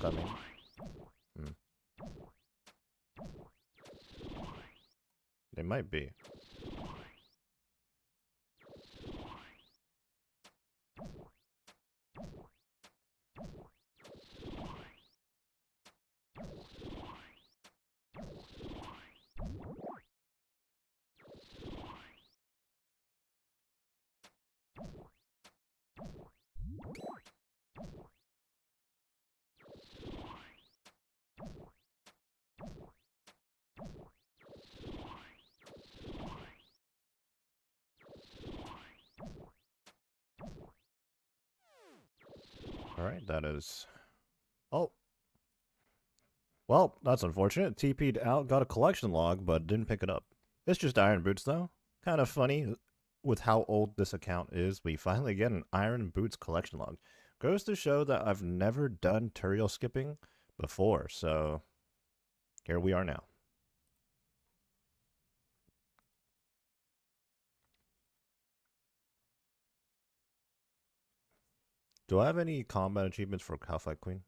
Coming. They might be. Alright, that is... Oh! Well, that's unfortunate. TP'd out, got a collection log, but didn't pick it up. It's just Iron Boots, though. Kind of funny, with how old this account is, we finally get an Iron Boots collection log. Goes to show that I've never done tutorial skipping before, so... here we are now. Do I have any combat achievements for Cowfight Queen?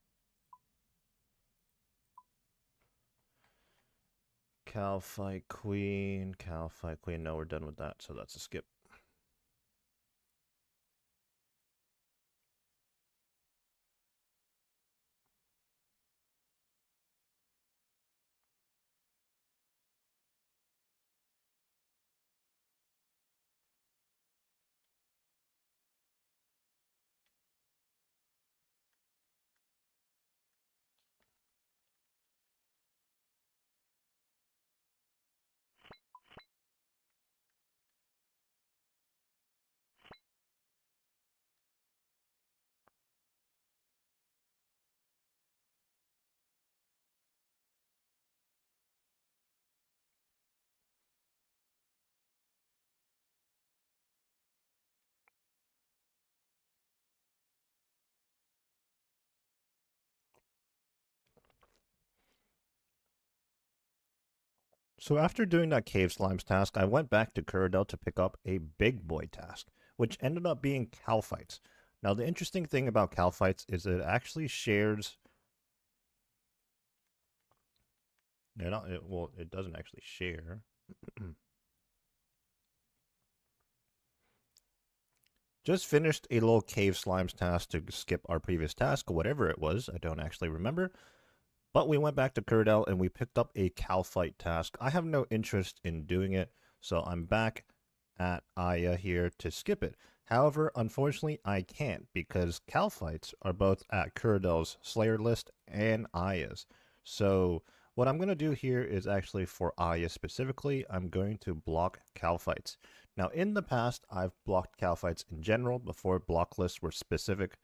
Cowfight Queen, Cowfight Queen. No, we're done with that, so that's a skip. So after doing that Cave Slimes task, I went back to Kuradel to pick up a Big Boy task, which ended up being Cow Fights. Now, the interesting thing about Cow Fights is it actually shares... well, it doesn't actually share. Just finished a little Cave Slimes task to skip our previous task, whatever it was. I don't actually remember. But we went back to Kuradel and we picked up a Cow Fight task. I have no interest in doing it, so I'm back at Aya here to skip it. However, unfortunately, I can't because Cow Fights are both at Kuradel's Slayer list and Aya's. So what I'm going to do here is actually for Aya specifically, I'm going to block Cow Fights. Now, in the past, I've blocked Cow Fights in general before block lists were specific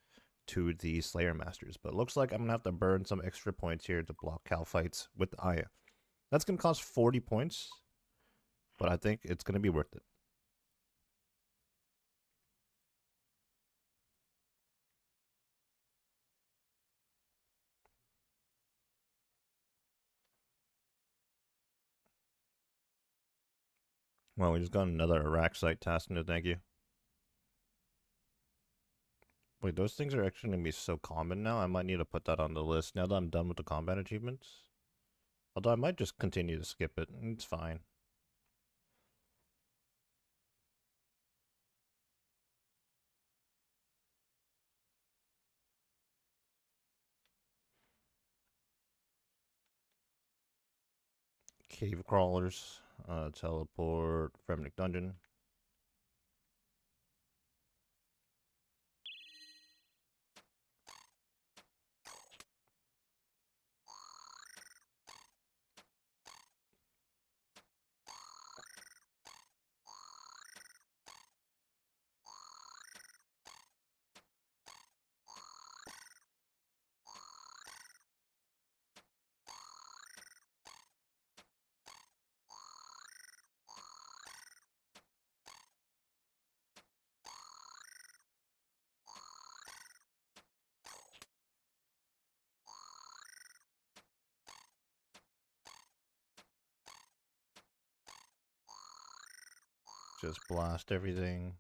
to the Slayer Masters, but it looks like I'm going to have to burn some extra points here to block Cow Fights with Aya. That's going to cost 40 points, but I think it's going to be worth it. Well, we just got another Iraq site task to thank you. Wait, those things are actually going to be so common now. I might need to put that on the list now that I'm done with the combat achievements. Although I might just continue to skip it. It's fine. Cave crawlers, teleport, Fremnik dungeon. just blast everything.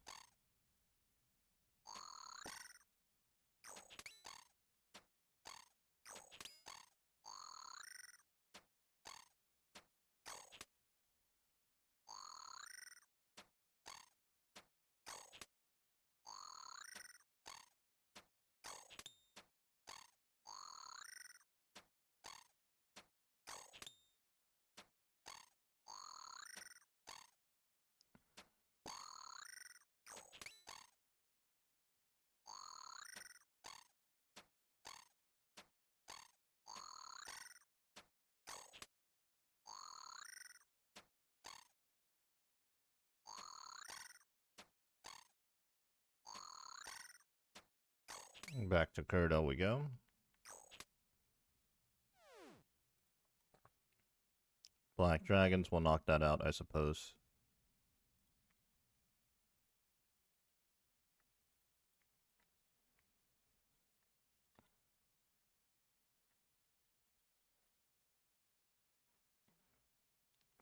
Back to Curdle we go. Black dragons will knock that out, I suppose.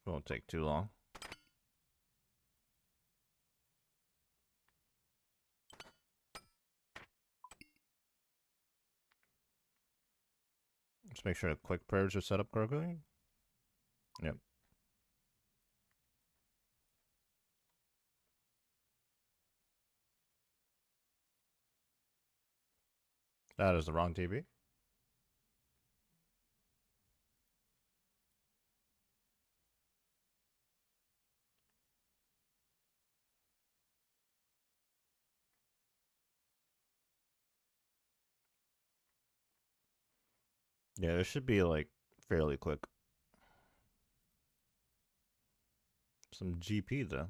Won't take too long. Let's make sure the quick prayers are set up correctly. Yep. That is the wrong TV. Yeah, this should be like fairly quick. Some GP though.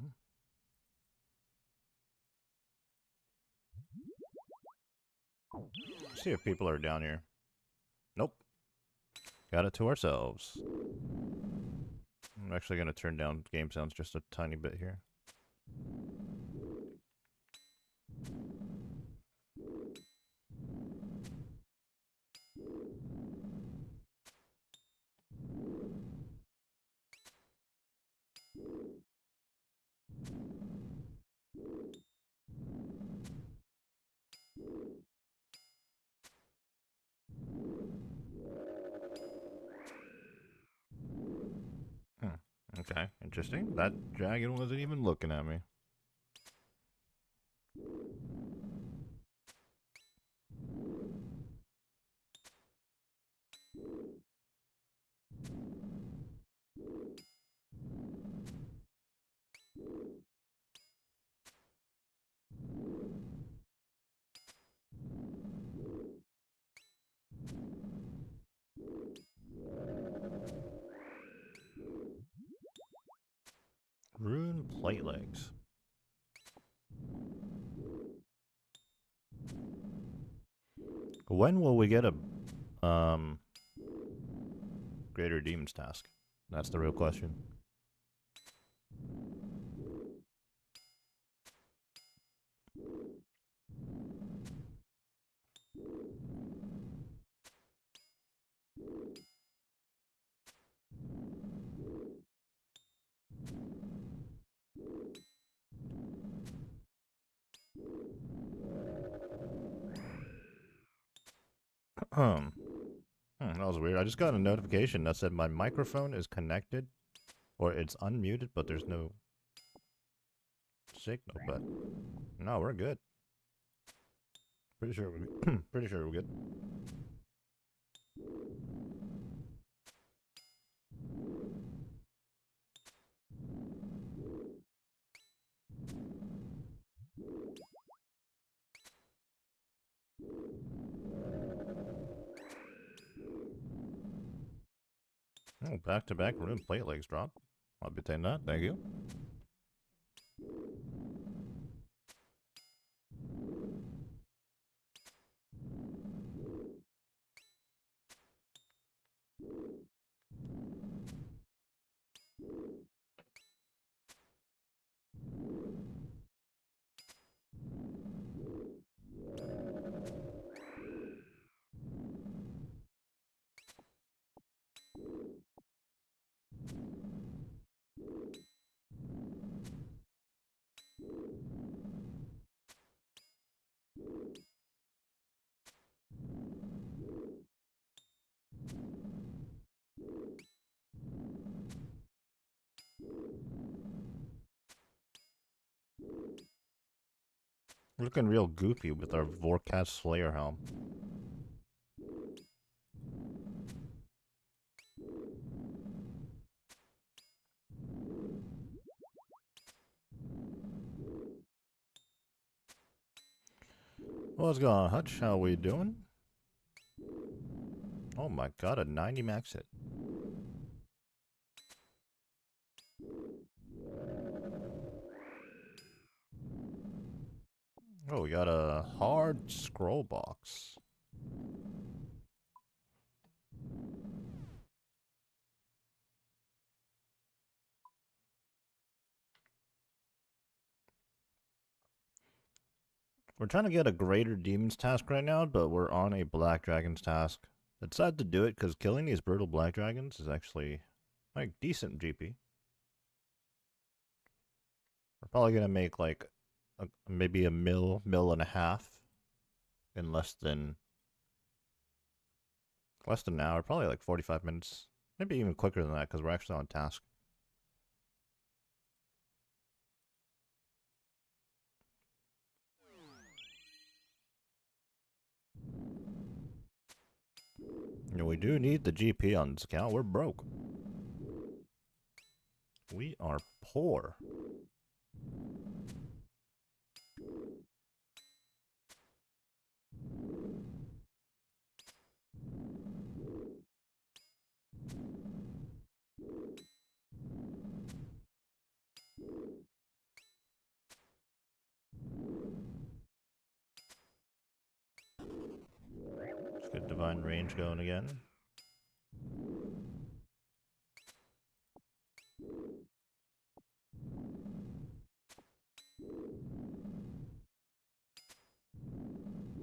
See if people are down here. Nope. Got it to ourselves. I'm actually going to turn down game sounds just a tiny bit here. Okay, interesting. That dragon wasn't even looking at me. Rune plate legs. When will we get a Greater Demons task? That's the real question. That was weird. I just got a notification that said my microphone is connected, or it's unmuted, but there's no signal. But no, we're good. Pretty sure we're good. Oh, back-to-back rune plate legs drop. I'll be taking that. Thank you. Looking real goofy with our Vorkat Slayer helm. What's going on, Hutch? How we doing? Oh my god, a 90 max hit. Oh, we got a hard scroll box. We're trying to get a greater demons task right now, but we're on a black dragons task. I decided to do it because killing these brutal black dragons is actually like decent GP. We're probably gonna make like maybe a mill and a half in less than an hour, probably like 45 minutes, maybe even quicker than that because we're actually on task. And we do need the GP on this account. We're broke. We are poor. Let's get divine range going again.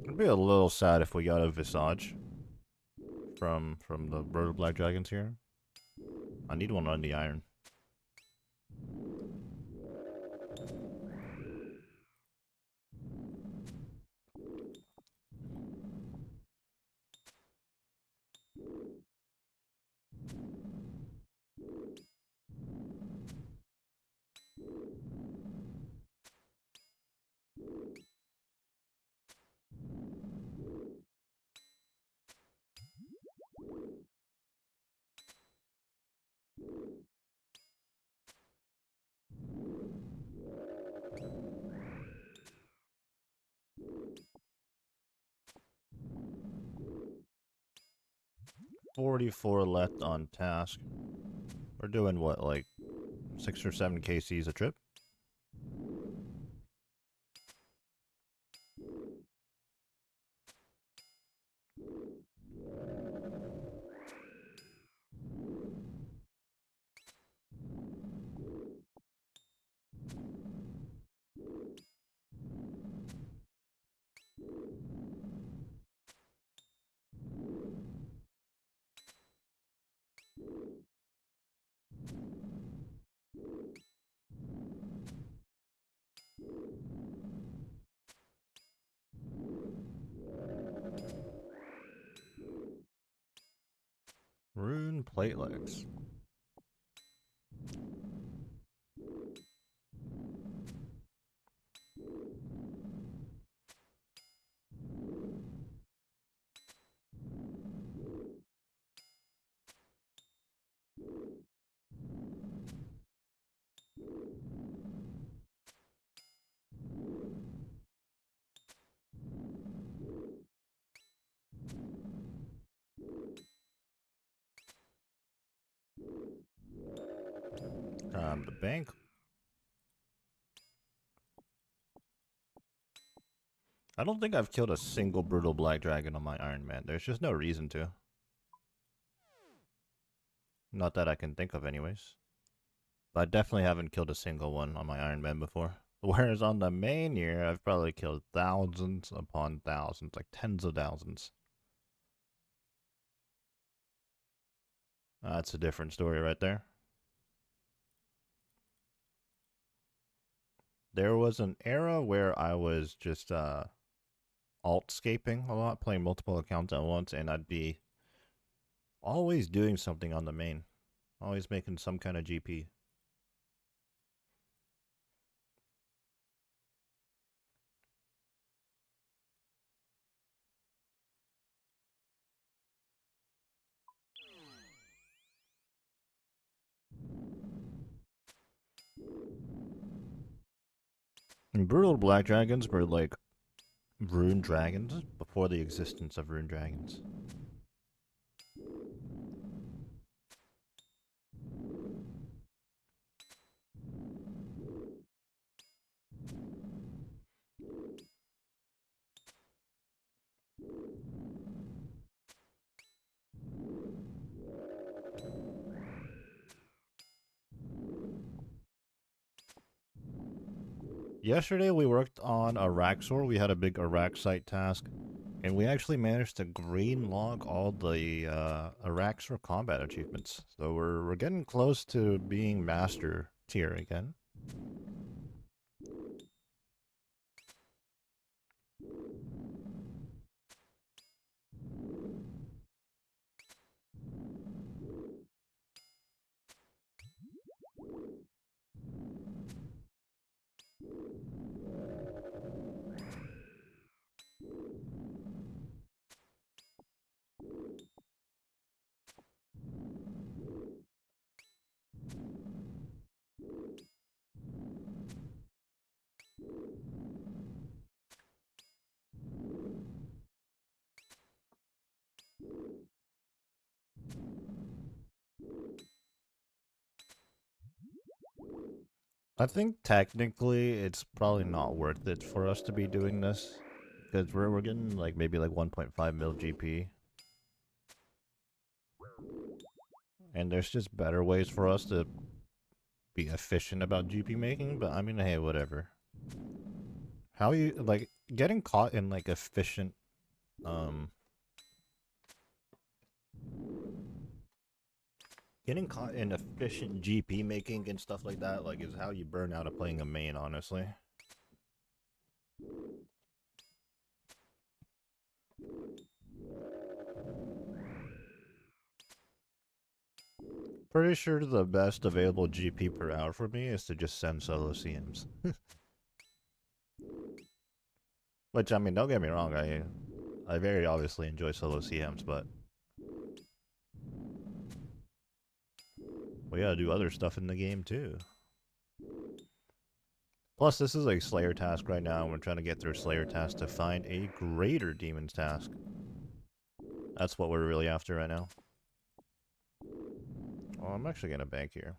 It'd be a little sad if we got a Visage from the Brutal Black Dragons here. I need one on the iron. $44 left on task. We're doing what, like 6 or 7 KCs a trip? Rune plate legs. The bank. I don't think I've killed a single Brutal Black Dragon on my Iron Man. There's just no reason to. Not that I can think of anyways. But I definitely haven't killed a single one on my Iron Man before. Whereas on the main year, I've probably killed thousands upon thousands, like tens of thousands. That's a different story right there. There was an era where I was just alt-scaping a lot, playing multiple accounts at once, and I'd be always doing something on the main. Always making some kind of GP. And brutal black dragons were like rune dragons before the existence of rune dragons. Yesterday we worked on Araxor. We had a big Araxite task, and we actually managed to green log all the Araxor combat achievements. So we're getting close to being master tier again. I think technically it's probably not worth it for us to be doing this because we're getting like maybe like 1.5 mil GP, and there's just better ways for us to be efficient about GP making. But I mean, hey, whatever. How you like getting caught in like efficient um getting caught in efficient GP making and stuff like that like is how you burn out of playing a main, honestly. Pretty sure the best available GP per hour for me is to just send solo CMs. Which I mean, don't get me wrong, I very obviously enjoy solo CMs, but we gotta do other stuff in the game too. Plus, this is a Slayer task right now, and we're trying to get through Slayer task to find a greater Demon's task. That's what we're really after right now. Oh, I'm actually gonna bank here.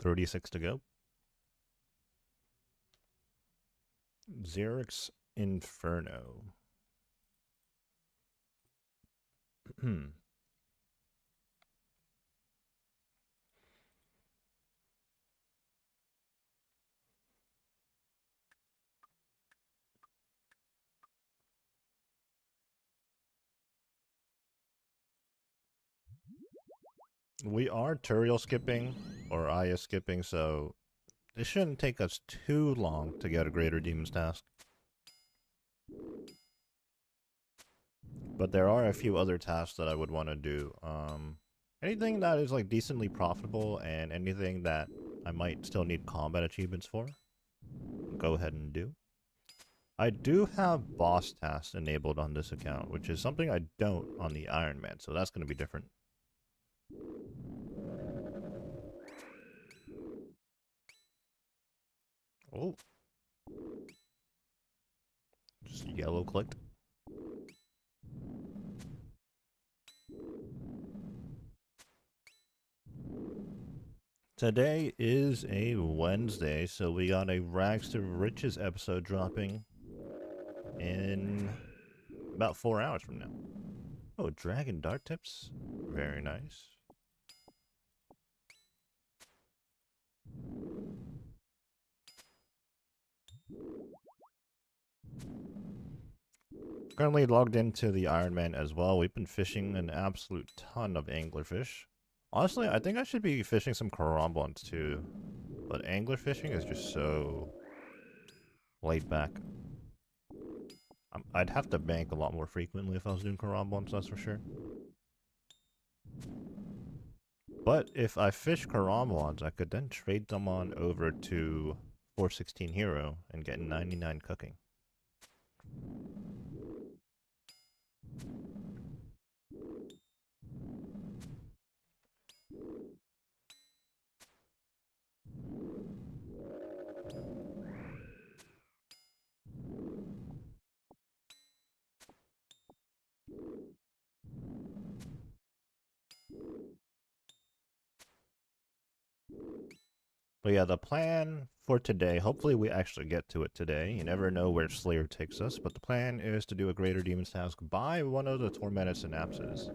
$36 to go. Xerix Inferno. We are Turiel skipping, or Aya skipping, so this shouldn't take us too long to get a greater Demon's task. But there are a few other tasks that I would want to do. Anything that is like decently profitable and anything that I might still need combat achievements for, go ahead and do. I do have boss tasks enabled on this account, which is something I don't on the Iron Man, so that's going to be different. Oh. Just yellow clicked. Today is a Wednesday, so we got a Rags to Riches episode dropping in about 4 hours from now. Oh, Dragon Dart Tips. Very nice. Currently logged into the Iron Man as well. We've been fishing an absolute ton of anglerfish. Honestly, I think I should be fishing some carambons too. But angler fishing is just so laid back. I'd have to bank a lot more frequently if I was doing carambons, that's for sure. But if I fish carambons, I could then trade them on over to 416 hero and get 99 cooking. But yeah, the plan for today, hopefully we actually get to it today. You never know where Slayer takes us, but the plan is to do a Greater Demon's Task by one of the Tormented Synapses.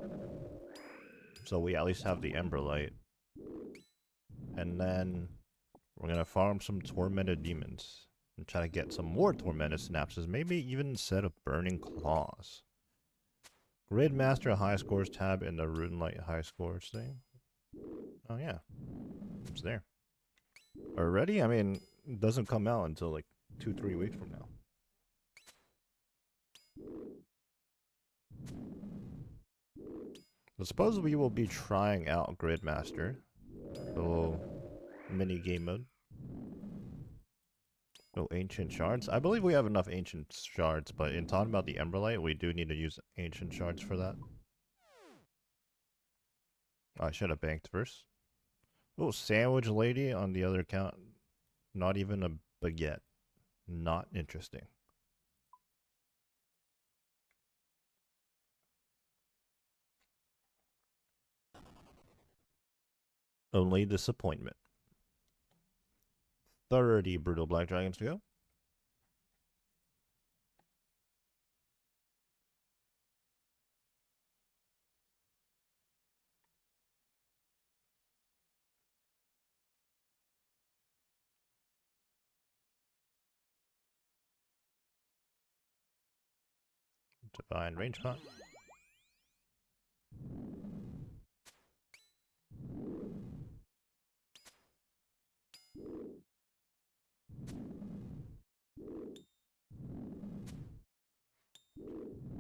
So we at least have the Ember Light. And then we're going to farm some Tormented Demons and try to get some more Tormented Synapses, maybe even instead of Burning Claws. Grid Master High Scores tab in the Rune Light High Scores thing. Oh yeah, it's there. Already? I mean, it doesn't come out until like 2-3 weeks from now. I suppose we will be trying out Gridmaster. Little mini game mode. Oh, Ancient Shards. I believe we have enough Ancient Shards, but in talking about the Emberlight, we do need to use Ancient Shards for that. Oh, I should have banked first. Oh, Sandwich Lady on the other account. Not even a baguette. Not interesting. Only disappointment. 30 Brutal Black Dragons to go. Divine Range Con.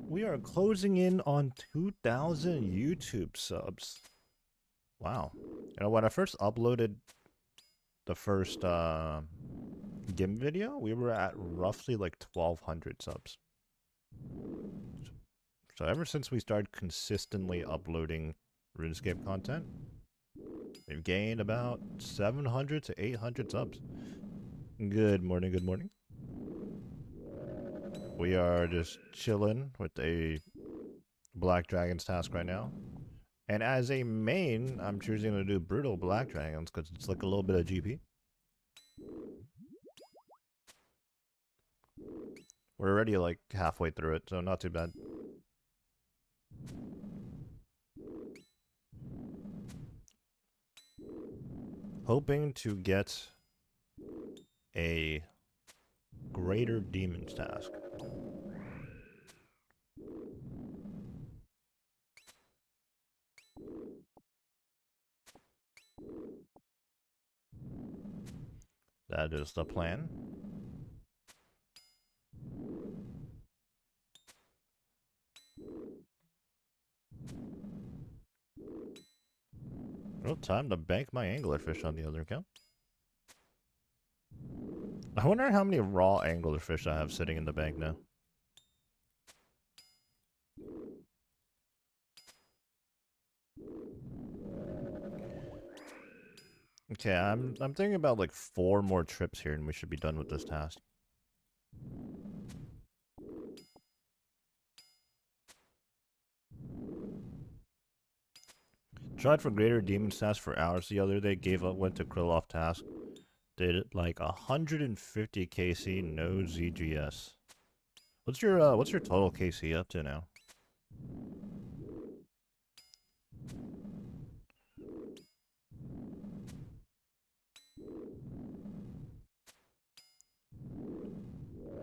We are closing in on 2,000 YouTube subs. Wow. You know, when I first uploaded the first GIM video, we were at roughly like 1,200 subs. So ever since we started consistently uploading RuneScape content, we've gained about 700 to 800 subs. Good morning, good morning. We are just chilling with a Black Dragons task right now. And as a main, I'm choosing to do Brutal Black Dragons because it's like a little bit of GP. We're already like halfway through it, so not too bad. Hoping to get a Greater Demon's Task. That is the plan. Well, time to bank my anglerfish on the other account. I wonder how many raw anglerfish I have sitting in the bank now. Okay, I'm thinking about like 4 more trips here and we should be done with this task. Tried for Greater Demon's Task for hours the other day, gave up, went to Krillov task. Did it like 150 KC, no ZGS. What's your total KC up to now?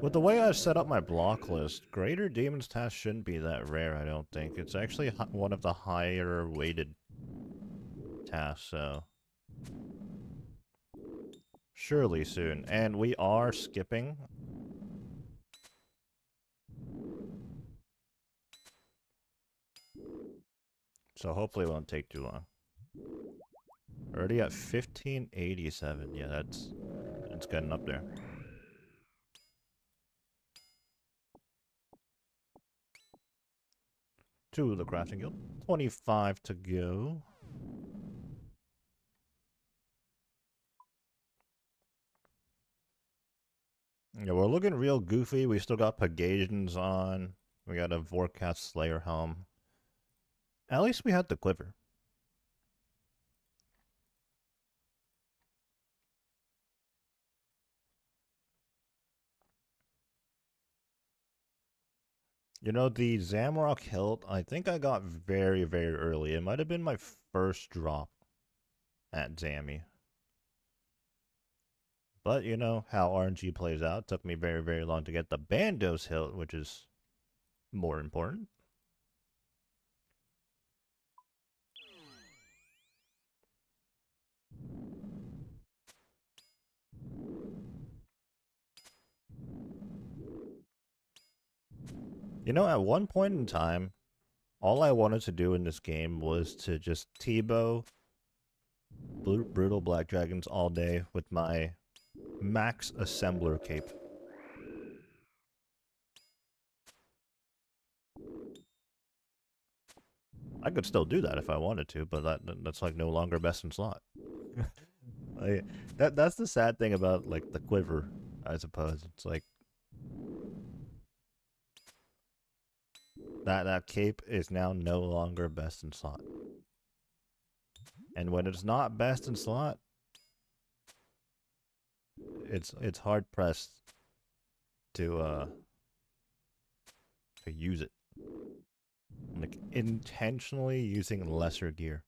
With the way I've set up my block list, Greater Demon's Task shouldn't be that rare, I don't think. It's actually one of the higher weighted tasks, so... surely soon. And we are skipping. So hopefully it won't take too long. Already at 1587. Yeah, that's It's getting up there. To the crafting guild. 25 to go. Yeah, we're looking real goofy. We still got Pegasians on. We got a Vorkath Slayer helm. At least we had the quiver. You know, the Zamrock hilt, I think I got very, very early. It might have been my first drop at Zammy. But you know how RNG plays out. It took me very, very long to get the Bandos hilt, which is more important. You know, at one point in time, all I wanted to do in this game was to just T-bow brutal black dragons all day with my max assembler cape. I could still do that if I wanted to, but that's like no longer best in slot. That's the sad thing about like the quiver, I suppose. It's like that cape is now no longer best in slot. And when it's not best in slot, it's hard pressed to use it. Like intentionally using lesser gear.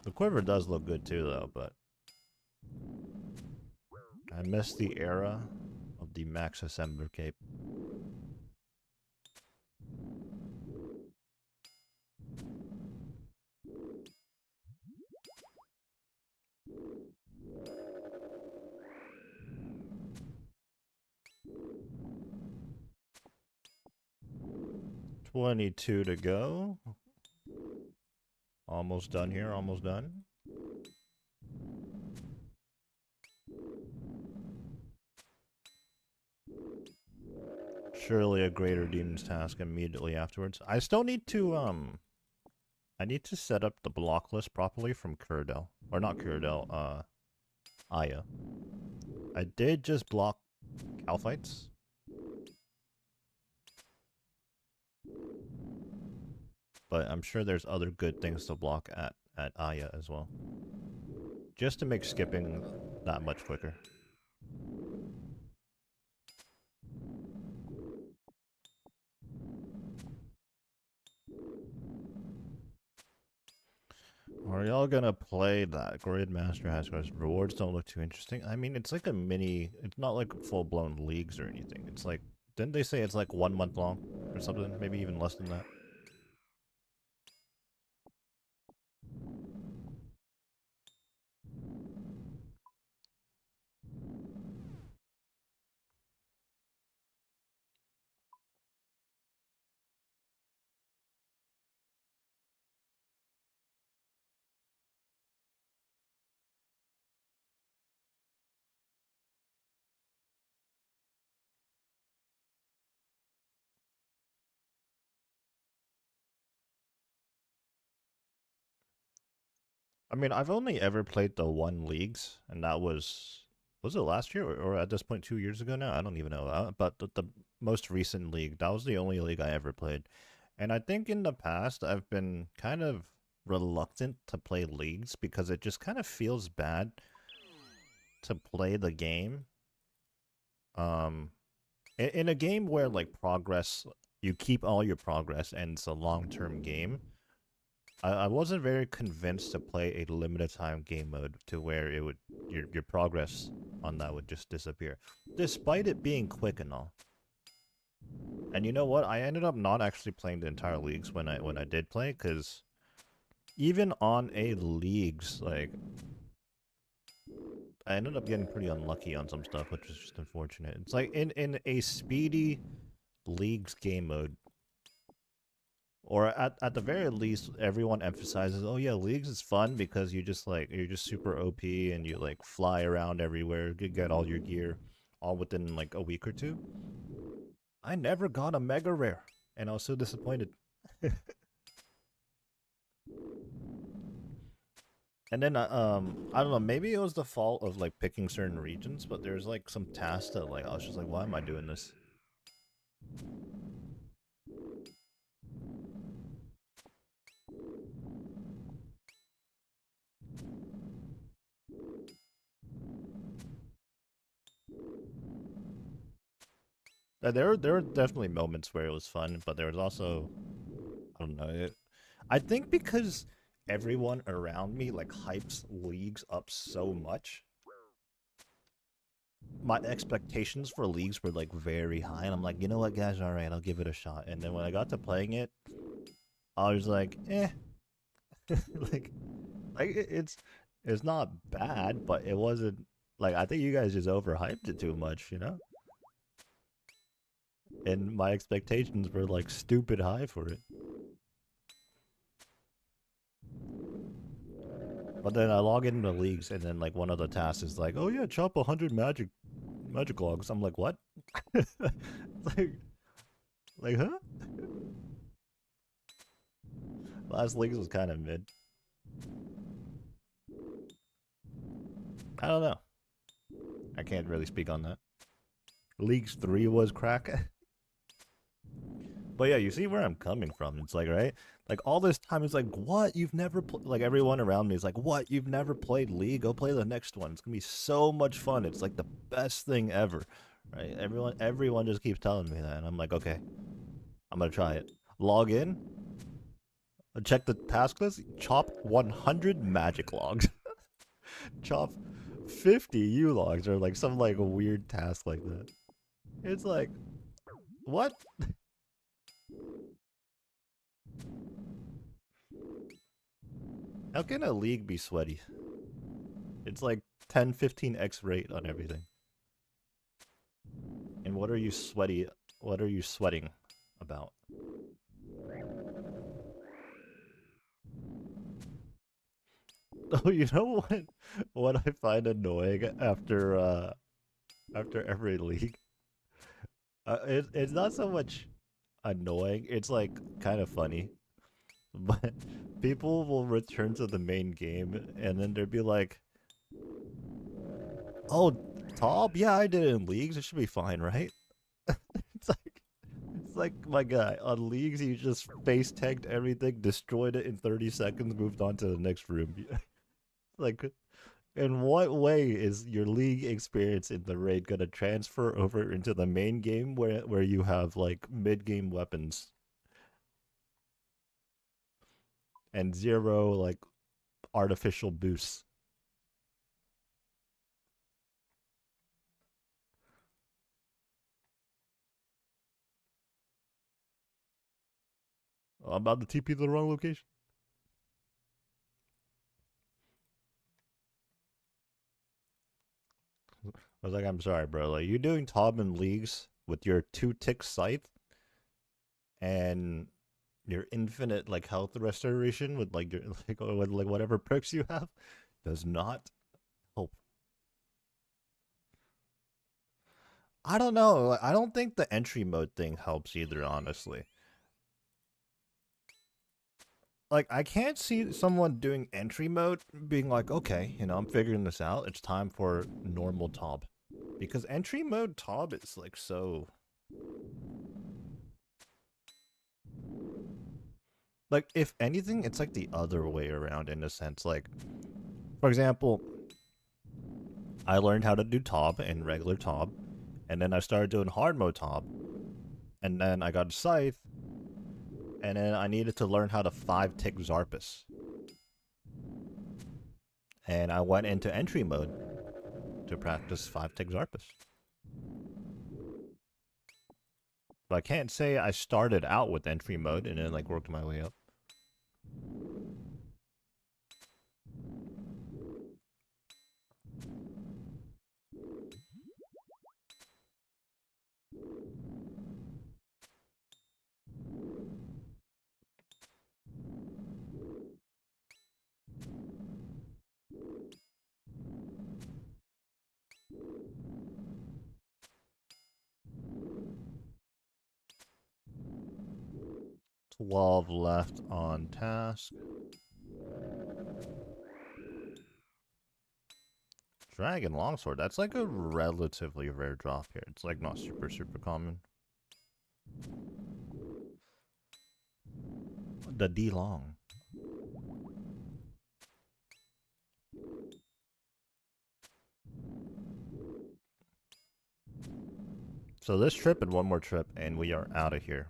The quiver does look good too though, but I miss the era of the max assembler cape. $22 to go. Almost done here, almost done. Surely a greater demon's task immediately afterwards. I still need to I need to set up the block list properly from Curdell. Or not Curdell, Aya. I did just block Calphites. But I'm sure there's other good things to block at Aya as well. Just to make skipping that much quicker. Are y'all gonna play that? Gridmaster has questions. Rewards don't look too interesting. I mean, it's like a mini... It's not like full-blown leagues or anything. It's like... Didn't they say it's like 1 month long? Or something? Maybe even less than that? I mean, I've only ever played the 1 leagues, and that was... Was it last year, or at this point 2 years ago now? I don't even know. But the most recent league, that was the only league I ever played. And I think in the past, I've been kind of reluctant to play leagues because it just kind of feels bad to play the game. In a game where, like, progress... You keep all your progress, and it's a long-term game. I wasn't very convinced to play a limited time game mode to where it would your progress on that would just disappear, despite it being quick and all. And you know what? I ended up not actually playing the entire leagues when I did play, because even on a leagues, like, I ended up getting pretty unlucky on some stuff, which is just unfortunate. It's like in a speedy League's game mode. Or at the very least, everyone emphasizes, oh yeah, Leagues is fun because you just like you're just super OP and you like fly around everywhere, you get all your gear, all within like a week or two. I never got a mega rare, and I was so disappointed. And then I don't know, maybe it was the fault of like picking certain regions, but there's like some tasks that like I was just like, why am I doing this? There were definitely moments where it was fun, but there was also I don't know. I think because everyone around me like hypes Leagues up so much, my expectations for Leagues were like very high, and I'm like, you know what, guys, all right, I'll give it a shot. And then when I got to playing it, I was like, eh, like it's not bad, but it wasn't like I think you guys just overhyped it too much, you know. And my expectations were like stupid high for it. But then I log into Leagues, and then like one of the tasks is like, oh yeah, chop 100 magic logs. I'm like, what? like, like, huh? Last Leagues was kind of mid. I don't know. I can't really speak on that. Leagues 3 was crack. But yeah, you see where I'm coming from. It's like, right? Like all this time, it's like, what? You've never like everyone around me is like, what? You've never played League? Go play the next one. It's gonna be so much fun. It's like the best thing ever, right? Everyone just keeps telling me that, and I'm like, okay, I'm gonna try it. Log in, check the task list, chop 100 magic logs, chop 50 U logs, or like some like weird task like that. It's like, what? How can a league be sweaty? It's like 10, 15x rate on everything. And what are you sweaty? What are you sweating about? Oh, you know what? What I find annoying after every league, it's not so much annoying. It's like kind of funny, but people will return to the main game and then they'll be like, "Oh, Top, yeah, I did it in leagues. It should be fine, right?" It's like it's like my guy on leagues. You just face tagged everything, destroyed it in 30 seconds, moved on to the next room. Like, in what way is your league experience in the raid gonna transfer over into the main game where you have like mid game weapons and zero like artificial boosts? I'm about to TP to the wrong location. I was like, I'm sorry, bro. Like, you're doing Tobin leagues with your 2-tick scythe and your infinite like health restoration with like your with whatever perks you have does not help. I don't know. I don't think the entry mode thing helps either, honestly. Like, I can't see someone doing entry mode being like, okay, I'm figuring this out. It's time for normal Tob. Because entry mode Tob is like so. Like, if anything, it's like the other way around in a sense. Like, for example, I learned how to do Tob in regular Tob, and then I started doing hard mode Tob, and then I got a Scythe, and then I needed to learn how to 5-tick Zarpus. And I went into entry mode to practice 5-tick Zarpus. But I can't say I started out with entry mode and then like worked my way up. 12 left on task. Dragon Longsword, that's like a relatively rare drop here. It's like not super common. The D-Long. So this trip and one more trip, and we are out of here.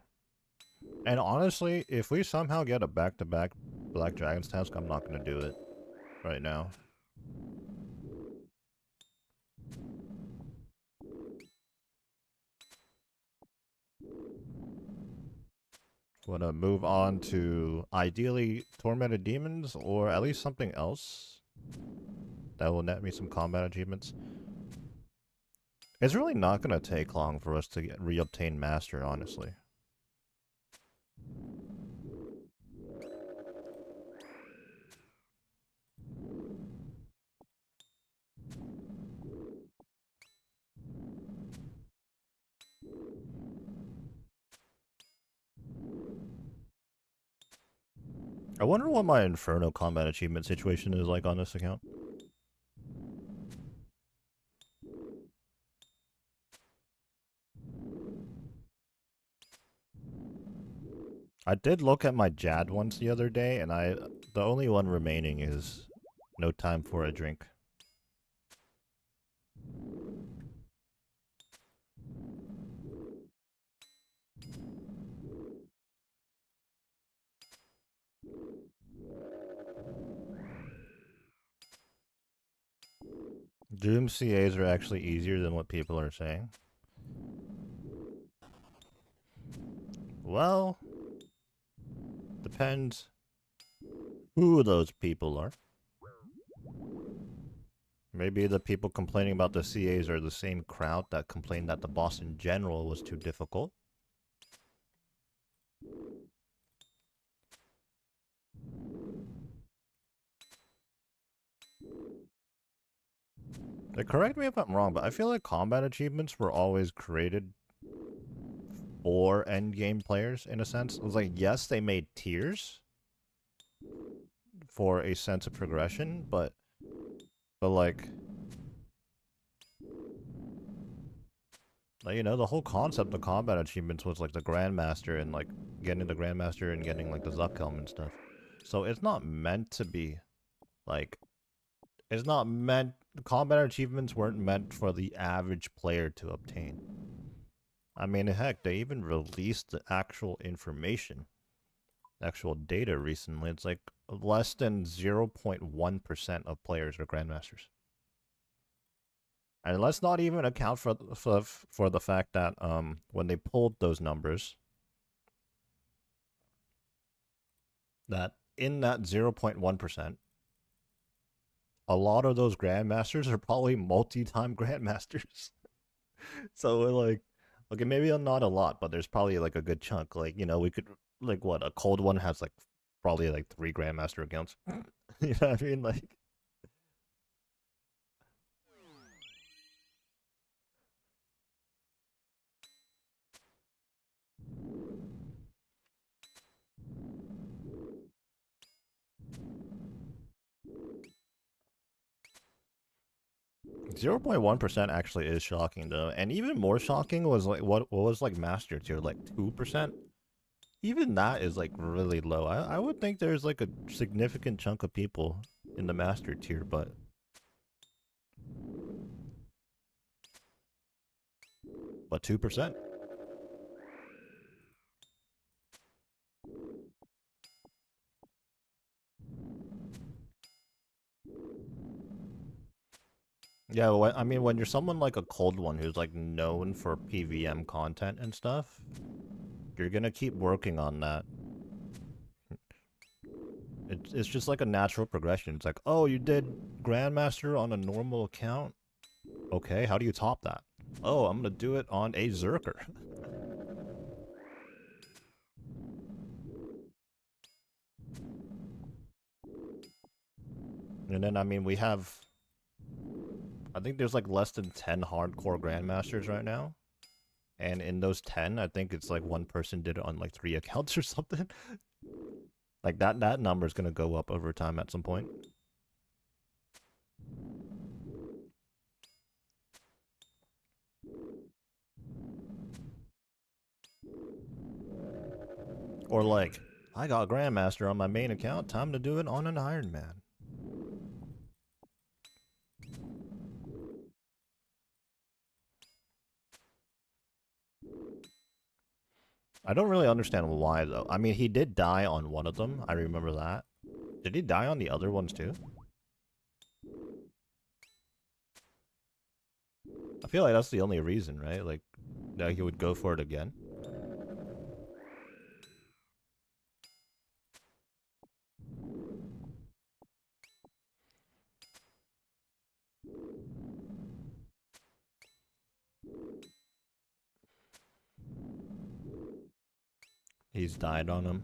And honestly, if we somehow get a back-to-back Black Dragons task, I'm not going to do it right now. Want to move on to ideally Tormented Demons, or at least something else that will net me some combat achievements. It's really not going to take long for us to re-obtain Master, honestly. I wonder what my Inferno combat achievement situation is like on this account. I did look at my Jad ones the other day, and the only one remaining is No Time for a Drink. Doom CAs are actually easier than what people are saying. Well, depends who those people are. Maybe the people complaining about the CAs are the same crowd that complained that the boss in general was too difficult. Correct me if I'm wrong, but I feel like combat achievements were always created for endgame players, in a sense. It was like, yes, they made tiers for a sense of progression, but like, you know, the whole concept of combat achievements was like the Grandmaster and like getting the Grandmaster and getting like the Zuck helm and stuff. So it's not meant to be like, it's not meant, combat achievements weren't meant for the average player to obtain. I mean, heck, they even released the actual information, actual data recently. It's like less than 0.1% of players are Grandmasters. And let's not even account for the fact that when they pulled those numbers, that in that 0.1%, a lot of those Grandmasters are probably multi-time Grandmasters. So we're like, okay, maybe not a lot, but there's probably like a good chunk. Like, you know, we could, like, what, a cold one has like probably like 3 Grandmaster accounts. You know what I mean? Like, 0.1% actually is shocking though. And even more shocking was like what was like Master tier, like 2%? Even that is like really low. I would think there's like a significant chunk of people in the Master tier, but 2%. Yeah, well, I mean, when you're someone like a cold one who's like known for PVM content and stuff, you're gonna keep working on that. It's just like a natural progression. It's like, oh, you did Grandmaster on a normal account? Okay, how do you top that? Oh, I'm gonna do it on a Zerker. And then, I mean, we have... I think there's like less than 10 hardcore Grandmasters right now. And in those 10, I think it's like one person did it on like 3 accounts or something. Like that number is gonna go up over time at some point. Or like, I got Grandmaster on my main account, time to do it on an Iron Man. I don't really understand why though. I mean, he did die on one of them, I remember that. Did he die on the other ones too? I feel like that's the only reason, right? Like, that he would go for it again. He's died on him.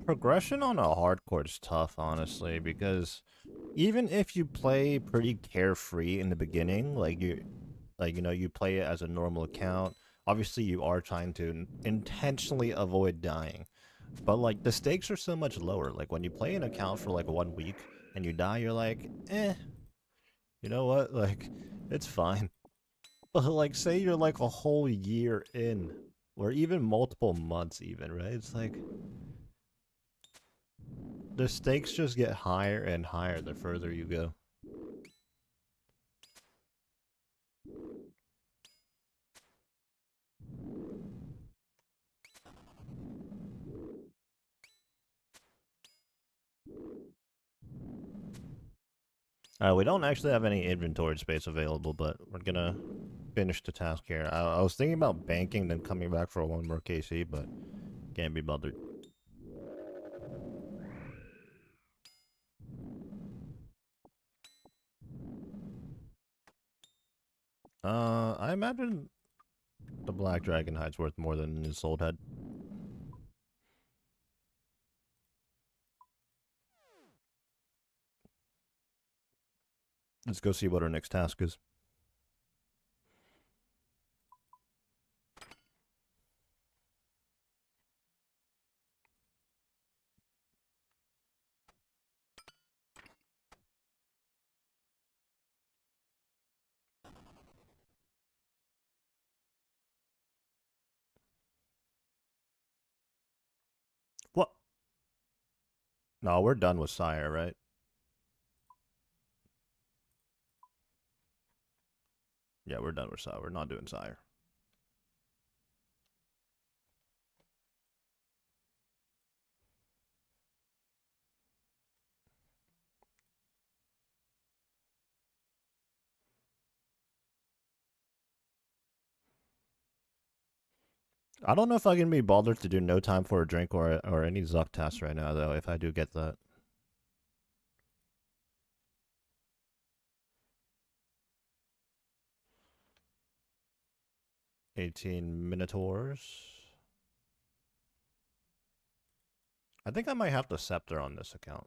Progression on a hardcore is tough, honestly, because even if you play pretty carefree in the beginning, you play it as a normal account. Obviously, you are trying to intentionally avoid dying, but like the stakes are so much lower. Like when you play an account for like 1 week and you die, you're like, you know what? Like, it's fine. But like, say you're like a whole year in, or even multiple months, even, right? It's like the stakes just get higher and higher the further you go. We don't actually have any inventory space available, but we're gonna finish the task here. I was thinking about banking, then coming back for one more KC, but can't be bothered. I imagine the Black Dragon hide's worth more than his soul head. Let's go see what our next task is. What? No, we're done with Sire, right? Yeah, we're done with Sire. We're not doing Sire. I don't know if I can be bothered to do no time for a drink or any Zuck tasks right now, though, if I do get that. 18 Minotaurs. I think I might have the Scepter on this account.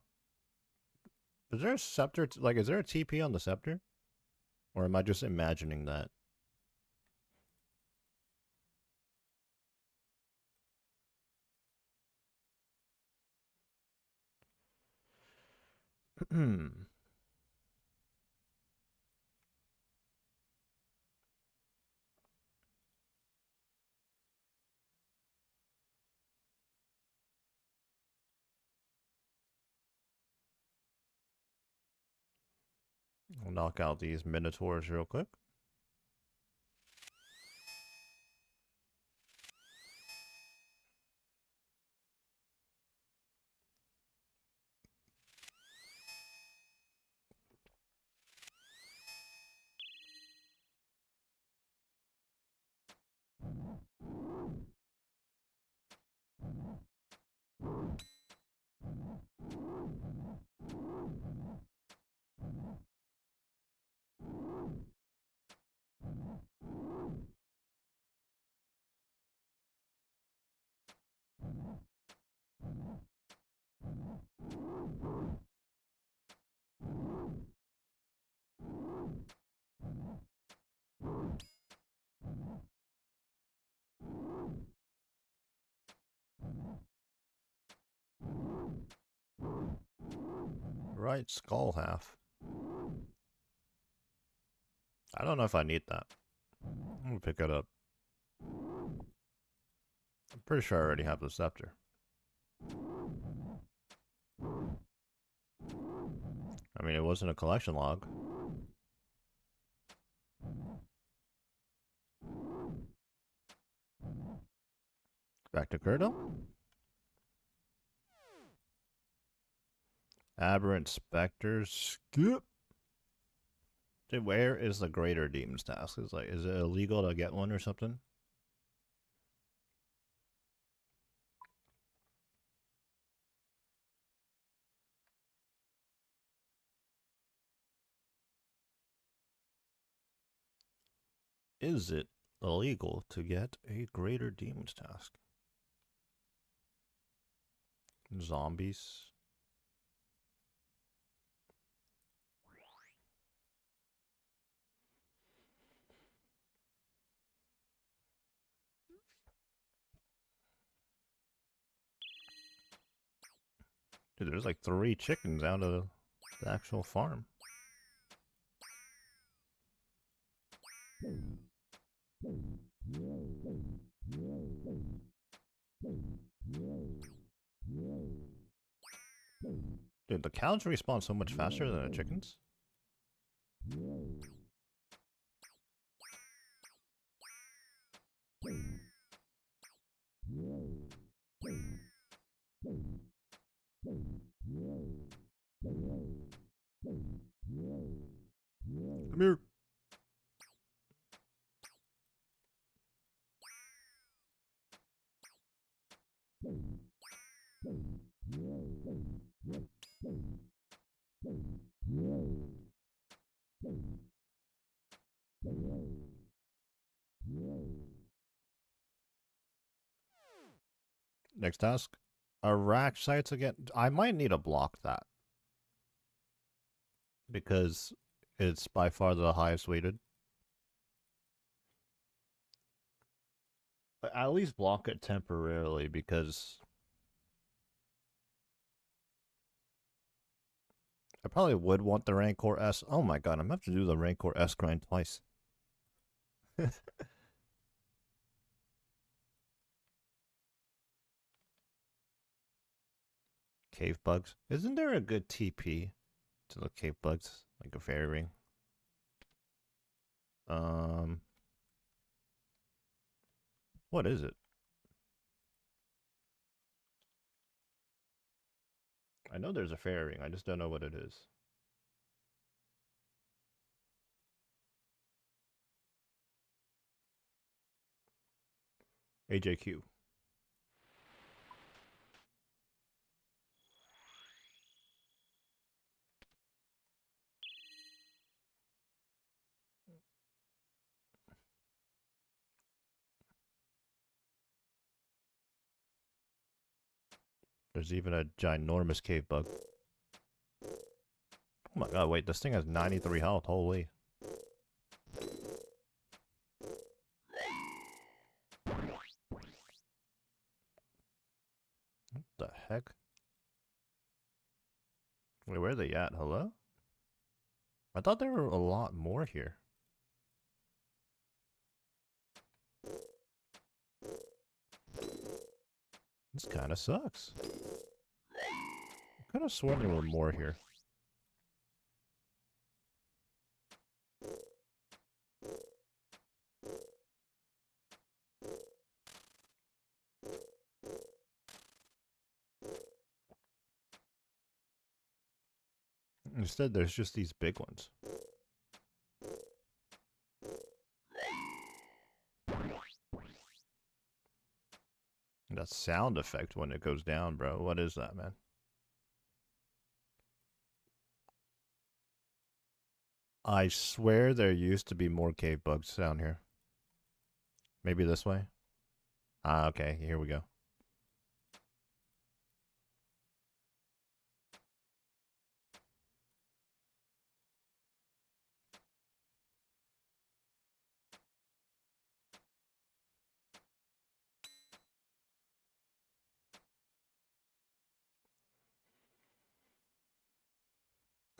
Is there a Scepter? Like, is there a TP on the Scepter? Or am I just imagining that? We'll knock out these Minotaurs real quick. Right skull half. I don't know if I need that. I'm gonna pick it up. I'm pretty sure I already have the scepter. I mean, it wasn't a collection log. Back to Kurdo. Aberrant Specters. Skip. Dude, where is the Greater Demons task? Is it illegal to get one or something? Is it illegal to get a Greater Demons task? Zombies. Dude, there's like 3 chickens out of the actual farm. Dude, the cows respawn so much faster than the chickens. Come here. Next task. Iraq sites again. I might need to block that. Because it's by far the highest weighted. At least block it temporarily because I probably would want the Rancor S. Oh my god, I'm going to have to do the Rancor S grind twice. Cave bugs. Isn't there a good TP to the cave bugs? Like a fairy ring? What is it? I know there's a fairy ring. I just don't know what it is. AJQ. There's even a ginormous cave bug. Oh my god, wait, this thing has 93 health. Holy. What the heck? Wait, where are they at? Hello? I thought there were a lot more here. This kind of sucks. I could have sworn there were more here. Instead, there's just these big ones. That sound effect when it goes down, bro. What is that, man? I swear there used to be more cave bugs down here. Maybe this way? Ah, okay. Here we go.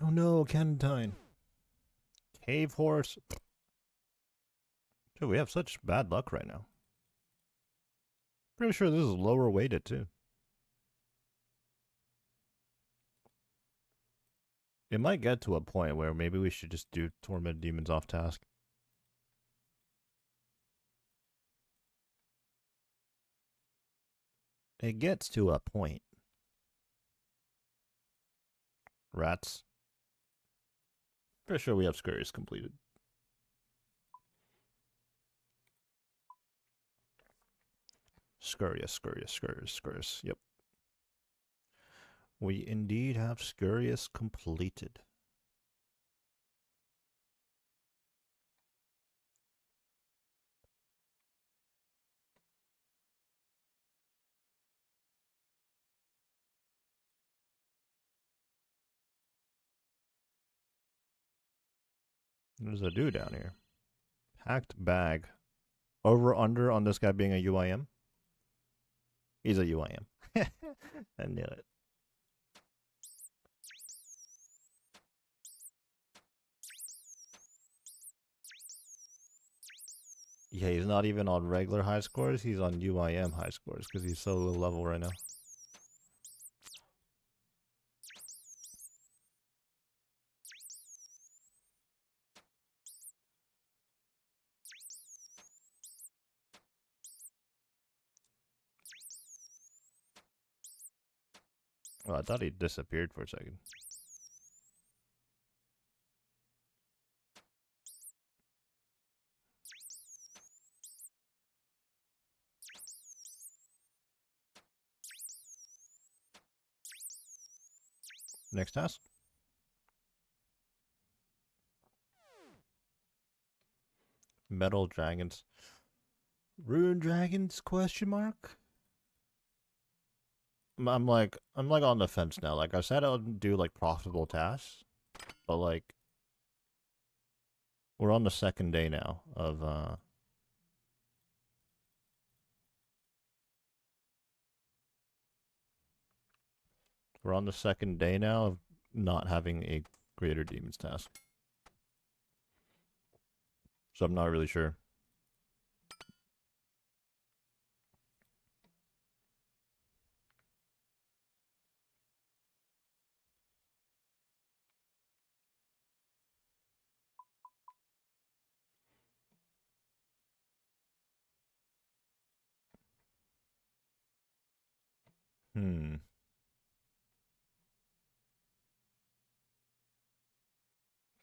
Oh no, Cantine. Cave horse. Dude, we have such bad luck right now. Pretty sure this is lower weighted too. It might get to a point where maybe we should just do Torment Demons off task. It gets to a point. Rats. Pretty sure we have Scurrius completed. Scurrius. Yep. We indeed have Scurrius completed. What does it do down here? Packed bag. Over under on this guy being a UIM? He's a UIM. I knew it. Yeah, he's not even on regular high scores, he's on UIM high scores because he's so low level right now. Oh, I thought he disappeared for a second. Next task. Metal dragons. Rune dragons, question mark? I'm like on the fence now. Like I said I would do like profitable tasks, but like we're on the second day now of we're on the second day now of not having a greater demons task. So I'm not really sure.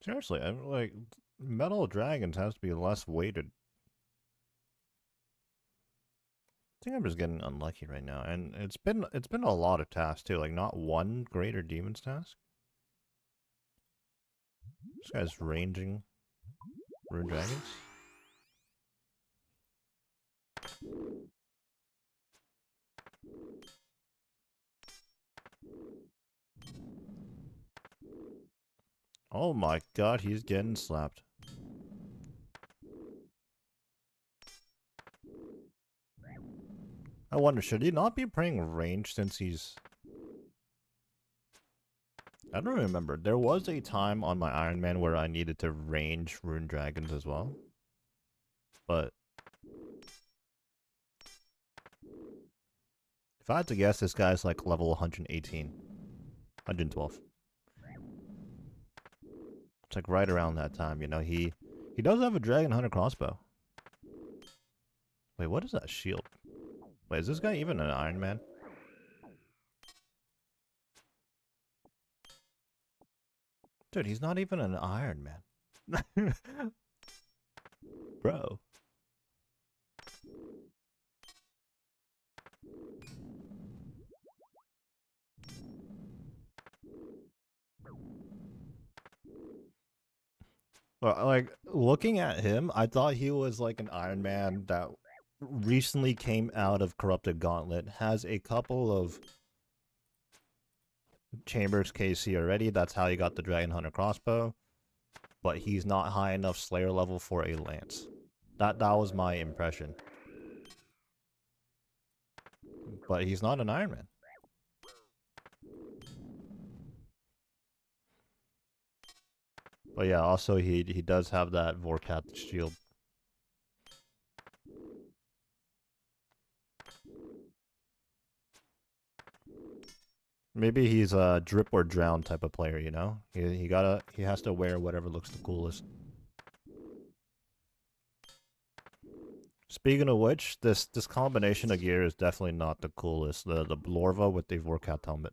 Seriously, I'm like metal dragons has to be less weighted. I think I'm just getting unlucky right now, and it's been a lot of tasks too. Like not one greater demons task. This guy's ranging rune dragons. Oh my god, he's getting slapped. I wonder, should he not be playing range since he's... I don't remember. There was a time on my Iron Man where I needed to range rune dragons as well. But... if I had to guess, this guy's like level 118. 112. It's like right around that time, you know. He does have a Dragon Hunter crossbow. Wait, what is that shield? Wait, is this guy even an Iron Man? Dude, he's not even an Iron Man. Bro. Well, like, looking at him, I thought he was like an Iron Man that recently came out of Corrupted Gauntlet, has a couple of Chambers KC already, that's how he got the Dragon Hunter crossbow, but he's not high enough Slayer level for a lance. That was my impression. But he's not an Iron Man. But yeah, also he does have that Vorkat shield. Maybe he's a drip or drown type of player, you know? He has to wear whatever looks the coolest. Speaking of which, this combination of gear is definitely not the coolest. The Blorva with the Vorkat helmet.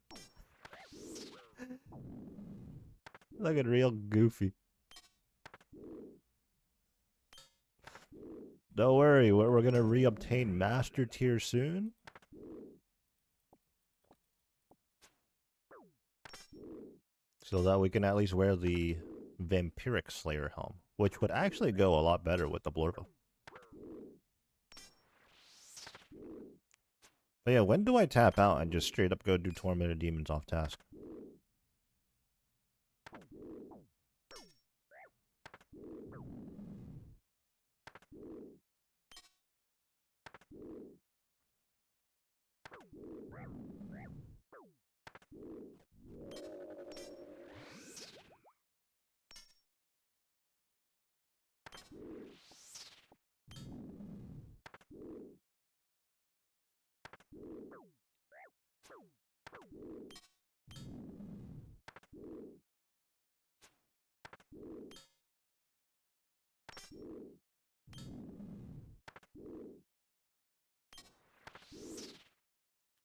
Looking real goofy. Don't worry, we're gonna re-obtain Master Tier soon. So that we can at least wear the Vampiric Slayer helm, which would actually go a lot better with the Blorva. But yeah, when do I tap out and just straight up go do Tormented Demons off task?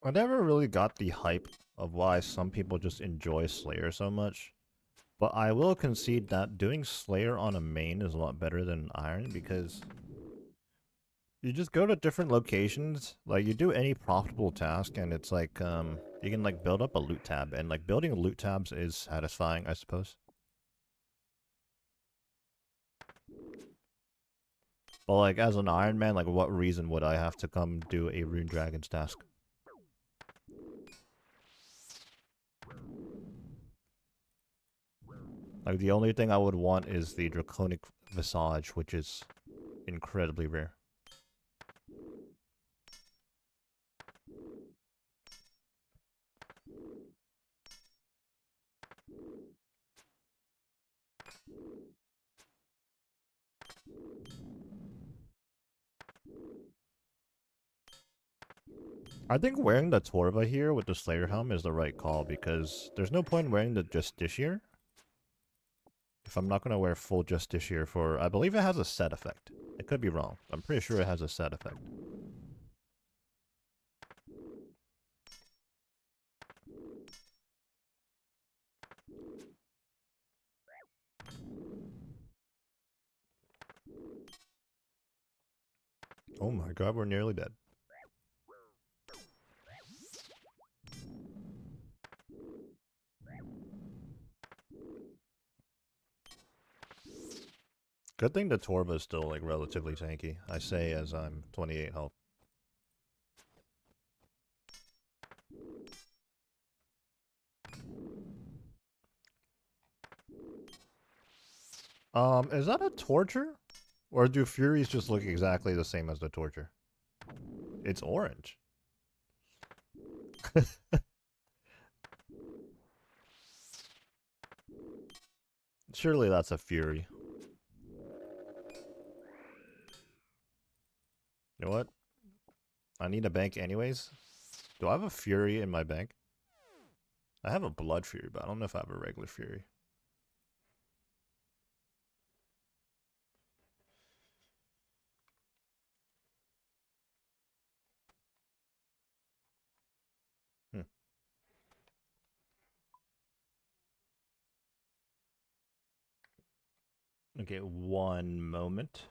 I never really got the hype of why some people just enjoy Slayer so much. But I will concede that doing Slayer on a main is a lot better than Iron because you just go to different locations, like you do any profitable task and it's like you can like build up a loot tab and like building loot tabs is satisfying, I suppose. But like as an Iron Man, like what reason would I have to come do a Rune Dragon's task? Like the only thing I would want is the Draconic Visage, which is incredibly rare. I think wearing the Torva here with the Slayer helm is the right call because there's no point in wearing the Justiciar if I'm not going to wear full Justiciar for... I believe it has a set effect. It could be wrong. I'm pretty sure it has a set effect. Oh my god, we're nearly dead. Good thing the Torva is still like relatively tanky. I say as I'm 28 health. Is that a Torture? Or do Furies just look exactly the same as the Torture? It's orange. Surely that's a Fury. You know what? I need a bank anyways. Do I have a Fury in my bank? I have a Blood Fury, but I don't know if I have a regular Fury. Okay, one moment.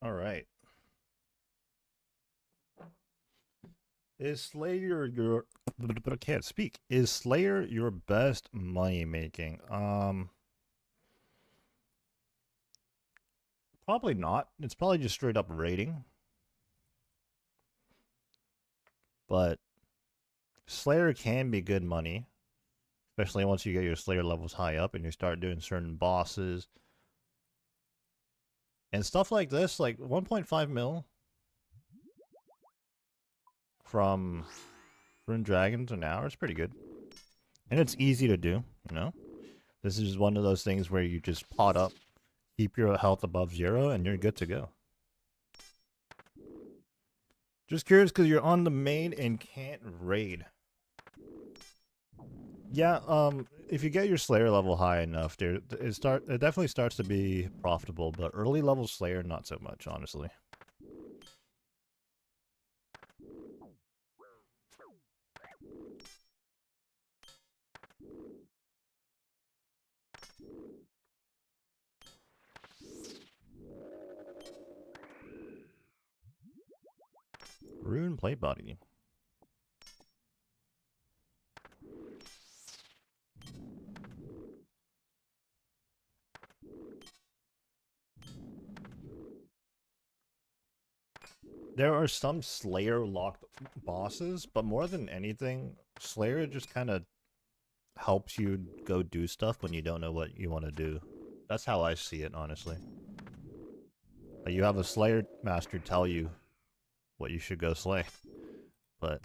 All right. Is Slayer your but I can't speak. Is Slayer your best money making? Probably not. It's probably just straight up rating. But Slayer can be good money, especially once you get your Slayer levels high up and you start doing certain bosses and stuff like this. Like 1.5 mil from Rune Dragons an hour is pretty good, and it's easy to do. You know, this is one of those things where you just pot up, keep your health above 0, and you're good to go. Just curious because you're on the main and can't raid. Yeah, if you get your Slayer level high enough, dude, it definitely starts to be profitable, but early level Slayer not so much, honestly. Rune plate body. There are some Slayer locked bosses, but more than anything, Slayer just kind of helps you go do stuff when you don't know what you want to do. That's how I see it, honestly. Like you have a Slayer master tell you what you should go slay, but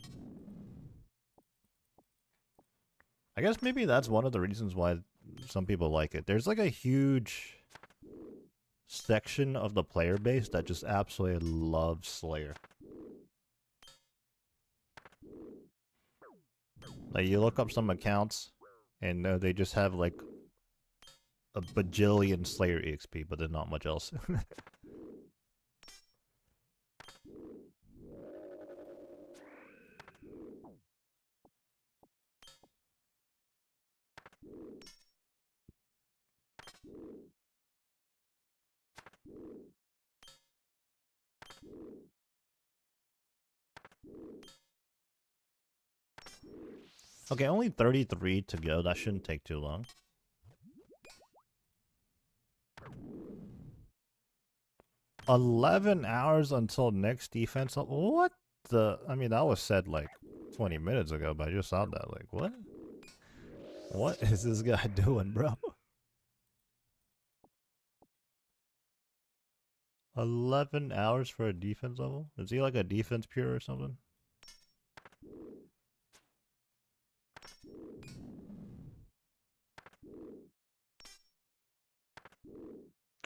I guess maybe that's one of the reasons why some people like it. There's like a huge section of the player base that just absolutely loves Slayer. Like you look up some accounts and they just have like a bajillion Slayer EXP, but there's not much else. Okay, only 33 to go. That shouldn't take too long. $11 until next defense. What the? I mean, that was said like 20 minutes ago, but I just saw that. Like, what? What is this guy doing, bro? 11 hours for a defense level? Is he like a defense pure or something?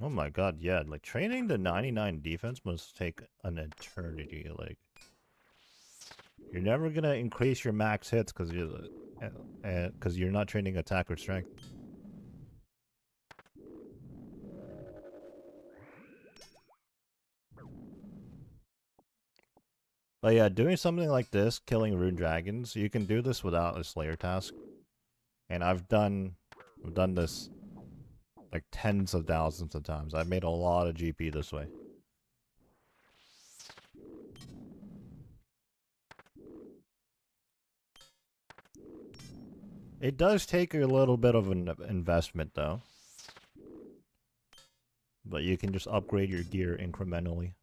Oh my god, yeah. Like, training the 99 defense must take an eternity. Like, you're never gonna increase your max hits because you're not training attack or strength. But yeah, doing something like this, killing rune dragons, you can do this without a Slayer task. And I've done this like tens of thousands of times. I've made a lot of GP this way. It does take a little bit of an investment though. But you can just upgrade your gear incrementally.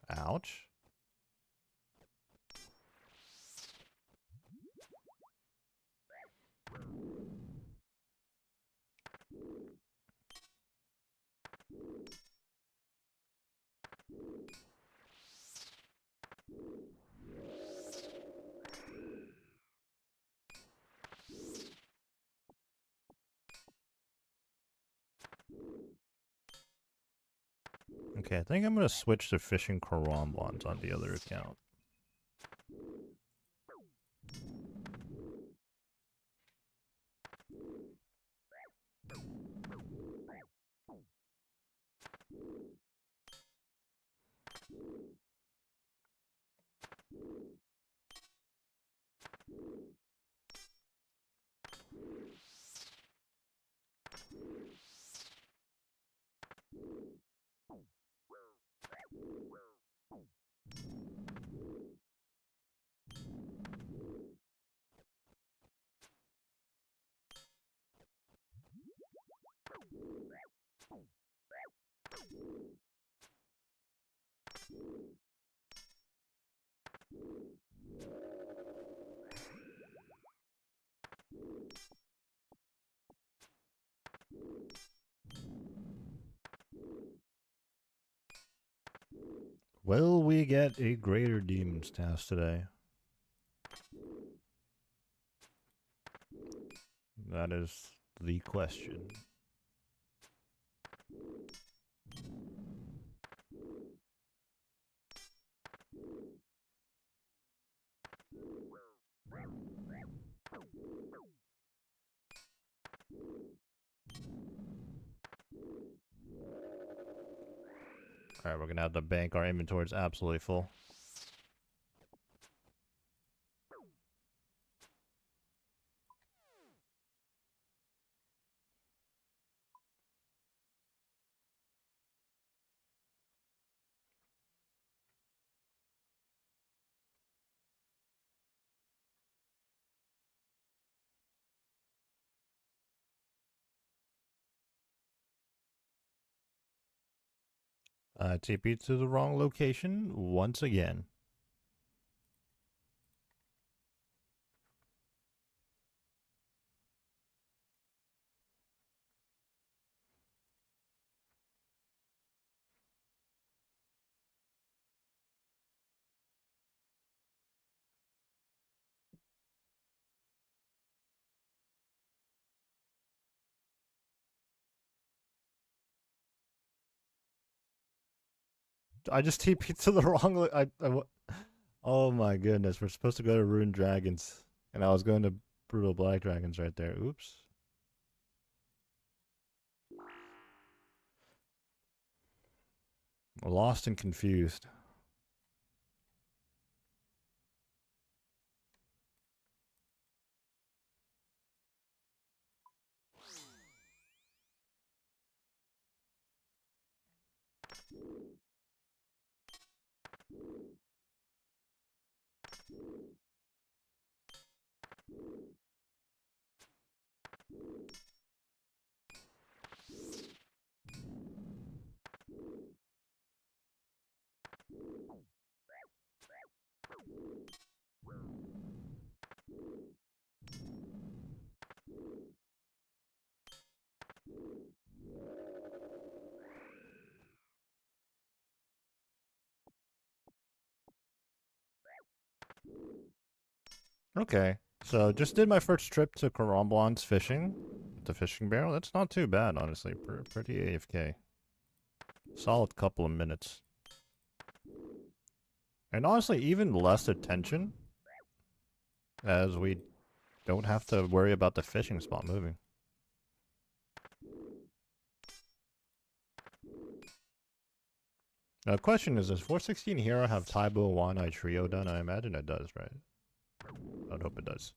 Ouch. Okay, I think I'm gonna switch to fishing Karambans on the other account. Will we get a Greater Demons task today? That is the question. Alright, we're gonna have to bank. Our inventory is absolutely full. TP to the wrong location once again. I just TP'd to the wrong. Oh my goodness, we're supposed to go to Ruined Dragons, and I was going to Brutal Black Dragons right there. Oops. Lost and confused. Okay, so just did my first trip to Karamblan's fishing. The fishing barrel. That's not too bad, honestly. Pretty AFK. Solid couple of minutes. And honestly, even less attention, as we don't have to worry about the fishing spot moving. Now, the question is, does 416 Hero have Taibo Wanai Trio done? I imagine it does, right? I'd hope it does.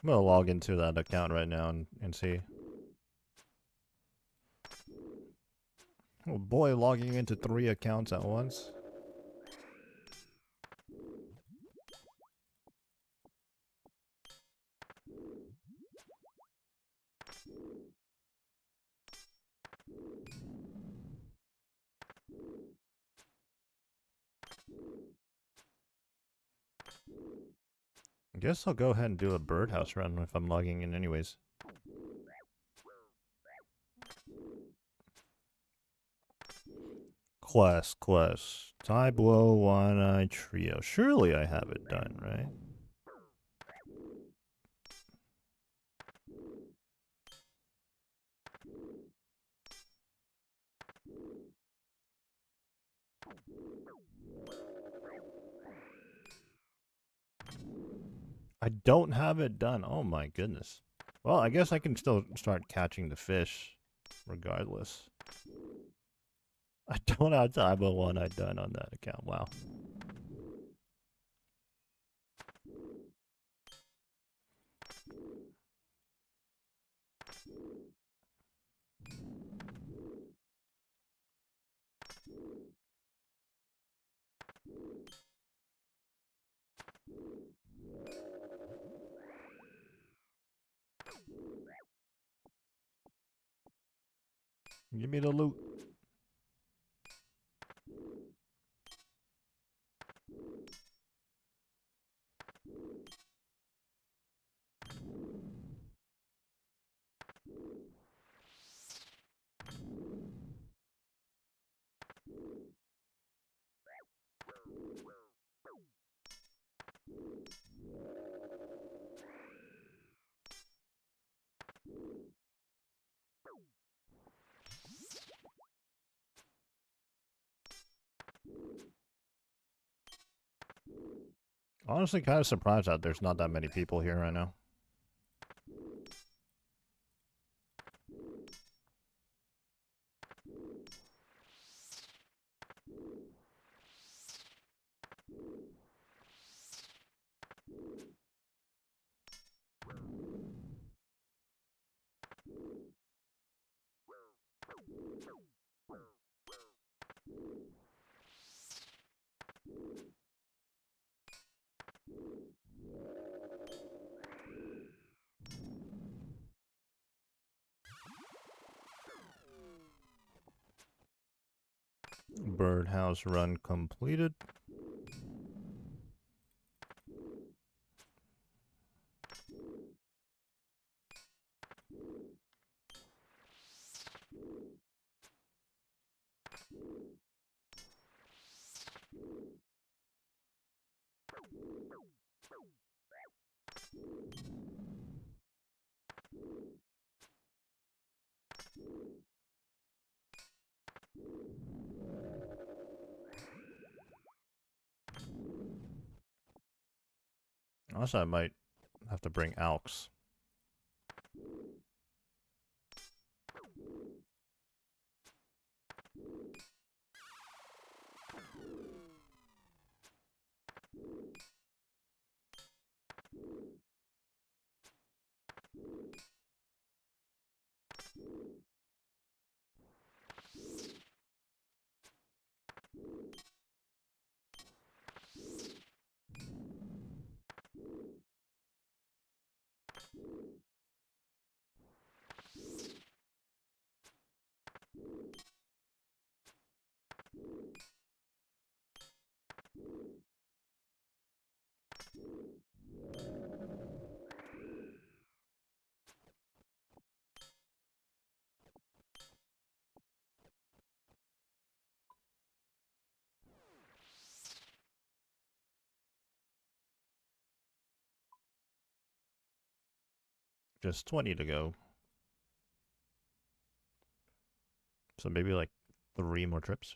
I'm gonna log into that account right now and see. Oh boy, logging into 3 accounts at once. I guess I'll go ahead and do a birdhouse run if I'm logging in anyways. Quest. Taibo Wanai Trio. Surely I have it done, right? I don't have it done. Oh my goodness. Well, I guess I can still start catching the fish regardless. I don't have Taibo Wanai done on that account. Wow. Give me the loot. Honestly, kind of surprised that there's not that many people here right now. Birdhouse run completed. Also, I might have to bring Alks. Just 20 to go. So maybe like 3 more trips.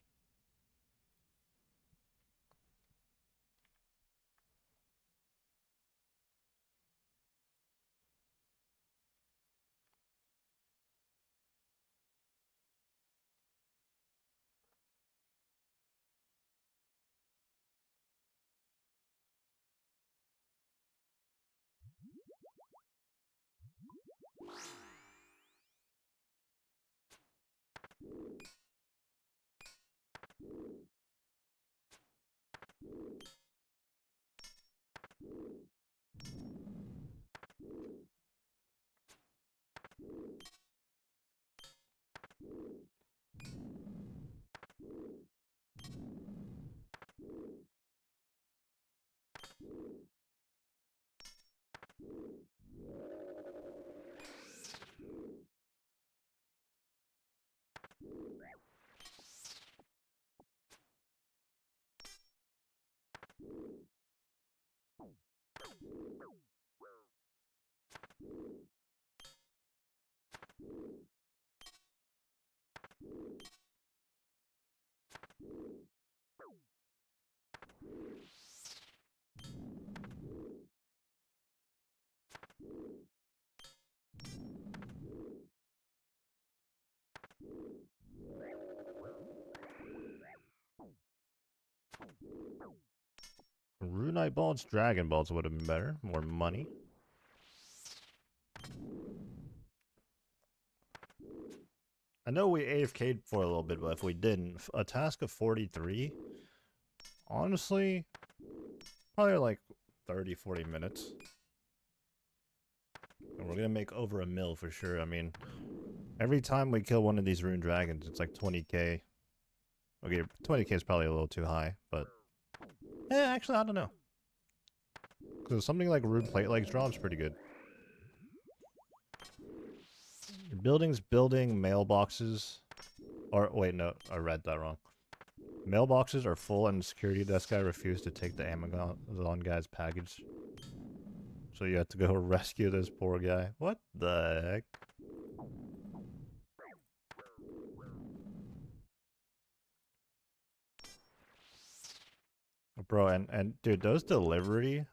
Runite Bolts, Dragon Bolts would have been better. More money. I know we AFK'd for a little bit, but if we didn't, a task of 43, honestly, probably like 30, 40 minutes. And we're gonna make over $1 mil for sure. I mean, Every time we kill one of these rune dragons, it's like 20k. Okay, 20k is probably a little too high, but... actually, I don't know. Because something like rune plate legs drops pretty good. Your building's building mailboxes. Or, wait, no, I read that wrong. Mailboxes are full and the security desk guy refused to take the Amazon guy's package. So you have to go rescue this poor guy. What the heck? Bro, and dude, those delivery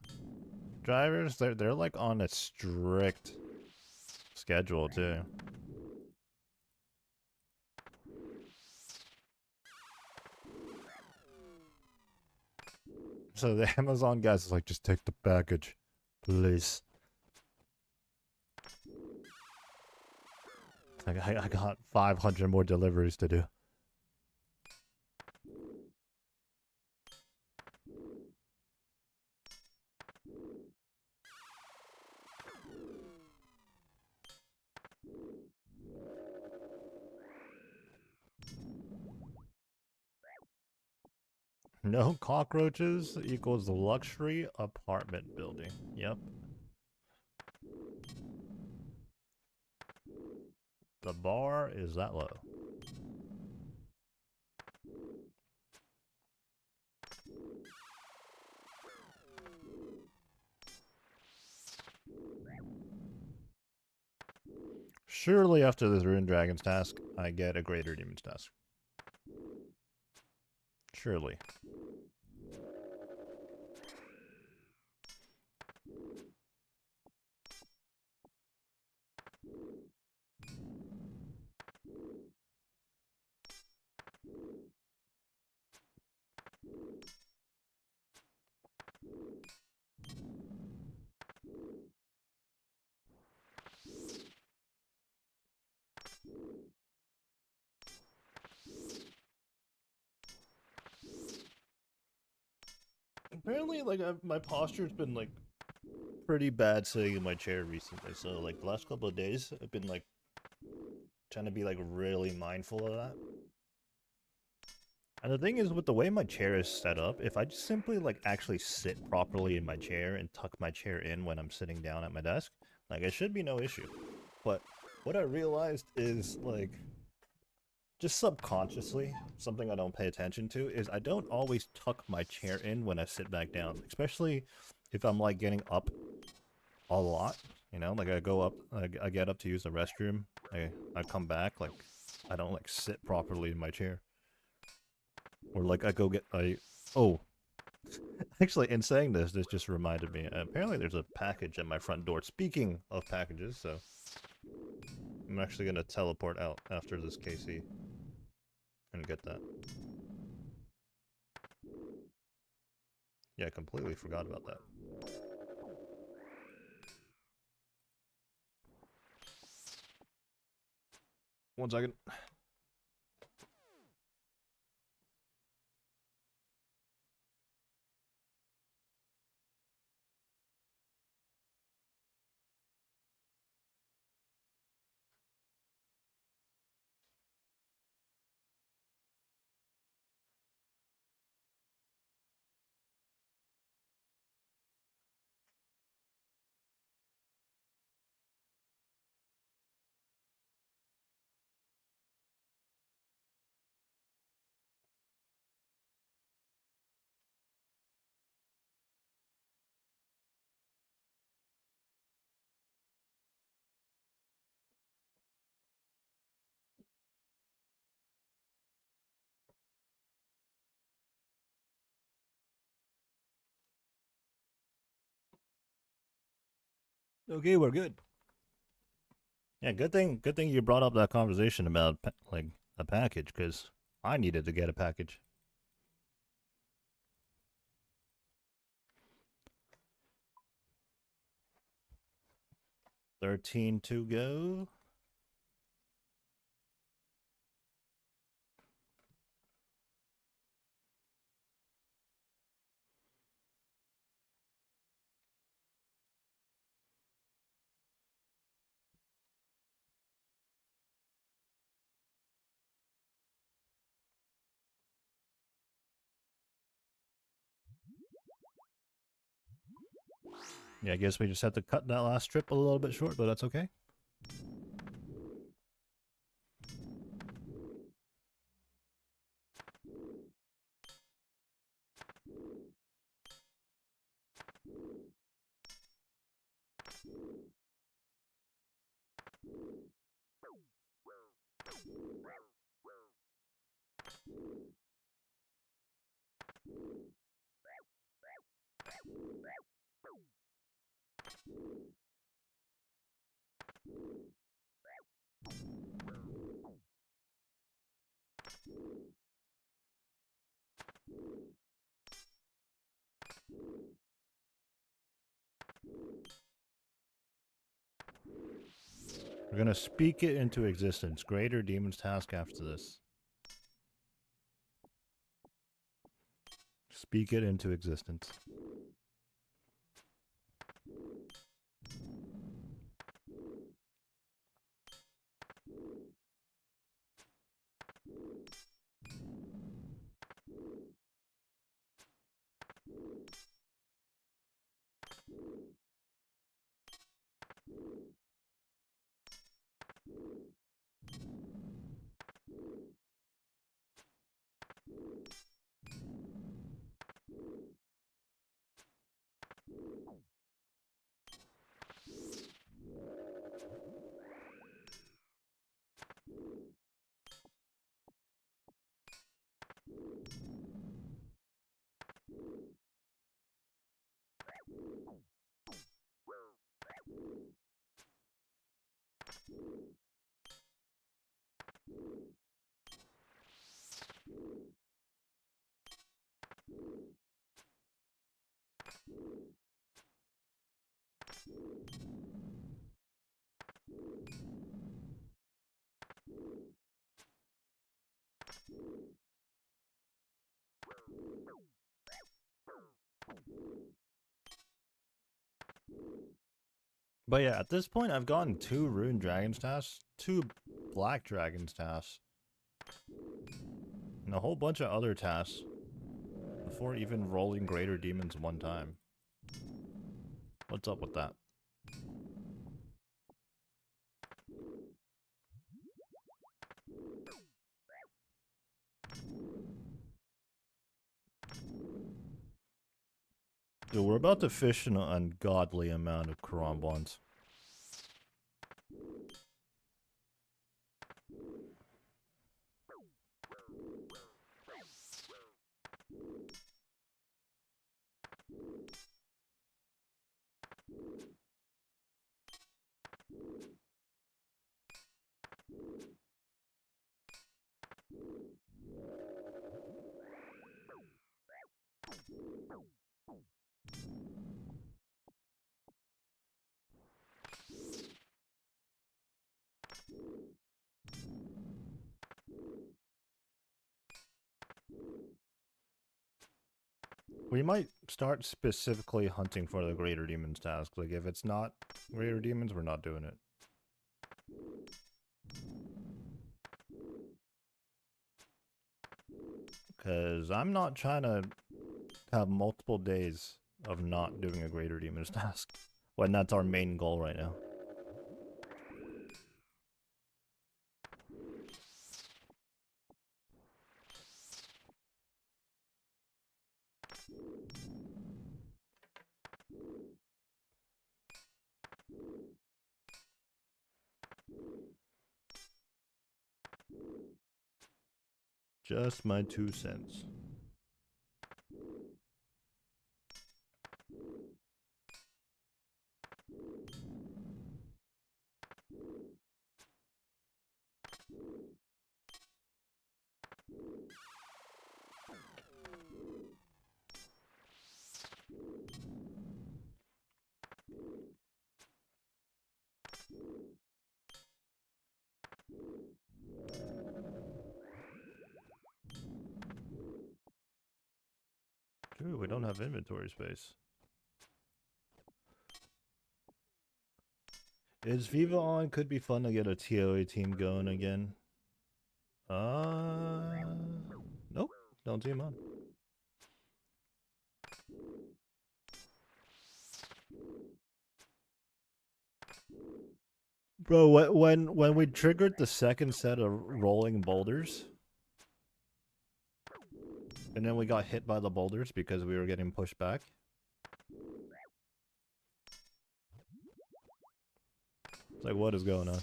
drivers, they're like on a strict schedule too. So the Amazon guys is like, just take the package, please. Like, I got 500 more deliveries to do. No cockroaches equals luxury apartment building. Yep. The bar is that low. Surely after this Rune Dragon's task, I get a Greater Demon's task. Surely. Apparently, like, my posture's been, like, pretty bad sitting in my chair recently. So, like, the last couple of days, I've been, like, trying to be, like, really mindful of that. And the thing is, with the way my chair is set up, if I just simply, like, actually sit properly in my chair and tuck my chair in when I'm sitting down at my desk, like, it should be no issue. But what I realized is, like, just subconsciously, something I don't pay attention to is I don't always tuck my chair in when I sit back down, especially if I'm like getting up a lot, you know, like I go up, I get up to use the restroom, I come back, like I don't like sit properly in my chair. Or like I go get, oh, actually in saying this just reminded me, apparently there's a package at my front door. Speaking of packages, so I'm actually gonna teleport out after this KC. And get that. Yeah, I completely forgot about that. One second. Okay, we're good. Yeah, good thing you brought up that conversation about like a package, because I needed to get a package. 13 to go. Yeah, I guess we just have to cut that last strip a little bit short, but that's okay. We're gonna speak it into existence. Greater Demon's Task after this. Speak it into existence. But yeah, at this point, I've gotten 2 Rune Dragon's tasks, 2 Black Dragon's tasks, and a whole bunch of other tasks before even rolling Greater Demons one time. What's up with that? Dude, we're about to fish an ungodly amount of Karambons. We might start specifically hunting for the Greater Demons task. Like, if it's not Greater Demons, we're not doing it. Because I'm not trying to have multiple days of not doing a Greater Demons task, when that's our main goal right now. Just my 2 cents. Dude, we don't have inventory space. Is Viva on? Could be fun to get a TOA team going again. Nope. Don't see him on. Bro, when we triggered the second set of rolling boulders, and then we got hit by the boulders because we were getting pushed back. It's like, what is going on?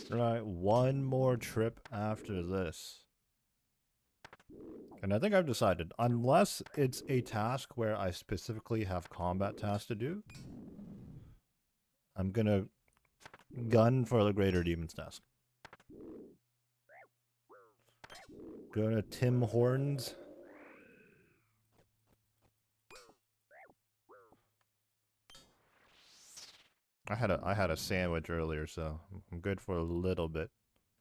Right, one more trip after this. And I think I've decided, unless it's a task where I specifically have combat tasks to do, I'm gonna gun for the Greater Demons task. Gonna Tim Hortons. I had a sandwich earlier, so I'm good for a little bit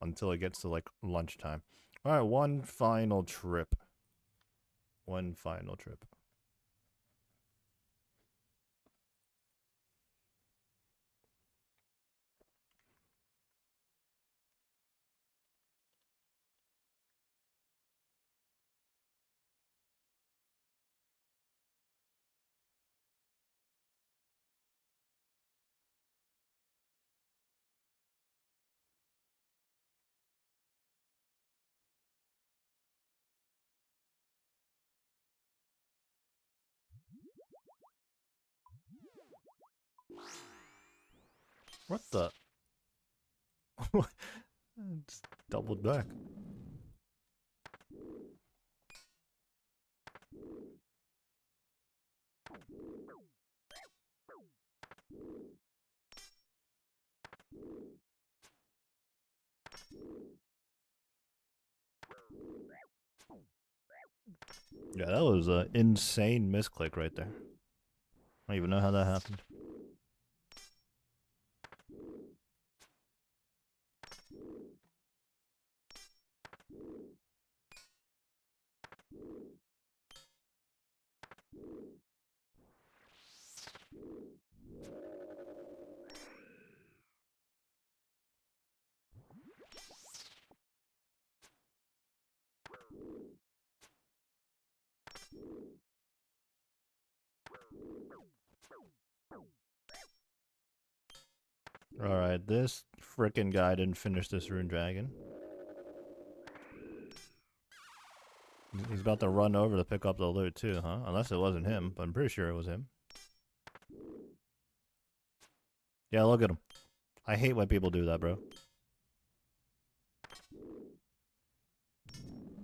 until it gets to like lunchtime. All right, one final trip. One final trip. What the? Just doubled back. Yeah, that was an insane misclick right there. I don't even know how that happened. Alright, this frickin' guy didn't finish this rune dragon. He's about to run over to pick up the loot too, huh? Unless it wasn't him, but I'm pretty sure it was him. Yeah, look at him. I hate when people do that, bro.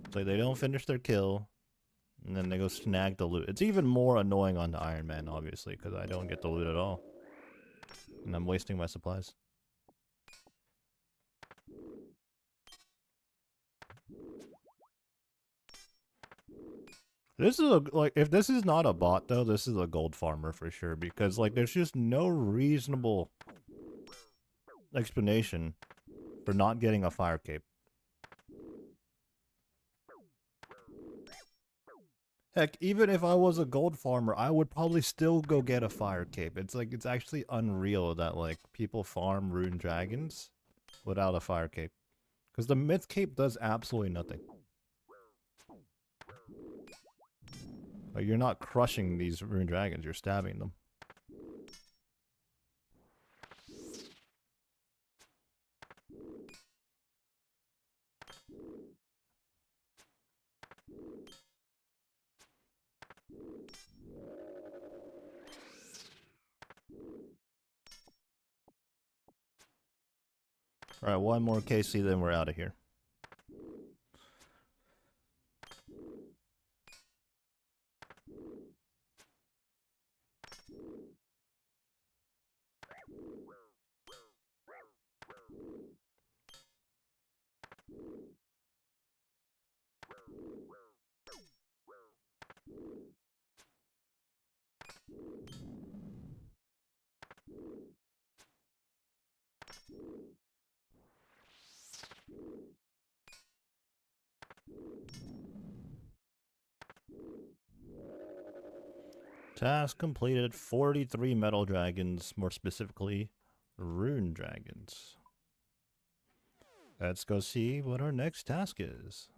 It's like they don't finish their kill, and then they go snag the loot. It's even more annoying on the Iron Man, obviously, because I don't get the loot at all. And I'm wasting my supplies. This is a, like, if this is not a bot, though, this is a gold farmer for sure, because, like, there's just no reasonable explanation for not getting a fire cape. Heck, even if I was a gold farmer, I would probably still go get a fire cape. It's like, it's actually unreal that, like, people farm rune dragons without a fire cape. Because the myth cape does absolutely nothing. Like, you're not crushing these rune dragons, you're stabbing them. Alright, one more KC, then we're out of here. Task completed. 43 metal dragons, more specifically, rune dragons. Let's go see what our next task is.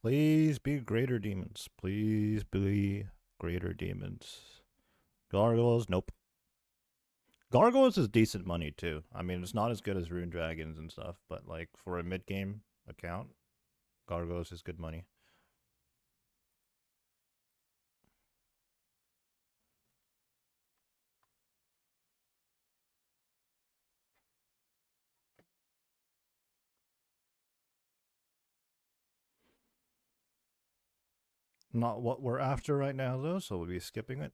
Please be greater demons. Please be greater demons. Gargoyles, nope. Gargoyles is decent money too. I mean, it's not as good as rune dragons and stuff, but like for a mid-game account, Gargoyles is good money. Not what we're after right now though, so we'll be skipping it.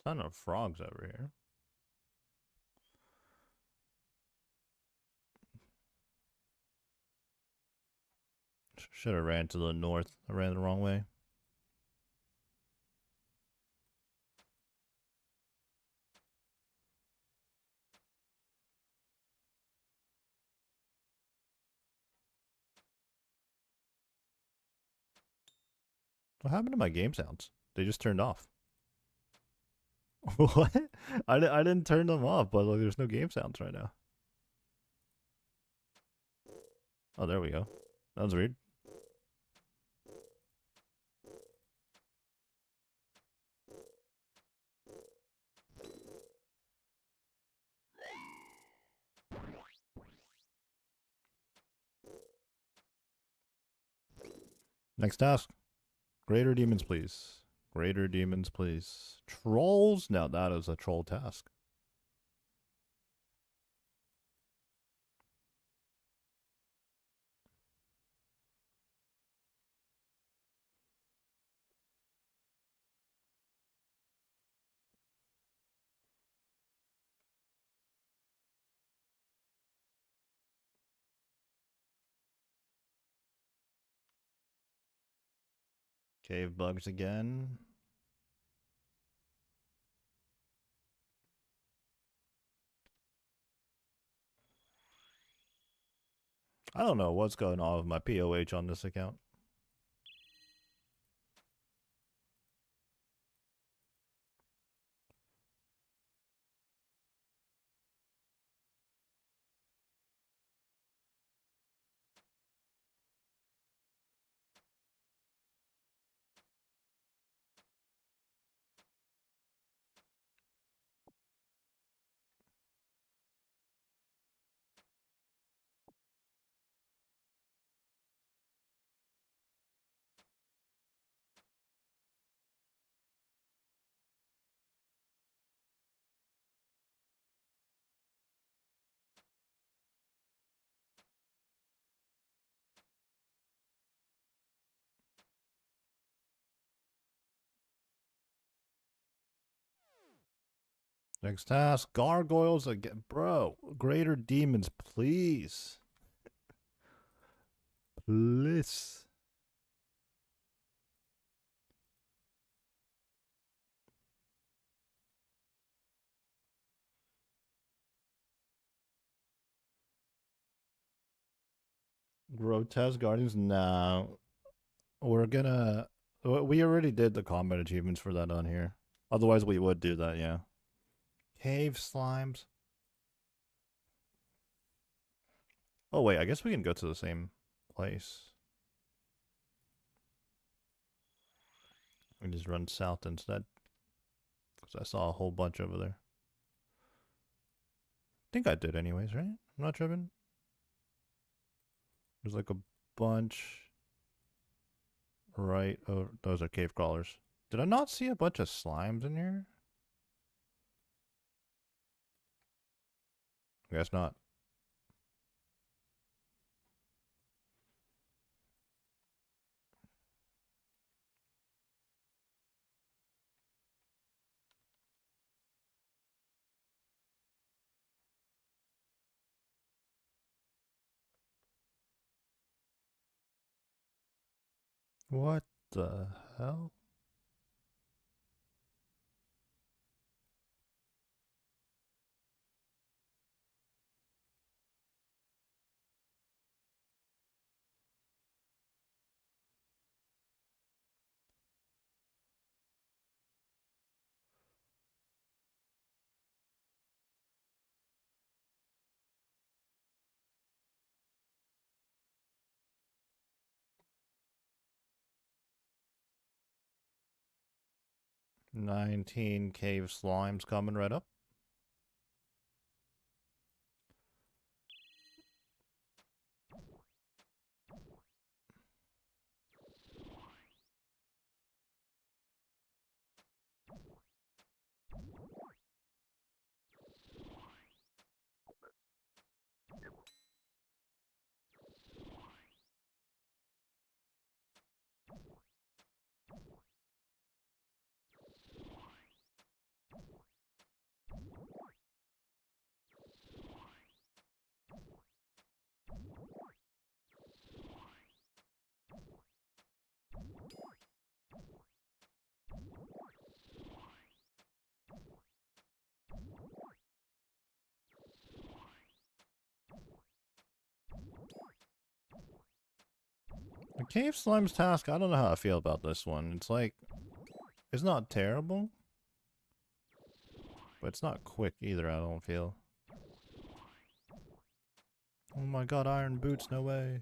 Ton of frogs over here. Should have ran to the north. I ran the wrong way. What happened to my game sounds? They just turned off. What? I didn't turn them off, but like, there's no game sounds right now. Oh, there we go. That was weird. Next task. Greater demons, please. Greater demons, please. Trolls? Now that is a troll task. Cave bugs again. I don't know what's going on with my POH on this account. Next task. Gargoyles again. Bro, greater demons, please. Please. Grotesque Guardians? No. We're gonna... We already did the combat achievements for that on here. Otherwise, we would do that, yeah. Cave slimes. Oh, wait. I guess we can go to the same place. We just run south instead. Because I saw a whole bunch over there. I think I did anyways, right? I'm not tripping. There's like a bunch. Right. Oh, those are cave crawlers. Did I not see a bunch of slimes in here? I guess not. What the hell? $19 cave slimes coming right up. The cave slimes task, I don't know how I feel about this one. It's like, it's not terrible, but it's not quick either, I don't feel. Oh my god, iron boots, no way.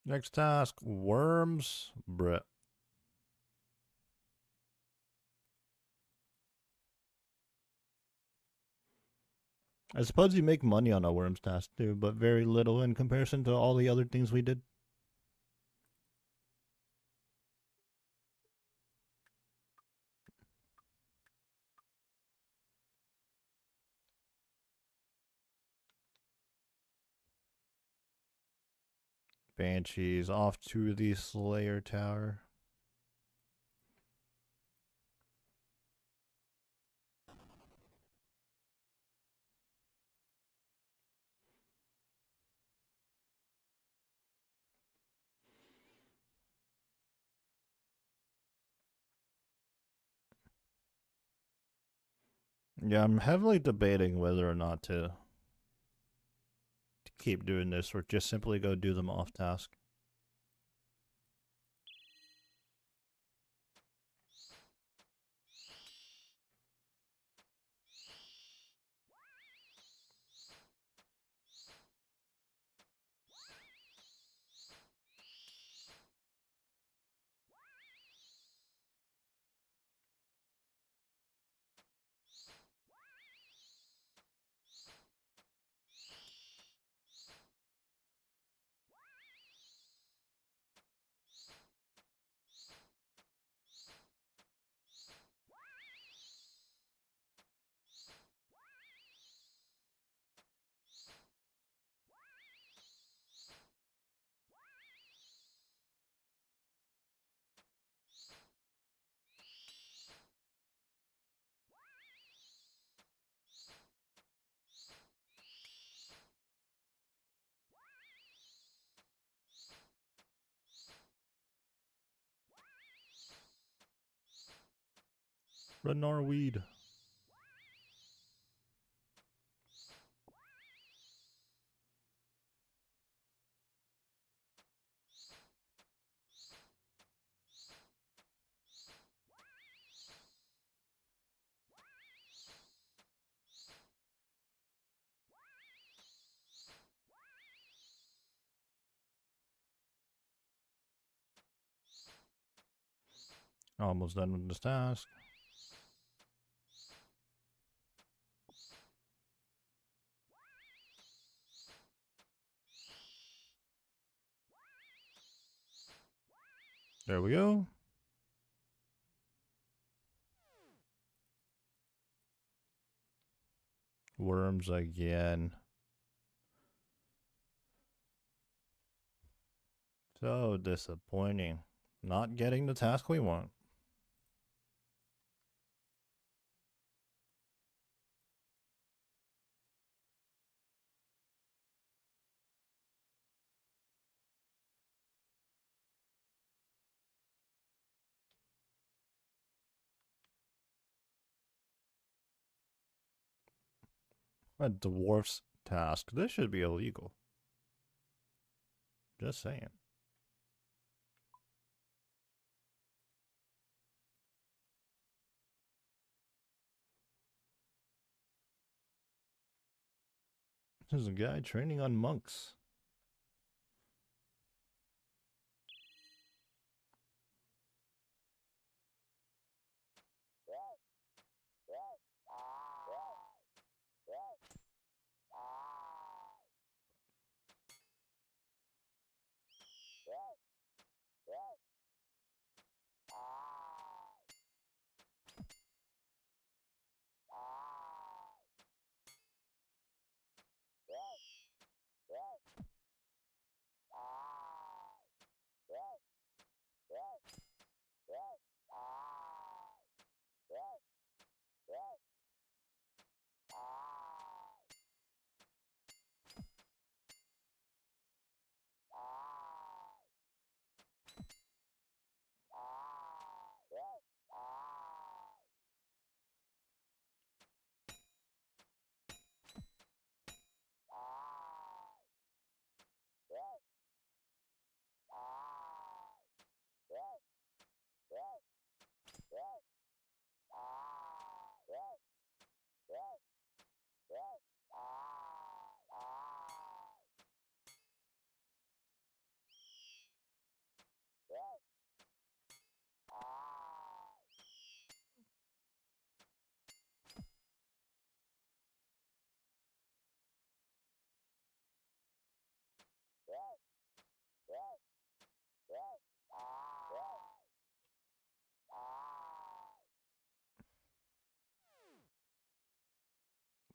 Next task, worms. Bruh. I suppose you make money on a worms task too, but very little in comparison to all the other things we did. Banshees off to the Slayer Tower. Yeah, I'm heavily debating whether or not to keep doing this or just simply go do them off task. Renar weed. Almost done with this task. There we go. Worms again. So disappointing. Not getting the task we want. A dwarf's task. This should be illegal. Just saying. There's a guy training on monks.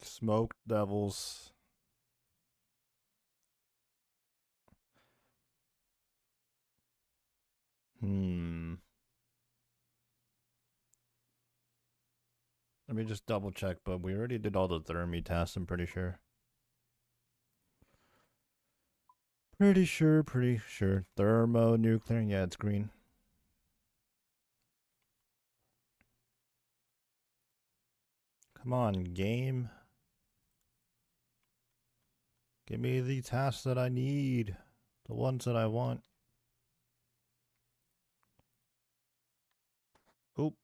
Smoke devils. Let me just double check, but we already did all the thermi tests, I'm pretty sure. Pretty sure. Thermonuclear. Yeah, it's green. Come on, game. Give me the tasks that I need. The ones that I want. Oop.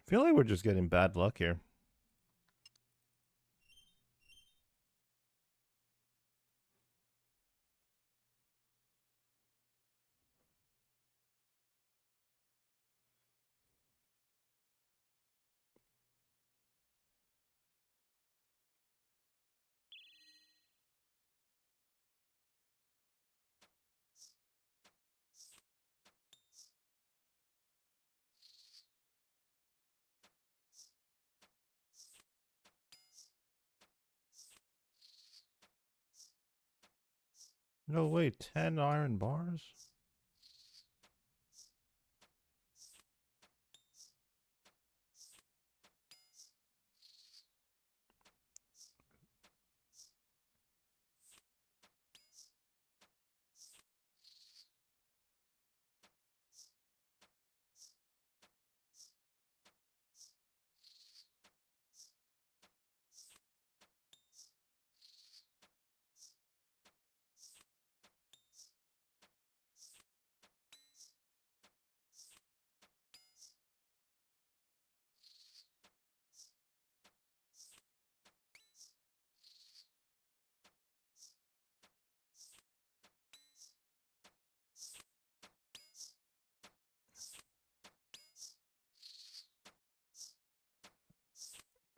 I feel like we're just getting bad luck here. No, wait, 10 iron bars?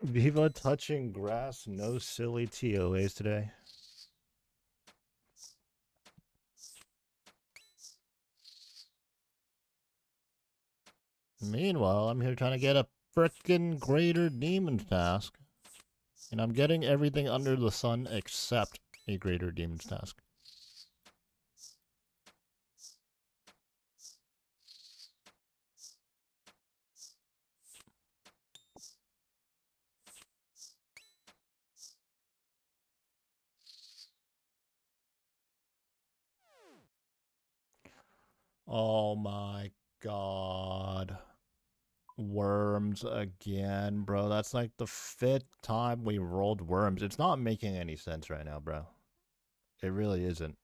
Viva touching grass, no silly TOAs today. Meanwhile, I'm here trying to get a frickin' greater demon task. And I'm getting everything under the sun except a greater demon's task. Oh my god. Worms again, bro. That's like the 5th time we rolled worms. It's not making any sense right now, bro. It really isn't.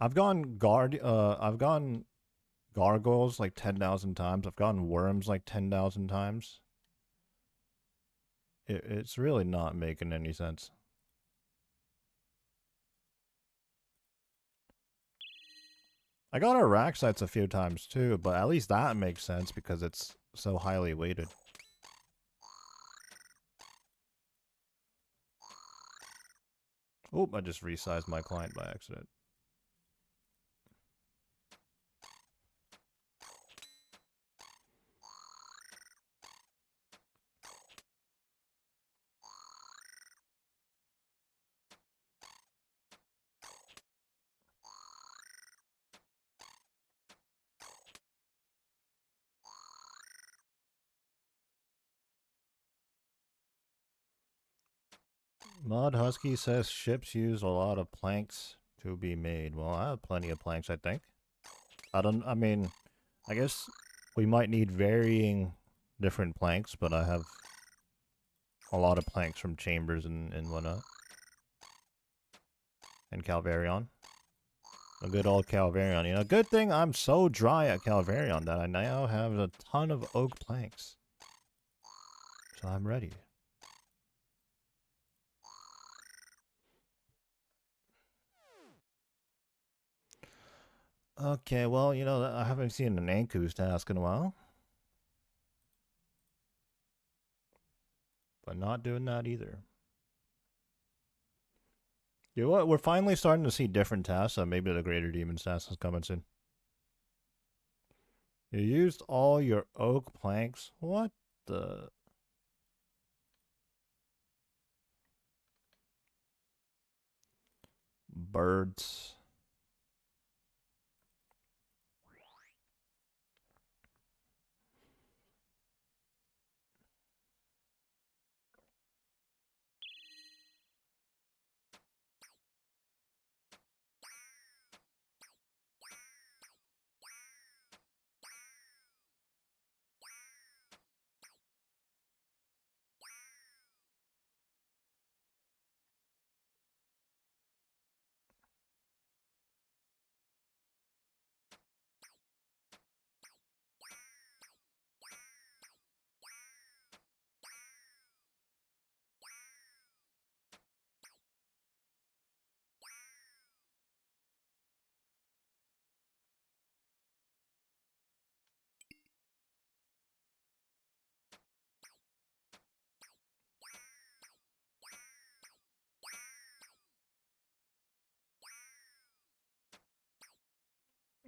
I've gone gargoyles like 10,000 times. I've gone worms like 10,000 times. It's really not making any sense. I got Araxites a few times too, but at least that makes sense because it's so highly weighted. Oh, I just resized my client by accident. Mod Husky says ships use a lot of planks to be made. Well, I have plenty of planks, I think. I mean, I guess we might need varying different planks, but I have a lot of planks from Chambers and whatnot. And Calvarion. A good old Calvarion. You know, good thing I'm so dry at Calvarion that I now have a ton of oak planks. So I'm ready. Okay, well, you know, I haven't seen an Anku's task in a while. But not doing that either. You know what? We're finally starting to see different tasks, so maybe the Greater Demon's task is coming soon. You used all your oak planks? What the... Birds.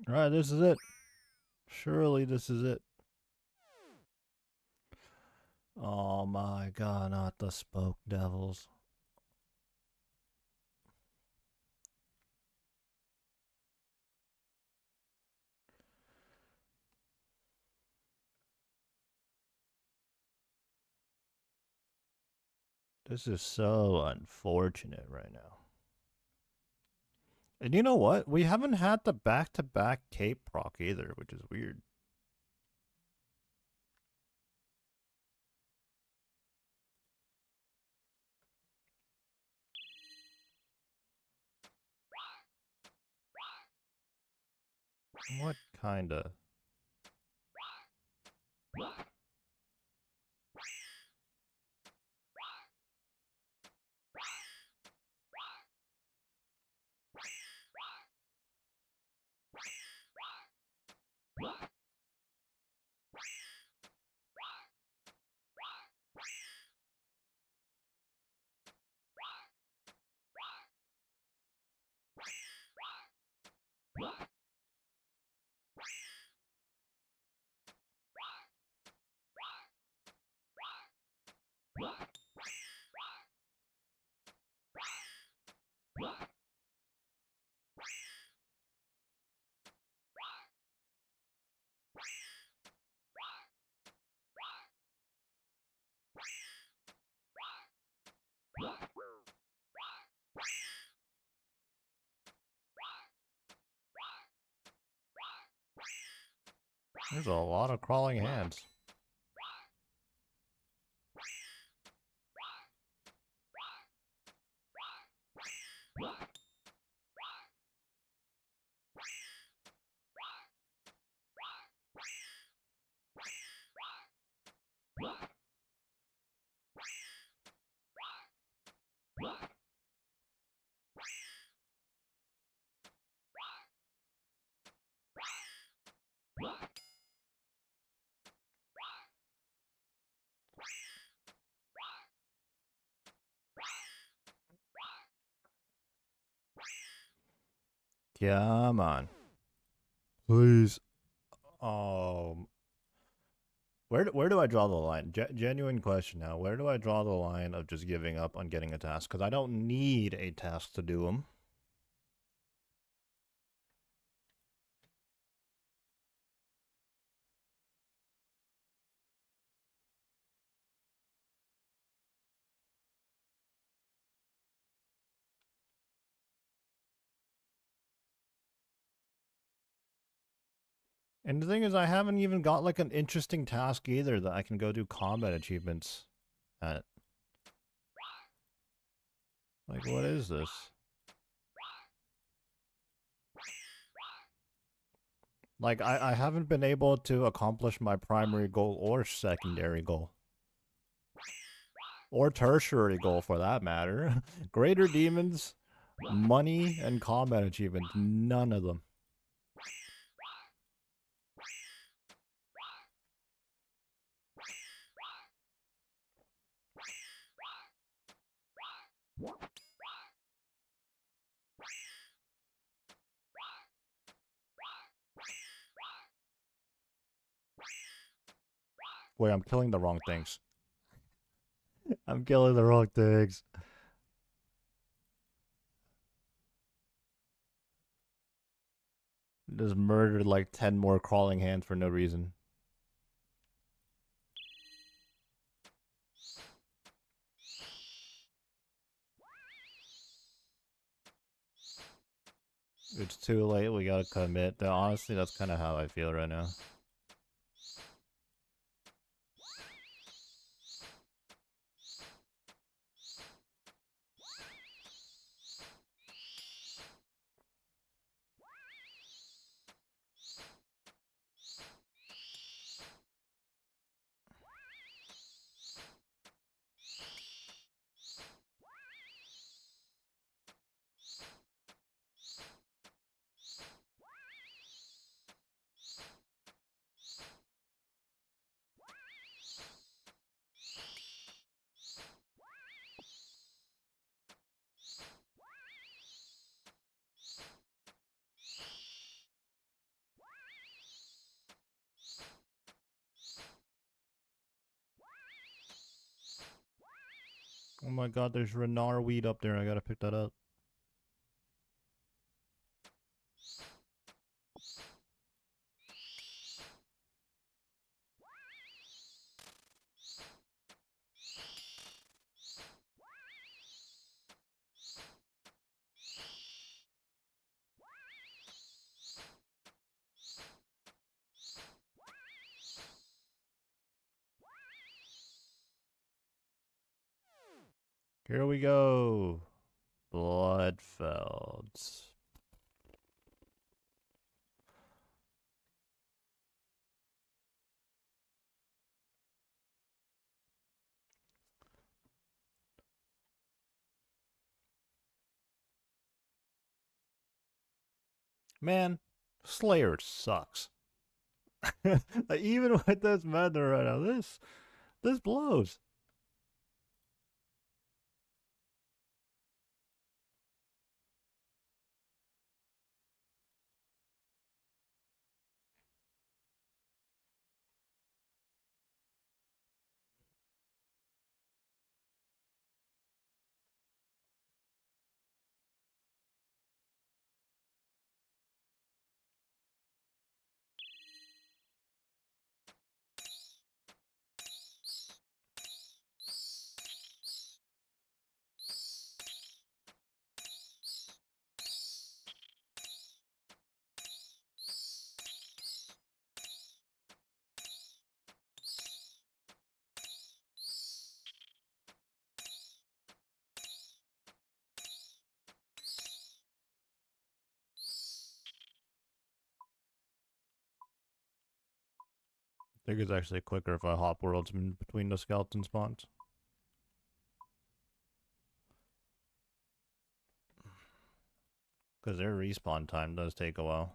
Alright, this is it. Surely this is it. Oh my god, not the spoke devils. This is so unfortunate right now. And you know what? We haven't had the back-to-back cape proc either, which is weird. What kinda? There's a lot of crawling hands. Come on. Please. Where do I draw the line? Genuine question now. Where do I draw the line of just giving up on getting a task? Because I don't need a task to do them. And the thing is, I haven't even got like an interesting task either that I can go do combat achievements at. Like, what is this? Like, I haven't been able to accomplish my primary goal or secondary goal. Or tertiary goal, for that matter. Greater demons, money, and combat achievements. None of them. Wait, I'm killing the wrong things. I'm killing the wrong things. Just murdered like 10 more crawling hands for no reason. It's too late, we gotta commit. Honestly, that's kind of how I feel right now. Oh my god, there's Renar weed up there. I gotta pick that up. Here we go. Bloodfelds. Man, Slayer sucks. Like, even with this meta right now, this blows. think it's actually quicker if I hop worlds in between the skeleton spawns. Because their respawn time does take a while.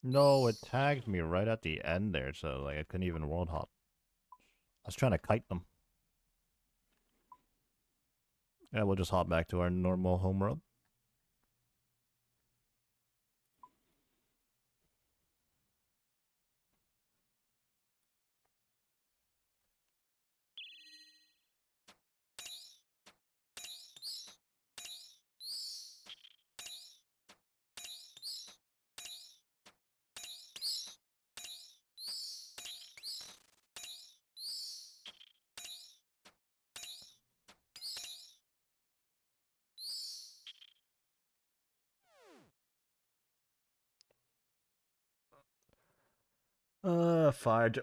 No, it tagged me right at the end there, so like I couldn't even world hop. I was trying to kite them. Yeah, we'll just hop back to our normal home world.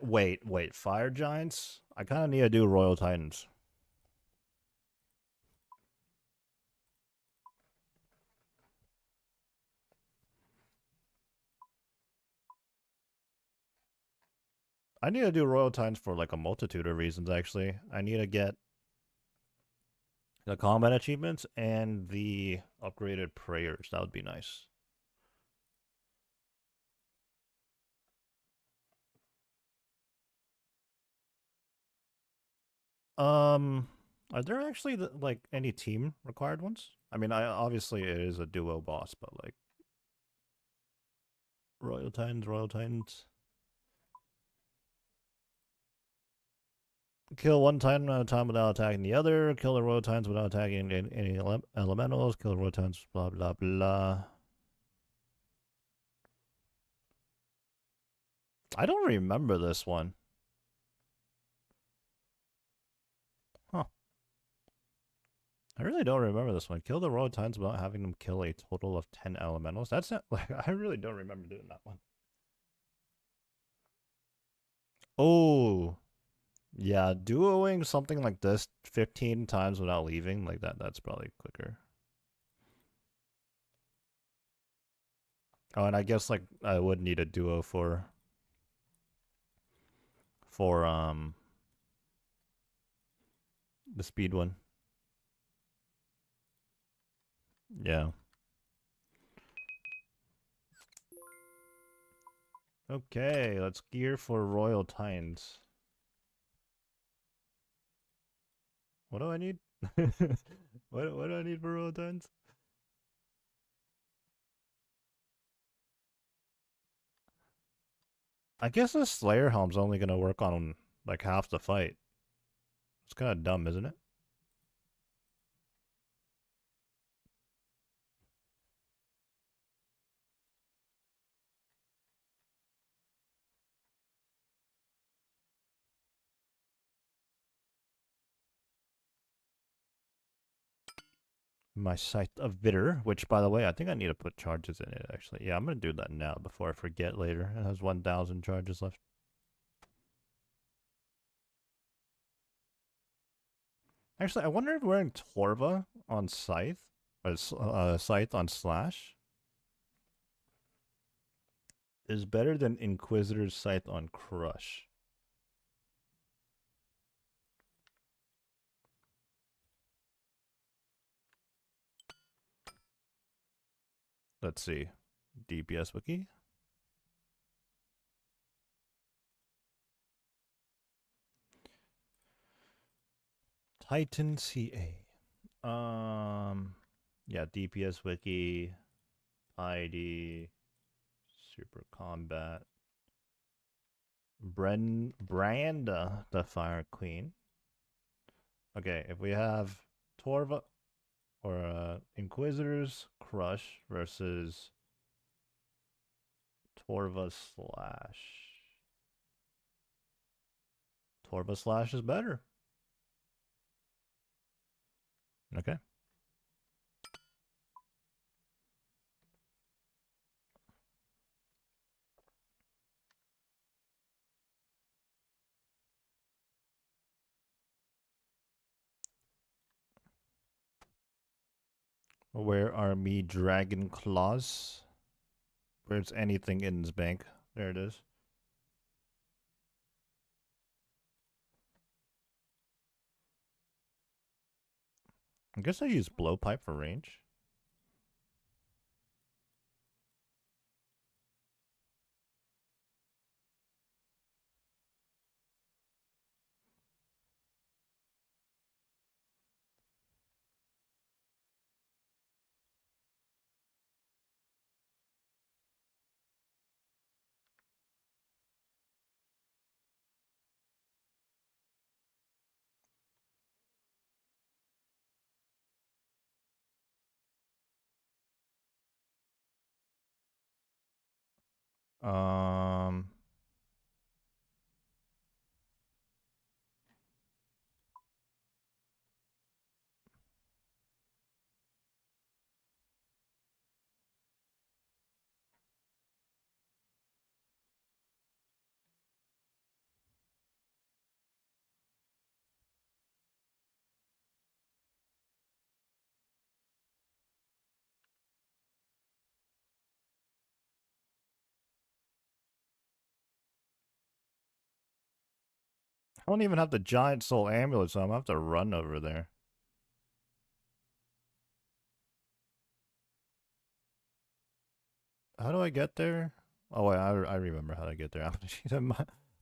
Wait, fire giants? I kind of need to do royal titans. I need to do royal titans for like a multitude of reasons, actually. I need to get the combat achievements and the upgraded prayers. That would be nice. Are there actually like any team required ones? I mean, obviously it is a duo boss, but like royal titans, royal titans. Kill one titan at a time without attacking the other. Kill the royal titans without attacking any elementals. Kill the royal titans. Blah blah blah. I don't remember this one. Huh. I really don't remember this one. Kill the royal titans without having them kill a total of 10 elementals. That's not, like, I really don't remember doing that one. Oh, yeah, duoing something like this 15 times without leaving, like that's probably quicker. Oh, and I guess like I would need a duo for the speed one. Yeah. Okay, let's gear for Royal Titans. What do I need? What do I need for Royal Titans? I guess the Slayer helm's only gonna work on like half the fight. It's kind of dumb, isn't it? My Scythe of Bitter, which by the way, I think I need to put charges in it actually. Yeah, I'm gonna do that now before I forget later. It has 1,000 charges left. Actually, I wonder if wearing Torva on Scythe, or Scythe on Slash, is better than Inquisitor's Scythe on Crush. Let's see. DPS wiki. Titan CA. Yeah, DPS Wiki, ID, Super Combat, Branda, the Fire Queen. Okay, if we have Torva or Inquisitor's Crush versus Torva Slash. Torva Slash is better. Okay. Where are me dragon claws? Where's anything in this bank? There it is. I guess I use blowpipe for range. Um, I don't even have the giant soul amulet, so I'm gonna have to run over there. How do I get there? Oh wait, I remember how to get there. I'm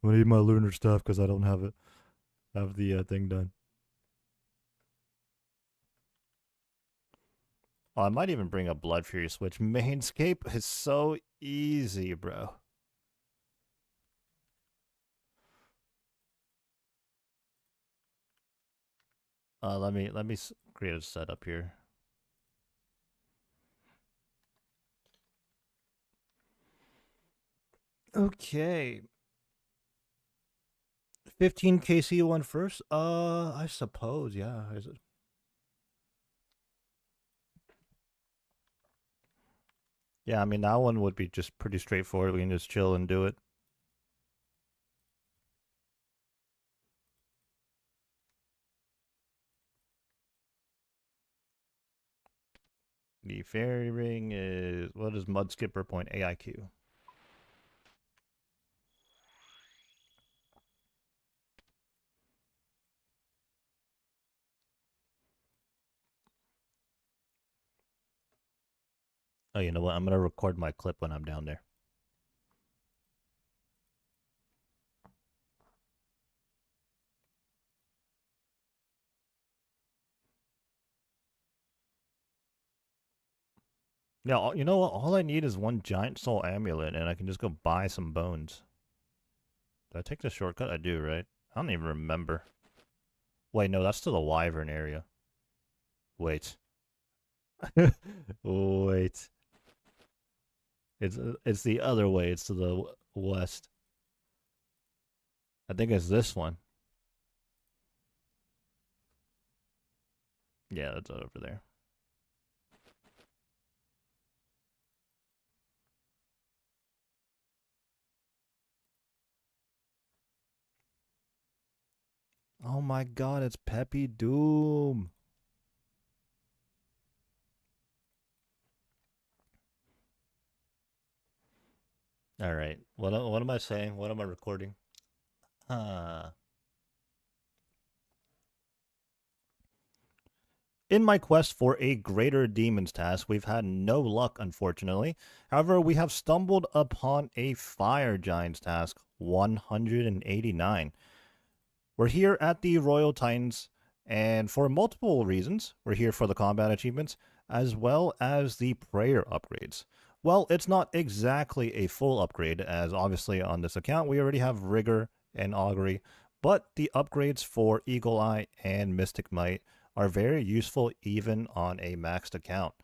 gonna need my lunar stuff because I don't have it. Have the thing done. Oh, I might even bring a Blood Fury switch. Mainscape is so easy, bro. Let me create a setup here. Okay. 15 KC one first? I suppose, yeah. Is it? Yeah, I mean, that one would be just pretty straightforward. We can just chill and do it. The fairy ring is, what is Mud Skipper point AIQ? Oh, you know what? I'm going to record my clip when I'm down there. Yeah, you know what? All I need is one giant soul amulet, and I can just go buy some bones. Did I take the shortcut? I do, right? I don't even remember. Wait, no, that's to the wyvern area. Wait. Wait. It's the other way. It's to the west. I think it's this one. Yeah, that's over there. Oh my god, it's Peppy Doom. All right. What am I saying? What am I recording? In my quest for a greater demons task, we've had no luck, unfortunately. However, we have stumbled upon a fire giants task, 189. We're here at the Royal Titans. And for multiple reasons, we're here for the combat achievements, as well as the prayer upgrades. Well, it's not exactly a full upgrade, as obviously on this account we already have Rigor and Augury, but the upgrades for Eagle Eye and Mystic Might are very useful even on a maxed account.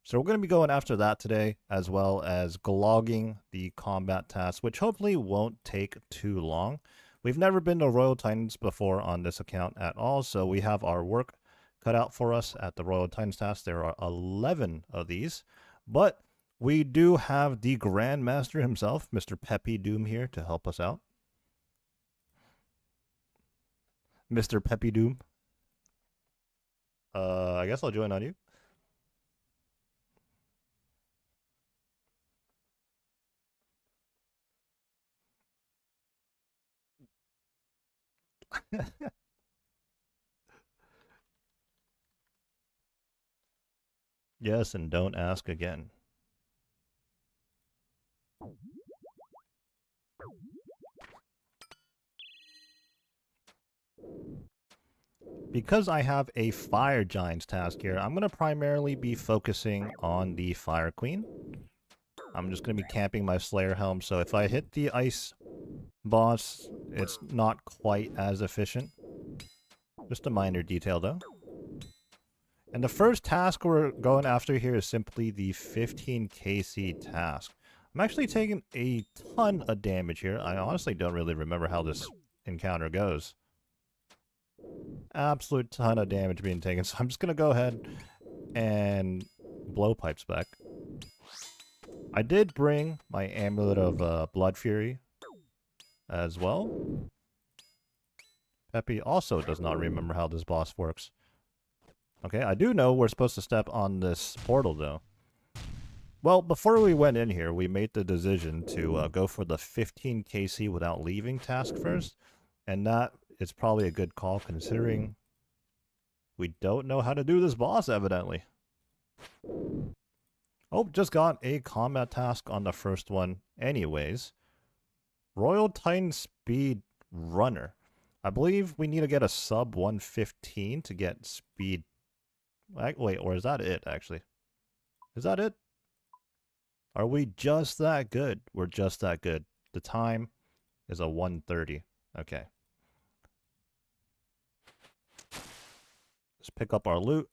So we're going to be going after that today, as well as glogging the combat tasks, which hopefully won't take too long. We've never been to Royal Titans before on this account at all, so we have our work cut out for us at the Royal Titans task. There are 11 of these, but we do have the Grandmaster himself, Mr. Peppy Doom, here to help us out. Mr. Peppy Doom. I guess I'll join on you. Yes, and don't ask again. Because I have a Fire Giants task here, I'm going to primarily be focusing on the Fire Queen. I'm just going to be camping my Slayer Helm, so if I hit the Ice boss, it's not quite as efficient. Just a minor detail, though. And the first task we're going after here is simply the 15 KC task. I'm actually taking a ton of damage here. I honestly don't really remember how this encounter goes. Absolute ton of damage being taken, so I'm just going to go ahead and blow pipes back. I did bring my Amulet of Blood Fury as well. Peppy also does not remember how this boss works. Okay, I do know we're supposed to step on this portal, though. Well, before we went in here, we made the decision to go for the 15 KC without leaving task first. And that is probably a good call, considering we don't know how to do this boss, evidently. Oh, just got a combat task on the first one anyways. Royal Titan Speed Runner. I believe we need to get a sub 115 to get speed. Wait, or is that it, actually? Is that it? Are we just that good? We're just that good. The time is a 1:30. Okay. Let's pick up our loot.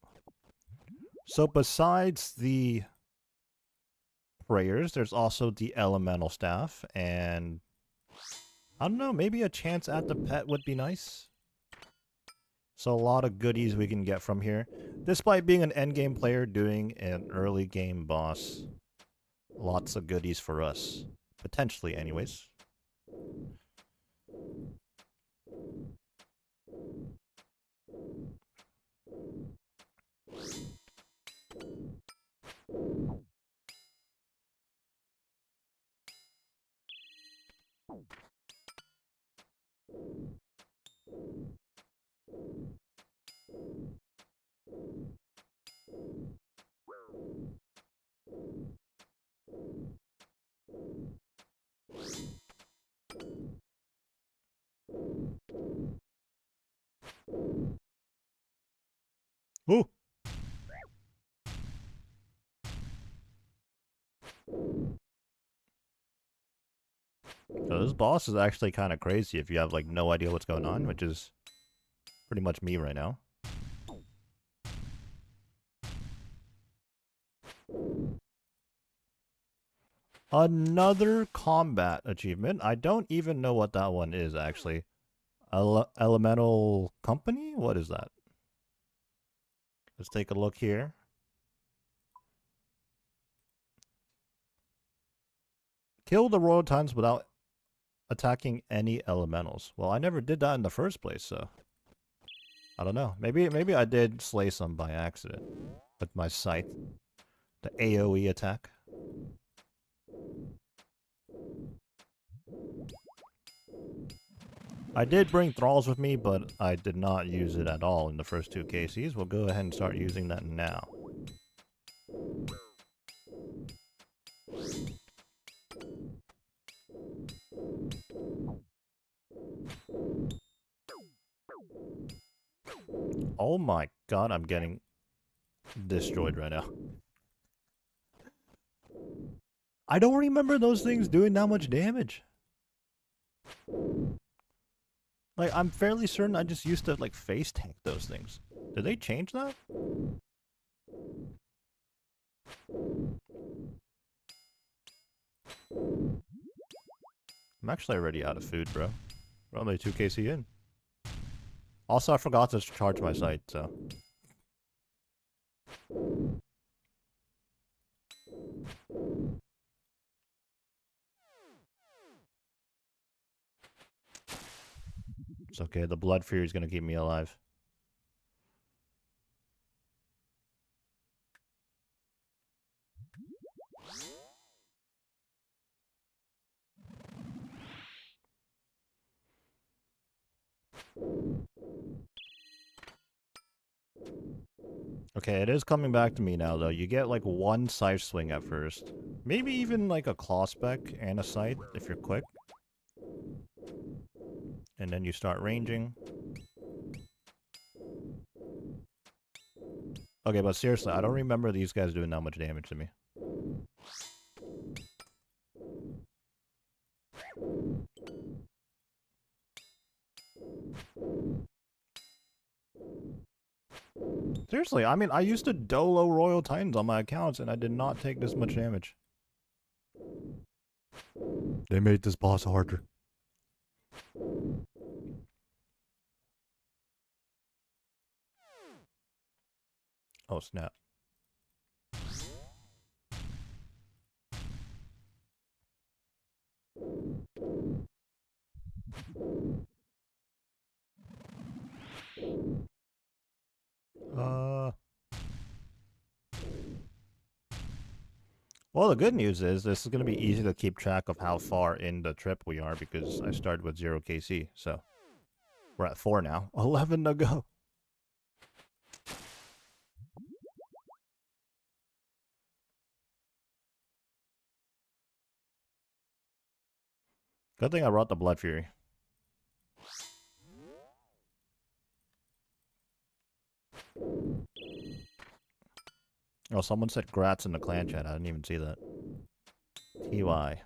So besides the prayers, there's also the elemental staff, and I don't know, maybe a chance at the pet would be nice. So a lot of goodies we can get from here. Despite being an endgame player doing an early game boss, lots of goodies for us. Potentially, anyways. Ooh! So this boss is actually kind of crazy if you have like no idea what's going on, which is pretty much me right now. Another combat achievement. I don't even know what that one is, actually. Elemental Company? What is that? Let's take a look here. Kill the Royal Titans without attacking any elementals. Well, I never did that in the first place, so I don't know. Maybe I did slay some by accident with my scythe. The AoE attack. I did bring Thralls with me, but I did not use it at all in the first two KCs. We'll go ahead and start using that now. Oh my god, I'm getting destroyed right now. I don't remember those things doing that much damage. Like, I'm fairly certain I just used to, like, face tank those things. Did they change that? I'm actually already out of food, bro. We're only 2 KC in. Also, I forgot to charge my site, so... It's okay, the Blood Fury is gonna keep me alive. Okay, it is coming back to me now, though. You get, like, one scythe swing at first. Maybe even, like, a claw spec and a scythe, if you're quick. And then you start ranging. Okay, but seriously, I don't remember these guys doing that much damage to me. Seriously, I mean, I used to dolo Royal Titans on my accounts, and I did not take this much damage. They made this boss harder. Oh, snap. Well, the good news is this is going to be easy to keep track of how far in the trip we are because I started with 0 KC, so we're at 4 now. 11 to go. Good thing I brought the Blood Fury. Oh, someone said grats in the clan chat. I didn't even see that. TY.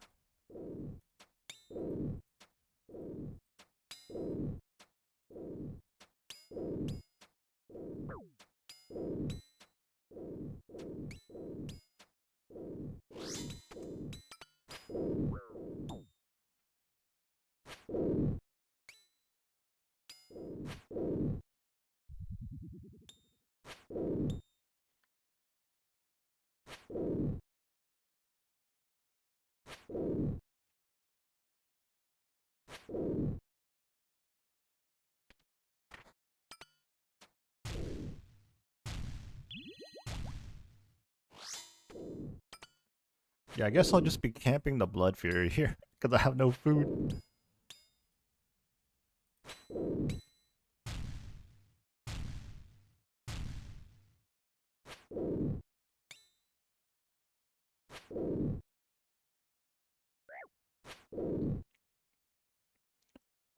Yeah, I guess I'll just be camping the Blood Fury here because I have no food.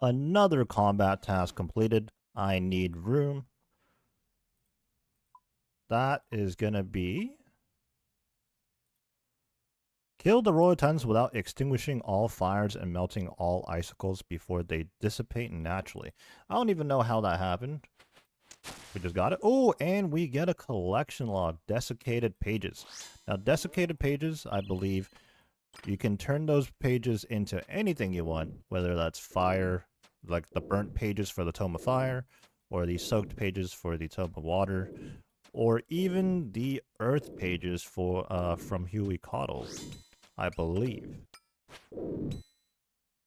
Another combat task completed. I need room. That is gonna be... Kill the Royal Titans without extinguishing all fires and melting all icicles before they dissipate naturally. I don't even know how that happened. We just got it. Oh, and we get a collection log. Desiccated pages. Now, desiccated pages, I believe, you can turn those pages into anything you want, whether that's fire, like the burnt pages for the Tome of Fire, or the soaked pages for the Tome of Water, or even the earth pages for from Huey Coddle, I believe.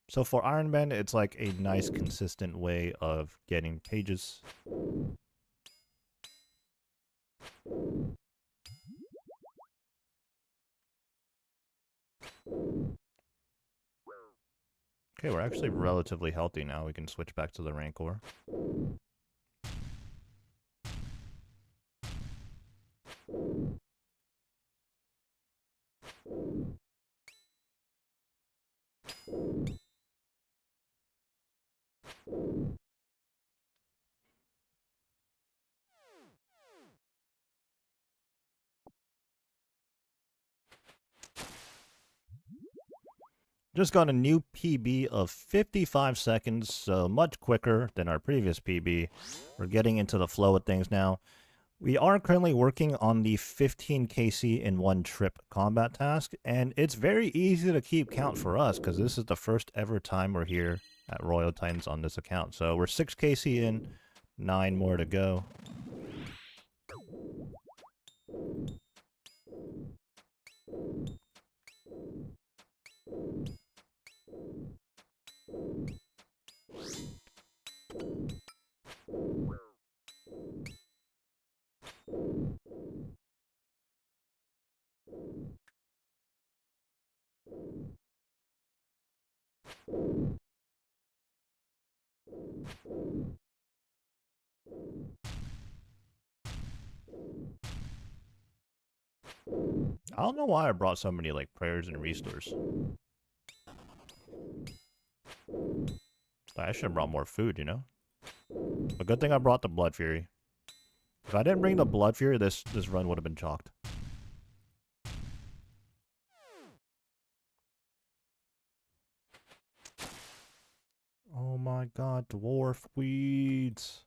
So for Iron Man, it's like a nice, consistent way of getting pages. Okay, we're actually relatively healthy now. We can switch back to the Rancor. Just got a new PB of 55 seconds, so much quicker than our previous PB. We're getting into the flow of things now. We are currently working on the 15 KC in one trip combat task, and it's very easy to keep count for us because this is the first ever time we're here at Royal Titans on this account. So we're 6 KC in, 9 more to go. I don't know why I brought so many like prayers and restores. I should have brought more food, you know? A good thing I brought the Blood Fury. If I didn't bring the Blood Fury, this run would have been chalked. Oh my god, dwarf weeds.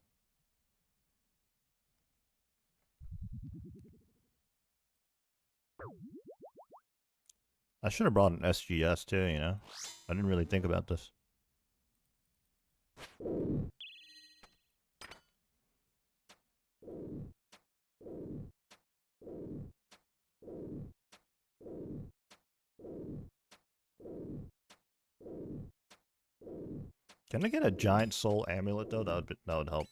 I should have brought an SGS too, you know? I didn't really think about this. Can I get a giant soul amulet though? That would help.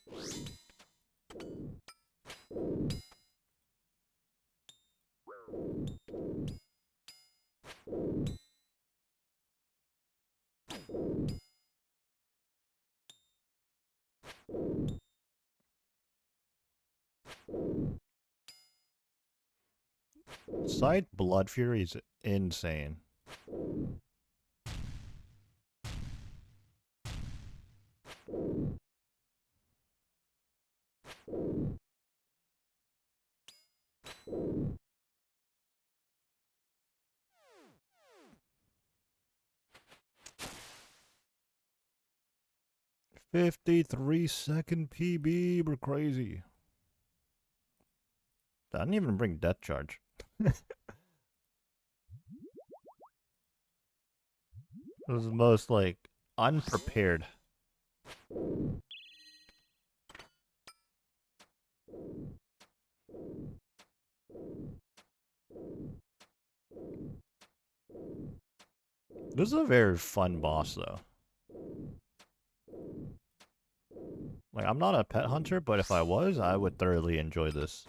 Side Blood Fury is insane. "53-second PB, we're crazy." I didn't even bring Death Charge. It was the most, like, unprepared. This is a very fun boss, though. Like, I'm not a pet hunter, but if I was, I would thoroughly enjoy this.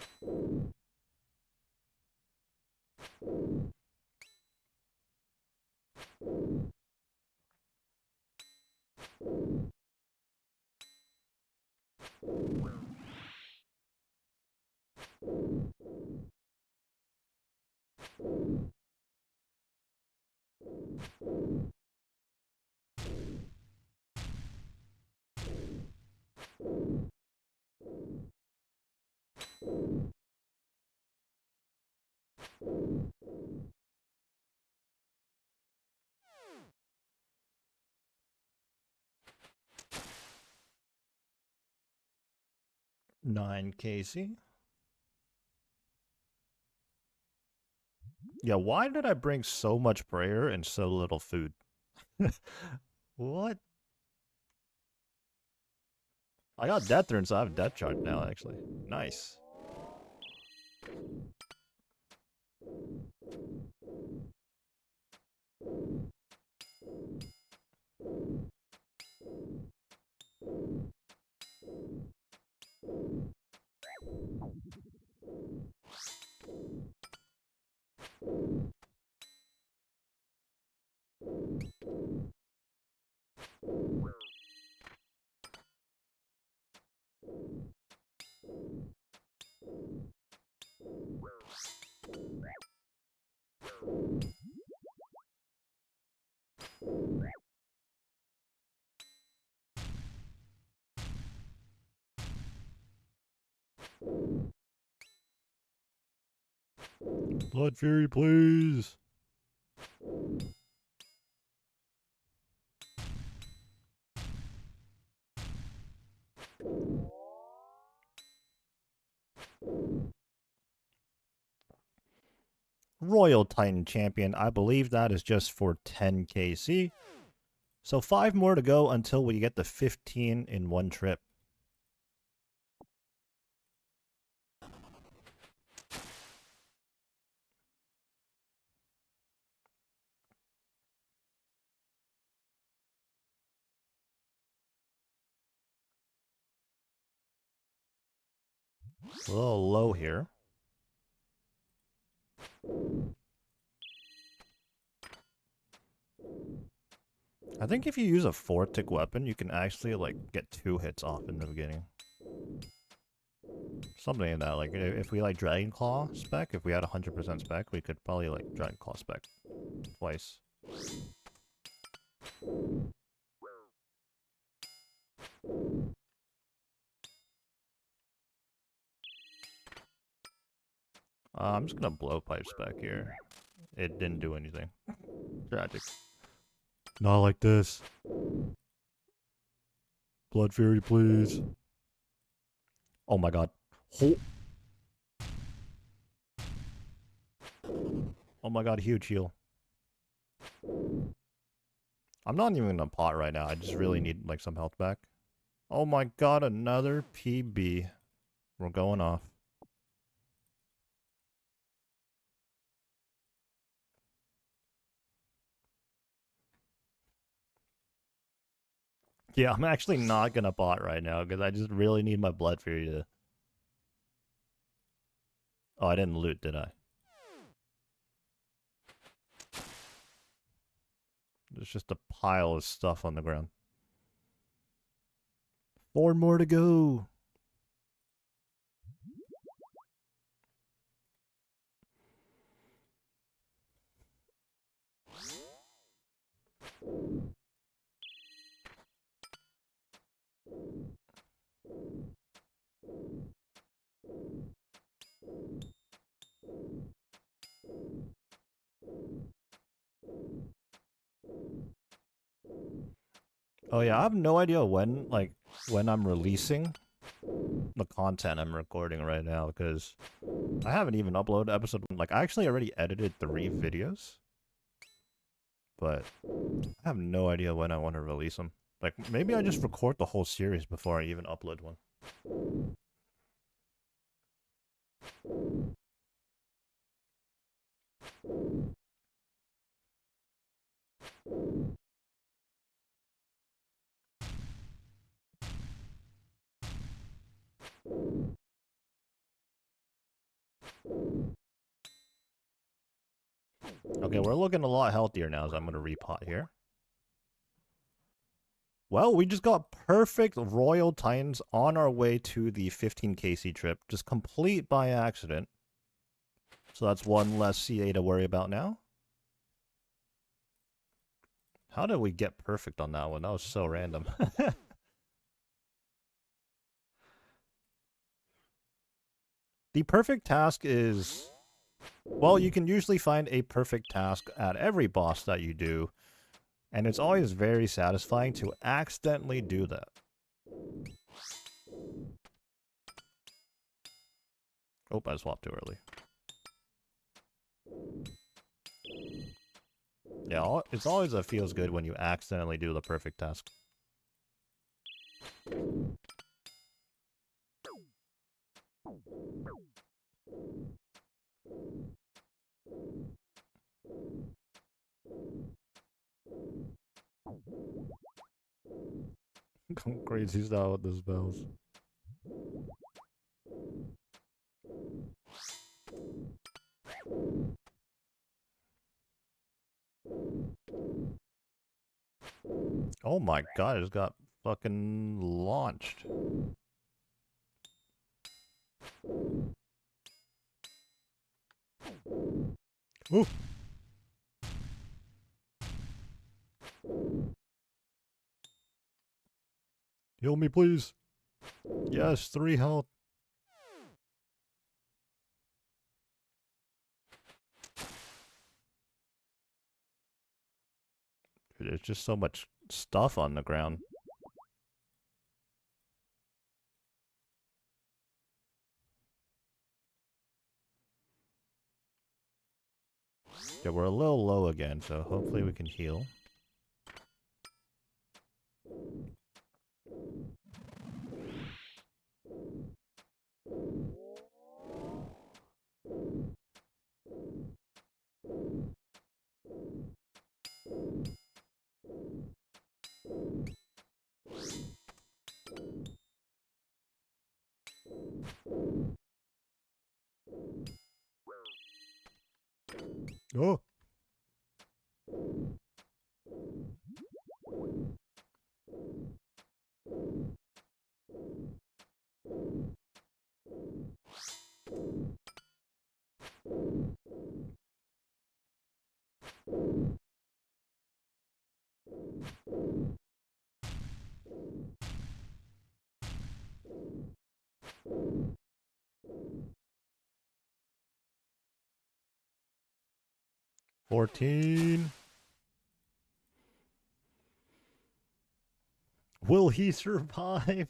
Nine Casey. Yeah, why did I bring so much prayer and so little food? What? I got Death Turn, so I have Death Charge now, actually. Nice. Blood Fury, please. Royal Titan Champion. I believe that is just for 10 KC. So 5 more to go until we get the 15 in one trip. A little low here. I think if you use a 4-tick weapon, you can actually, like, get 2 hits off in the beginning. Something like that. Like, if we, like, Dragon Claw spec, if we had 100% spec, we could probably, like, Dragon Claw spec twice. I'm just gonna Blowpipe spec here. It didn't do anything. Tragic. Not like this. Blood Fury, please. Oh my god. Oh my god, huge heal. I'm not even in a pot right now. I just really need, like, some health back. Oh my god, another PB. We're going off. Yeah, I'm actually not gonna bot right now because I just really need my Blood Fury to... Oh, I didn't loot, did I? There's just a pile of stuff on the ground. 4 more to go. Oh yeah, I have no idea when, like, when I'm releasing the content I'm recording right now, because I haven't even uploaded episode 1. Like, I actually already edited 3 videos, but I have no idea when I want to release them. Like, maybe I just record the whole series before I even upload one. Okay, we're looking a lot healthier now, so I'm going to repot here. Well, we just got perfect Royal Titans on our way to the 15 KC trip. Just complete by accident. So that's one less CA to worry about now. How did we get perfect on that one? That was so random. The perfect task is... Well, you can usually find a perfect task at every boss that you do. And it's always very satisfying to accidentally do that. Oh, I swapped too early. Yeah, it's always feels good when you accidentally do the perfect task. Going crazy style with the spells. Oh my god, I just got fucking launched. Ooh. Heal me, please. Yes, 3 health. There's just so much stuff on the ground. Yeah, we're a little low again, so hopefully we can heal. Oh! $14. Will he survive?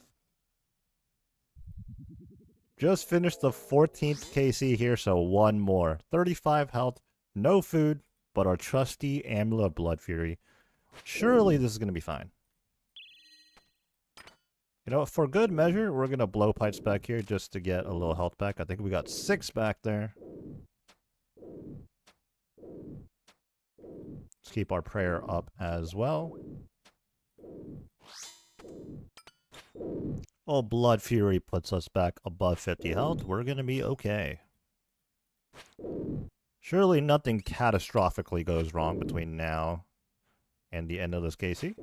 Just finished the 14th KC here, so one more. 35 health, no food, but our trusty Amulet of Blood Fury. Surely this is going to be fine. You know, for good measure, we're going to blow pipes back here just to get a little health back. I think we got 6 back there. Let's keep our prayer up as well. Oh, Blood Fury puts us back above 50 health. We're going to be okay. Surely nothing catastrophically goes wrong between now and the end of this KC.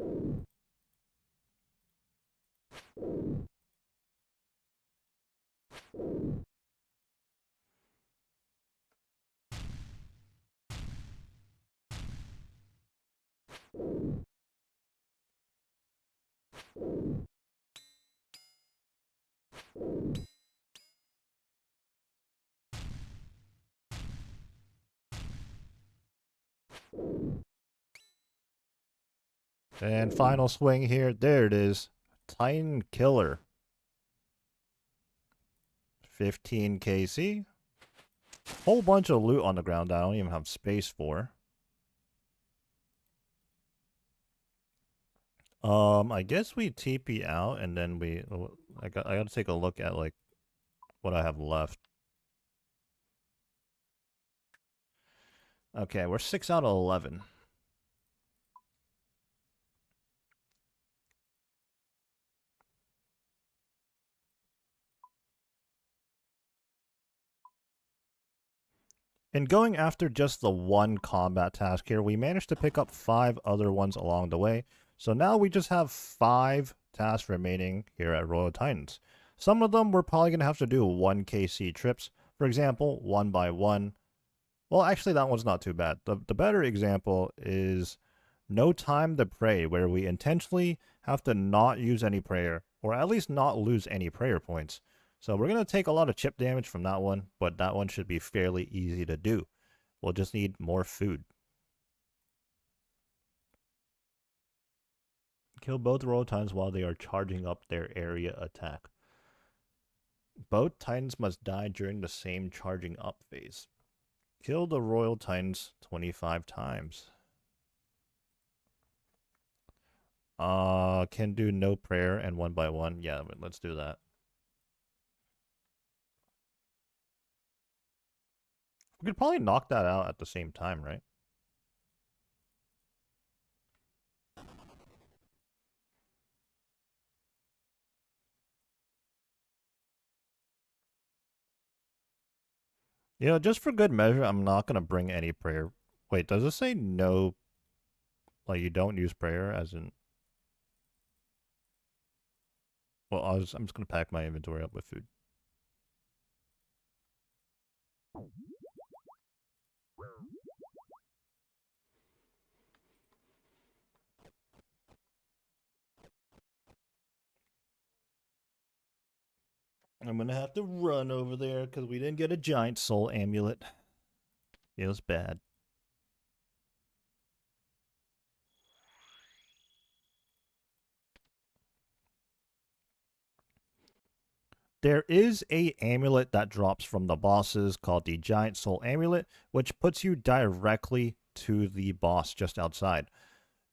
And final swing here. There it is. Titan Killer. 15 KC. Whole bunch of loot on the ground that I don't even have space for. I guess we TP out and then I gotta take a look at like what I have left. Okay, we're 6 out of 11. In going after just the one combat task here, we managed to pick up 5 other ones along the way. So now we just have 5 tasks remaining here at Royal Titans. Some of them we're probably going to have to do 1 KC trips. For example, 1 by 1. Well, actually that one's not too bad. The better example is No Time to Pray, where we intentionally have to not use any prayer, or at least not lose any prayer points. So we're going to take a lot of chip damage from that one, but that one should be fairly easy to do. We'll just need more food. Kill both Royal Titans while they are charging up their area attack. Both Titans must die during the same charging up phase. Kill the Royal Titans 25 times. Can do no prayer and 1 by 1. Yeah, let's do that. We could probably knock that out at the same time, right? You know, just for good measure, I'm not going to bring any prayer. Wait, does it say no? Like, you don't use prayer as in... Well, I'm just going to pack my inventory up with food. I'm going to have to run over there because we didn't get a giant soul amulet. Feels bad. There is a amulet that drops from the bosses called the Giant Soul Amulet, which puts you directly to the boss just outside.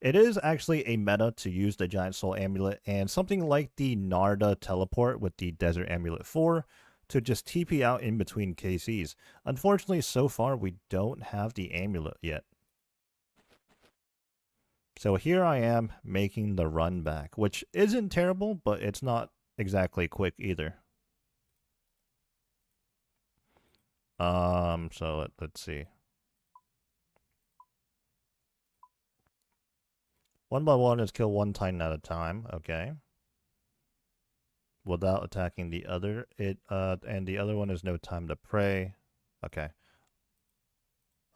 It is actually a meta to use the Giant Soul Amulet and something like the Narda teleport with the Desert Amulet 4 to just TP out in between KCs. Unfortunately, so far we don't have the amulet yet. So here I am making the run back, which isn't terrible, but it's not exactly quick either. So let's see. One by one is kill one Titan at a time, okay. Without attacking the other. And the other one is no time to pray. Okay.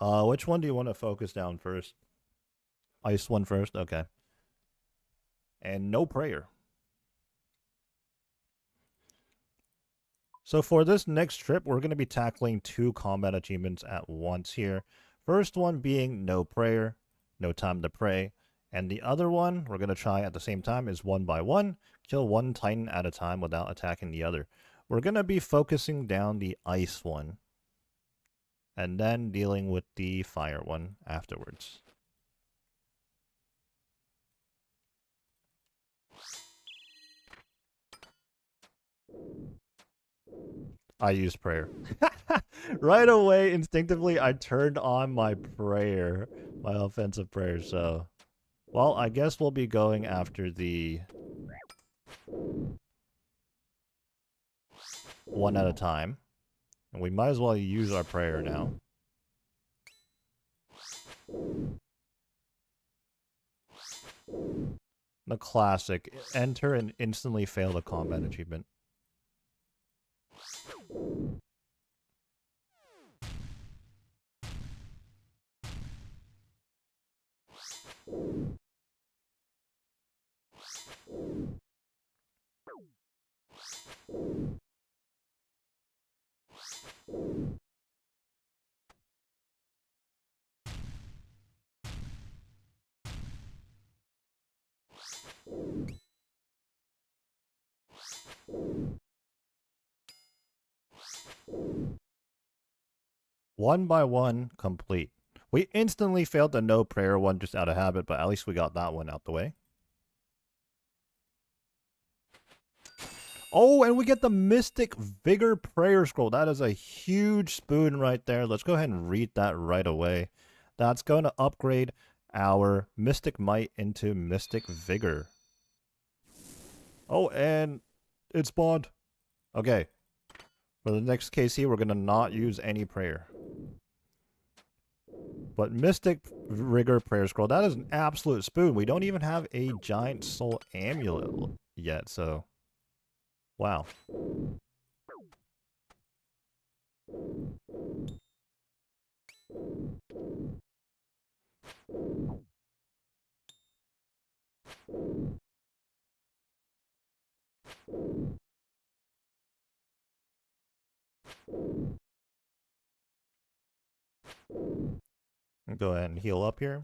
Which one do you want to focus down first? Ice one first? Okay. And no prayer. So for this next trip, we're going to be tackling 2 combat achievements at once here. First one being no prayer, no time to pray. And the other one we're going to try at the same time is 1 by 1, kill 1 Titan at a time without attacking the other. We're going to be focusing down the ice one, and then dealing with the fire one afterwards. I used prayer. Right away, instinctively, I turned on my prayer, my offensive prayer, so... Well, I guess we'll be going after the... one at a time. And we might as well use our prayer now. The classic. Enter and instantly fail the combat achievement. One by one, complete. We instantly failed the no prayer one just out of habit, but at least we got that one out the way. Oh, and we get the Mystic Vigor Prayer Scroll. That is a huge spoon right there. Let's go ahead and read that right away. That's going to upgrade our Mystic Might into Mystic Vigor. Oh, and it spawned. Okay. For the next KC, we're going to not use any prayer. But Mystic Vigor Prayer Scroll, that is an absolute spoon. We don't even have a Giant Soul Amulet yet, so... Wow. Go ahead and heal up here.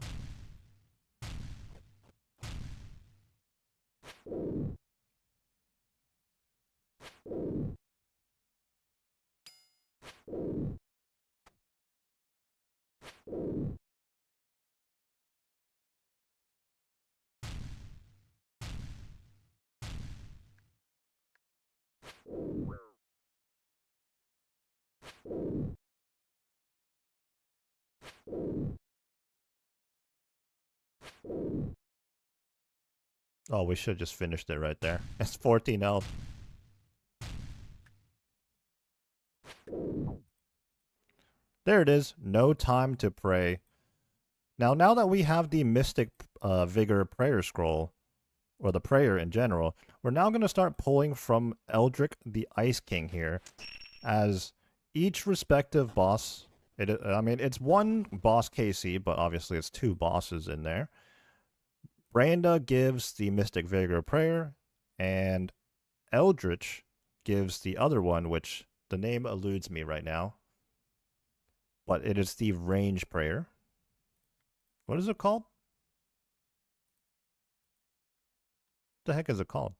Oh, we should have just finished it right there. It's 14 health. There it is. No time to pray. Now that we have the Mystic Vigor Prayer Scroll, or the prayer in general, we're now going to start pulling from Eldrick the Ice King here, as each respective boss, I mean, it's one boss KC, but obviously it's 2 bosses in there. Branda gives the Mystic Vigor Prayer, and Eldritch gives the other one, which the name eludes me right now. But it is the Range Prayer. What is it called? What the heck is it called?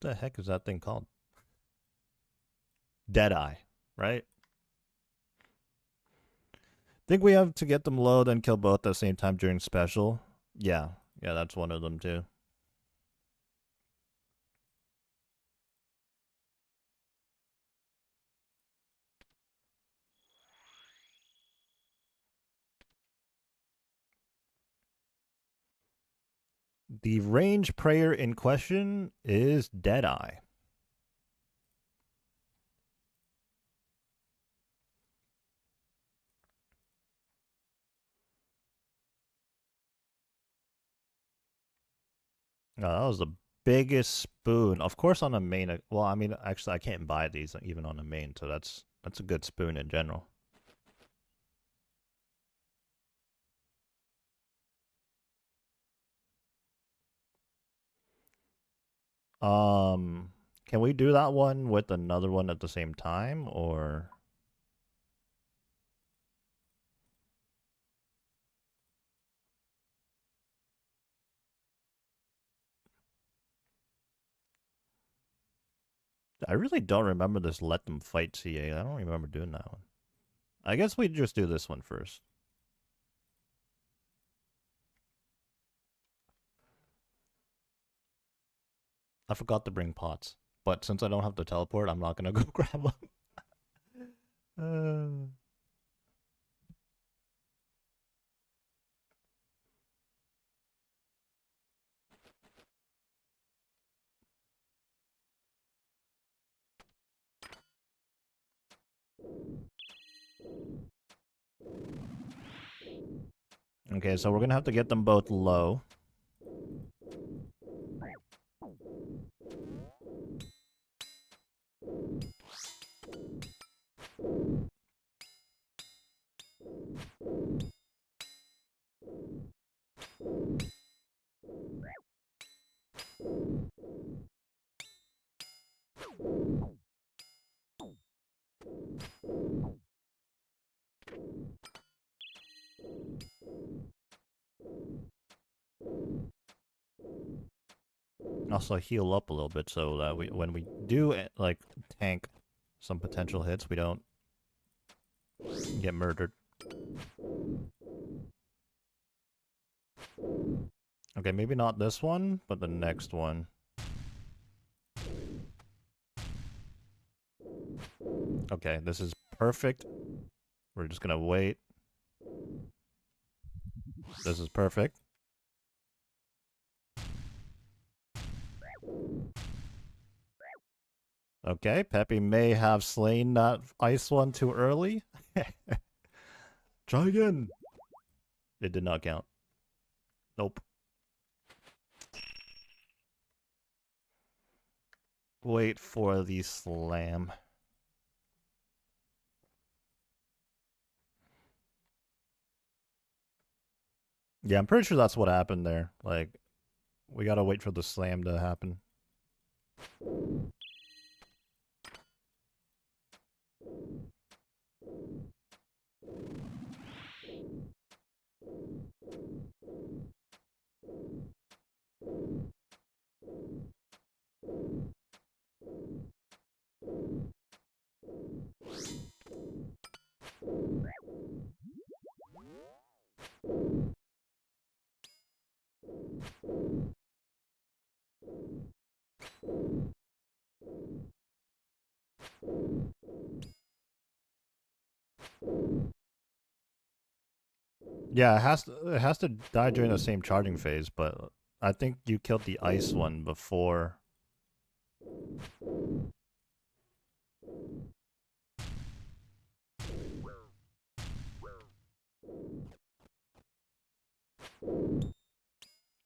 What the heck is that thing called? Deadeye, right? Think we have to get them low, then kill both at the same time during special? Yeah, that's one of them too. The range prayer in question is Deadeye. Oh, that was the biggest spoon. Of course, on a main. Well, I mean, actually, I can't buy these even on a main, so that's a good spoon in general. Can we do that one with another one at the same time, or? I really don't remember this Let Them Fight CA. I don't remember doing that one. I guess we just do this one first. I forgot to bring pots, but since I don't have to teleport, I'm not gonna go grab them. Okay, so we're gonna have to get them both low. Also heal up a little bit so that when we do like tank some potential hits, we don't get murdered. Okay, maybe not this one, but the next one. Okay, this is perfect. We're just gonna wait. This is perfect. Okay, Peppy may have slain that ice one too early. Try again. It did not count. Nope. Wait for the slam. Yeah, I'm pretty sure that's what happened there. Like, we gotta wait for the slam to happen. Yeah, it has to die during the same charging phase, but I think you killed the ice one before.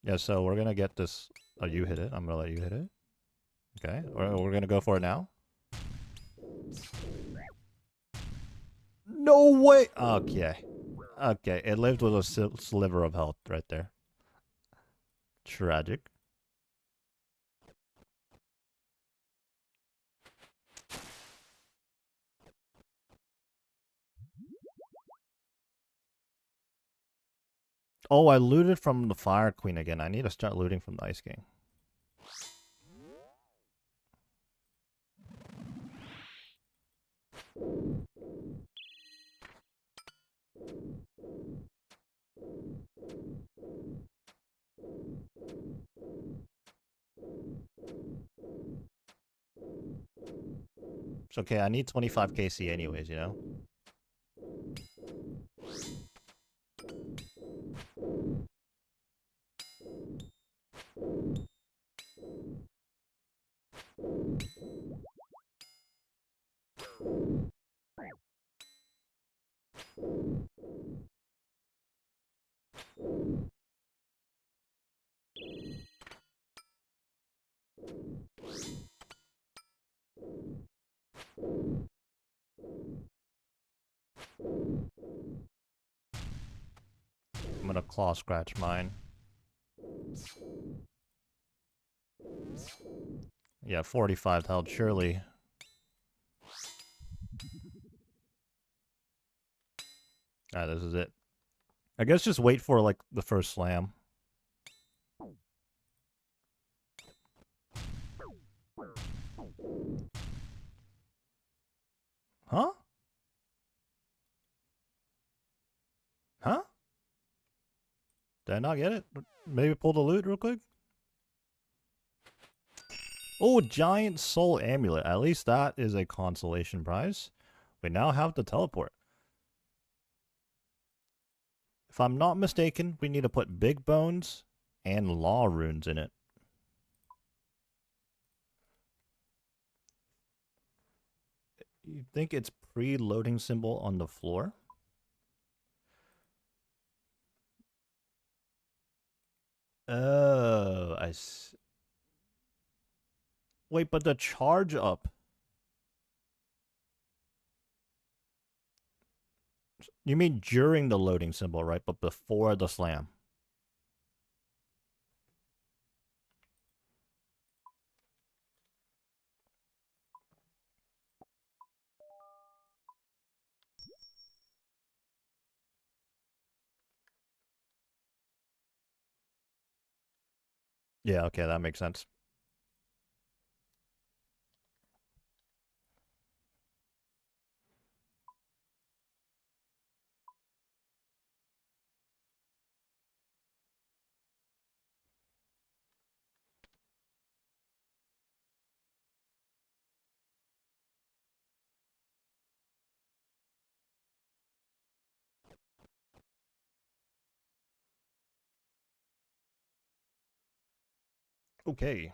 Yeah, so we're gonna get this. Oh, you hit it. I'm gonna let you hit it. Okay, we're gonna go for it now. No way! Okay. Okay, it lived with a sliver of health right there. Tragic. Oh, I looted from the Fire Queen again. I need to start looting from the Ice King. It's okay, I need 25 KC anyways, you know? I'm gonna claw scratch mine. Yeah, 45 held, surely. Alright, this is it. I guess just wait for, like, the first slam. Huh? Huh? Did I not get it? Maybe pull the loot real quick? Oh, giant soul amulet. At least that is a consolation prize. We now have the teleport. If I'm not mistaken, we need to put big bones and law runes in it. You think it's pre-loading symbol on the floor? Oh, I see. Wait, but the charge up. You mean during the loading symbol, right? But before the slam. Yeah, okay, that makes sense. Okay.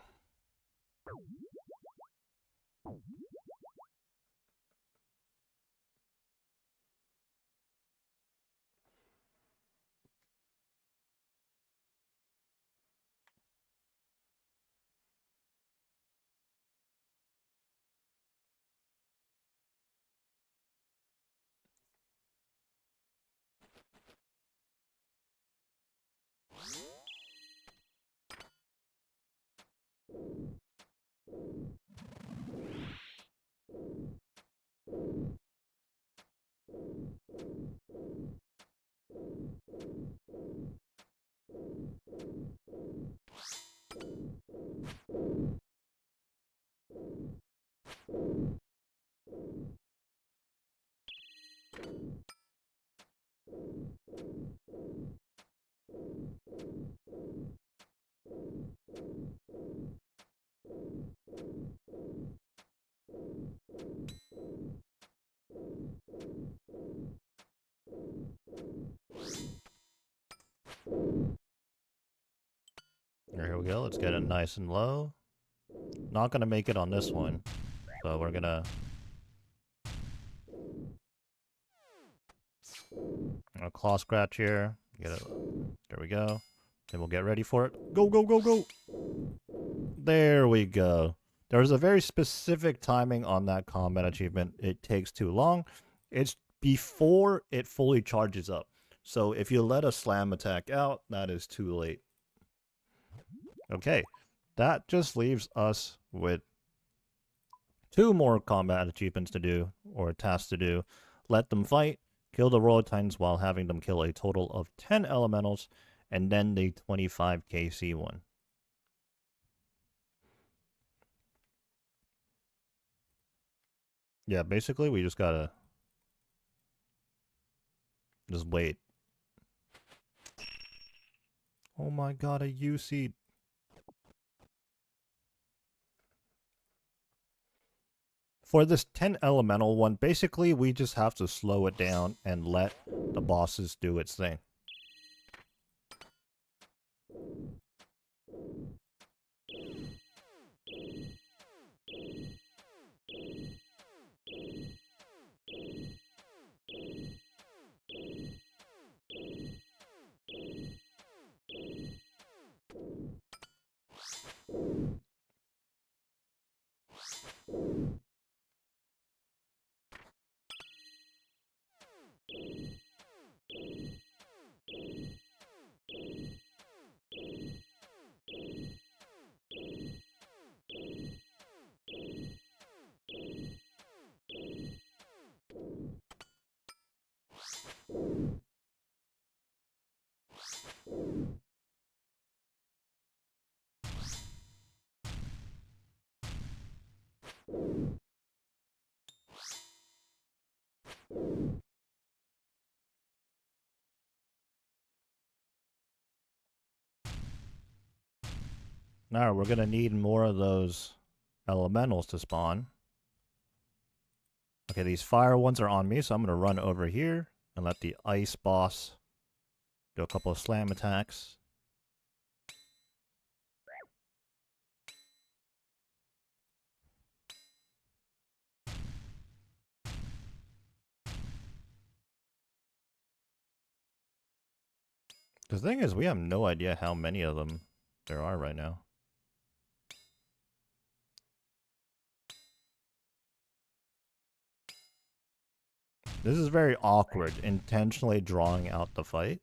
Here we go. Let's get it nice and low. Not gonna make it on this one. So we're gonna claw scratch here. Get it. There we go. Then we'll get ready for it. Go, go, go, go. There we go. There's a very specific timing on that combat achievement. It takes too long. It's before it fully charges up. So if you let a slam attack out, that is too late. Okay. That just leaves us with 2 more combat achievements to do, or tasks to do. Let them fight, kill the Royal Titans while having them kill a total of 10 elementals, and then the 25 KC one. Yeah, basically we just gotta just wait. Oh my god, a UC. For this 10 elemental one, basically we just have to slow it down and let the bosses do its thing. Now we're gonna need more of those elementals to spawn. Okay, these fire ones are on me, so I'm gonna run over here and let the ice boss do a couple of slam attacks. The thing is, we have no idea how many of them there are right now. This is very awkward, intentionally drawing out the fight.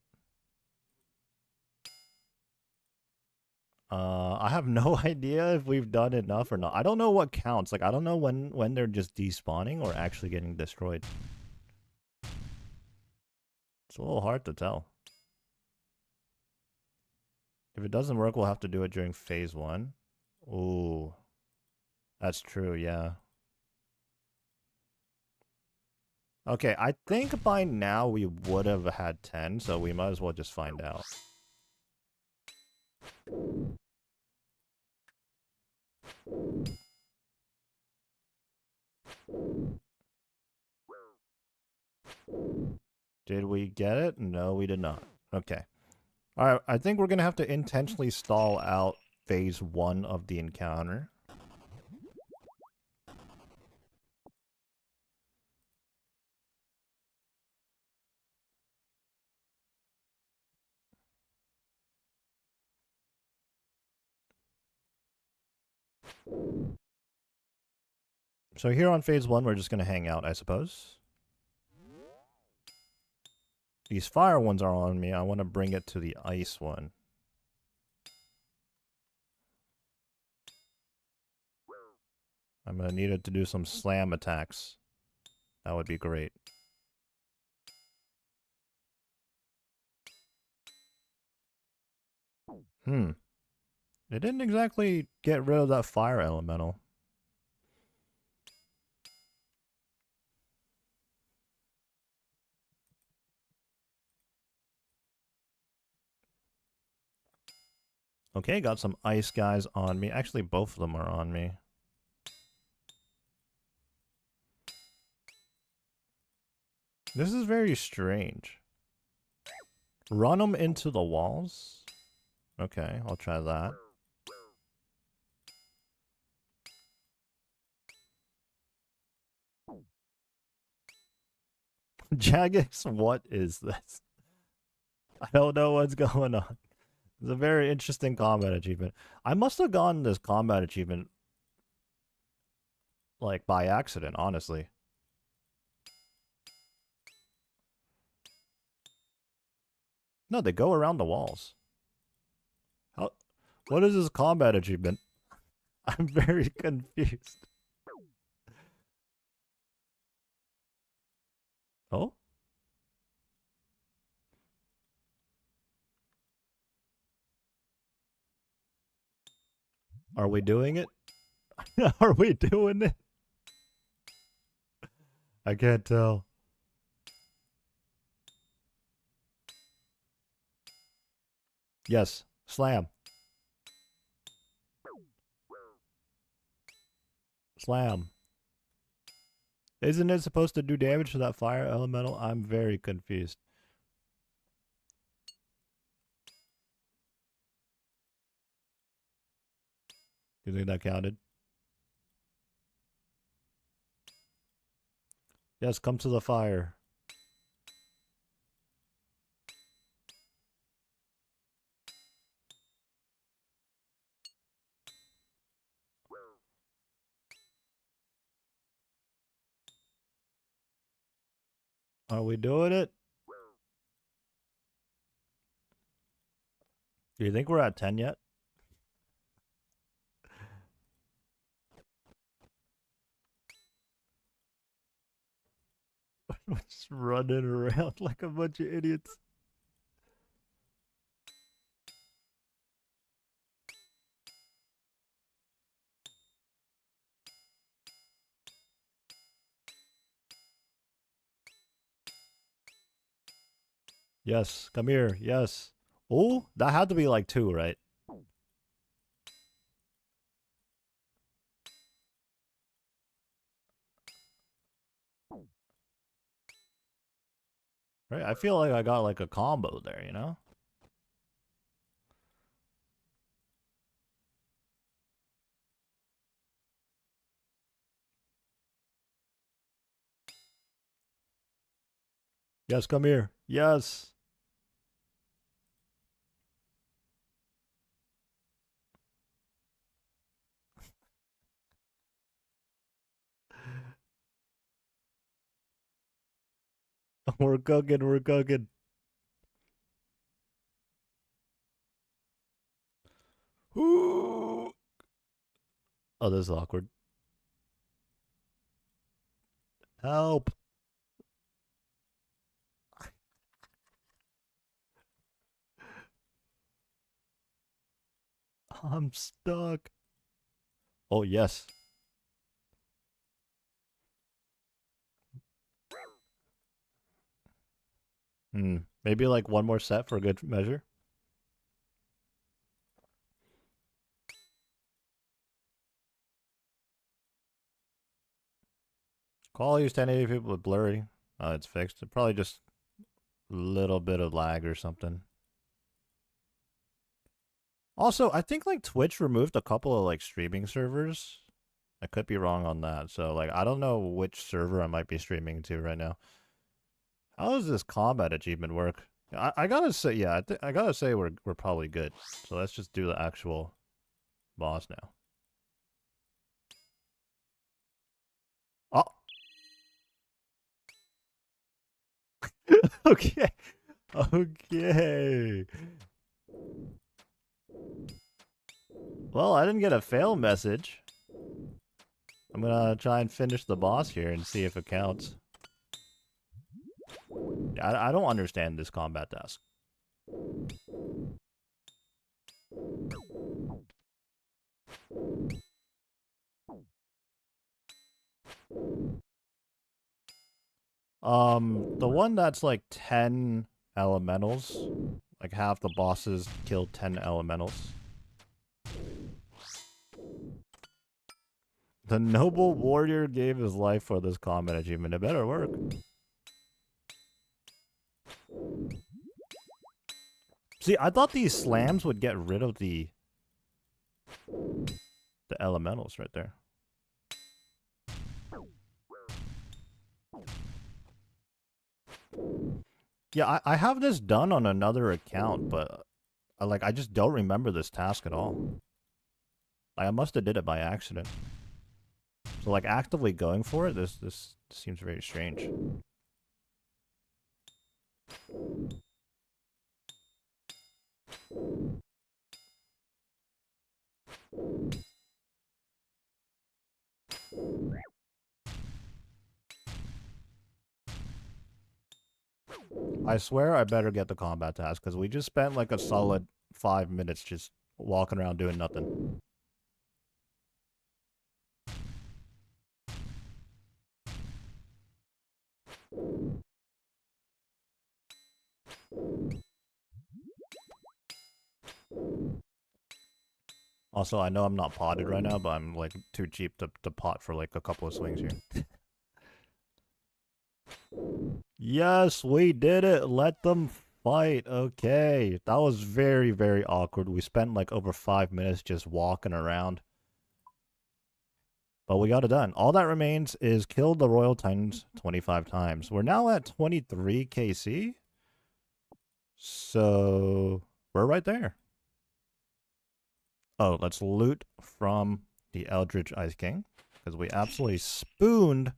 I have no idea if we've done enough or not. I don't know what counts. Like, I don't know when they're just despawning or actually getting destroyed. It's a little hard to tell. If it doesn't work, we'll have to do it during phase 1. Ooh. That's true, yeah. Okay, I think by now we would have had 10, so we might as well just find out. Did we get it? No, we did not. Okay. Alright, I think we're gonna have to intentionally stall out phase 1 of the encounter. So here on phase 1, we're just gonna hang out, I suppose. These fire ones are on me. I want to bring it to the ice one. I'm gonna need it to do some slam attacks. That would be great. It didn't exactly get rid of that fire elemental. Okay, got some ice guys on me. Actually, both of them are on me. This is very strange. Run them into the walls? Okay, I'll try that. Jagex, what is this? I don't know what's going on. It's a very interesting combat achievement. I must have gotten this combat achievement like by accident, honestly. No, they go around the walls. How? What is this combat achievement? I'm very confused. Oh? Are we doing it? Are we doing it? I can't tell. Yes. Slam. Slam. Isn't it supposed to do damage to that fire elemental? I'm very confused. Do you think that counted? Yes, come to the fire. Are we doing it? Do you think we're at 10 yet? We're just running around like a bunch of idiots. Yes, come here. Yes. Oh, that had to be like 2, right? Right? I feel like I got like a combo there, you know? Yes, come here. Yes. We're cooking. We're cooking. Ooh. Oh, this is awkward. Help. I'm stuck. Oh, yes. Maybe like one more set for good measure. Quality is 1080 people with blurry. Oh, it's fixed. Probably just a little bit of lag or something. Also, I think like Twitch removed a couple of like streaming servers. I could be wrong on that. So like I don't know which server I might be streaming to right now. How does this combat achievement work? I gotta say, yeah, I gotta say we're probably good. So let's just do the actual boss now. Oh, okay, okay. Well, I didn't get a fail message. I'm gonna try and finish the boss here and see if it counts. I don't understand this combat task. The one that's like 10 elementals, like half the bosses kill 10 elementals. The noble warrior gave his life for this combat achievement. It better work. See, I thought these slams would get rid of the elementals right there. Yeah, I have this done on another account, but I just don't remember this task at all. Like, I must have did it by accident. So like actively going for it, this seems very strange. I swear I better get the combat task, because we just spent like a solid 5 minutes just walking around doing nothing. Also, I know I'm not potted right now, but I'm like too cheap to pot for like a couple of swings here. Yes, we did it. Let them fight. Okay. That was very, very awkward. We spent like over 5 minutes just walking around. But we got it done. All that remains is kill the Royal Titans 25 times. We're now at 23 KC. So we're right there. Oh, let's loot from the Eldritch Ice King. Because we absolutely spooned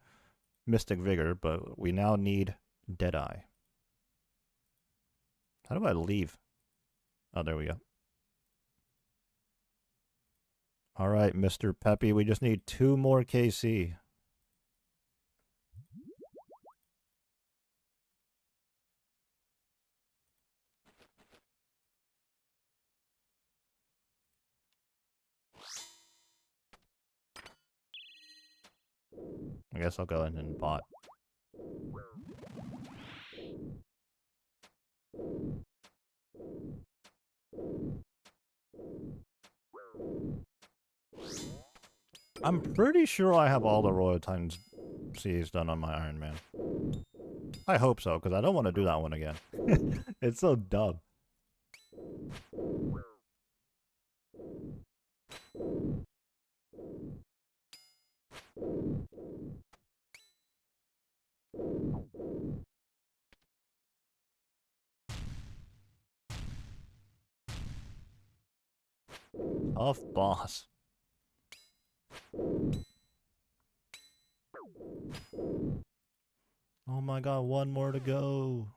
Mystic Vigor, but we now need Deadeye. How do I leave? Oh, there we go. All right, Mr. Peppy, we just need 2 more KC. I guess I'll go in and bot. I'm pretty sure I have all the Royal Titans C's done on my Iron Man. I hope so, because I don't want to do that one again. It's so dumb. Tough boss. Oh my god, 1 more to go.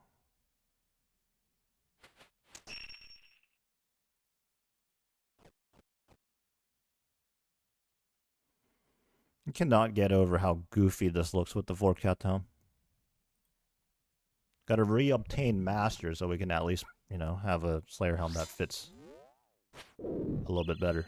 I cannot get over how goofy this looks with the 4-cat helm. Gotta re-obtain Master so we can at least, you know, have a Slayer helm that fits a little bit better.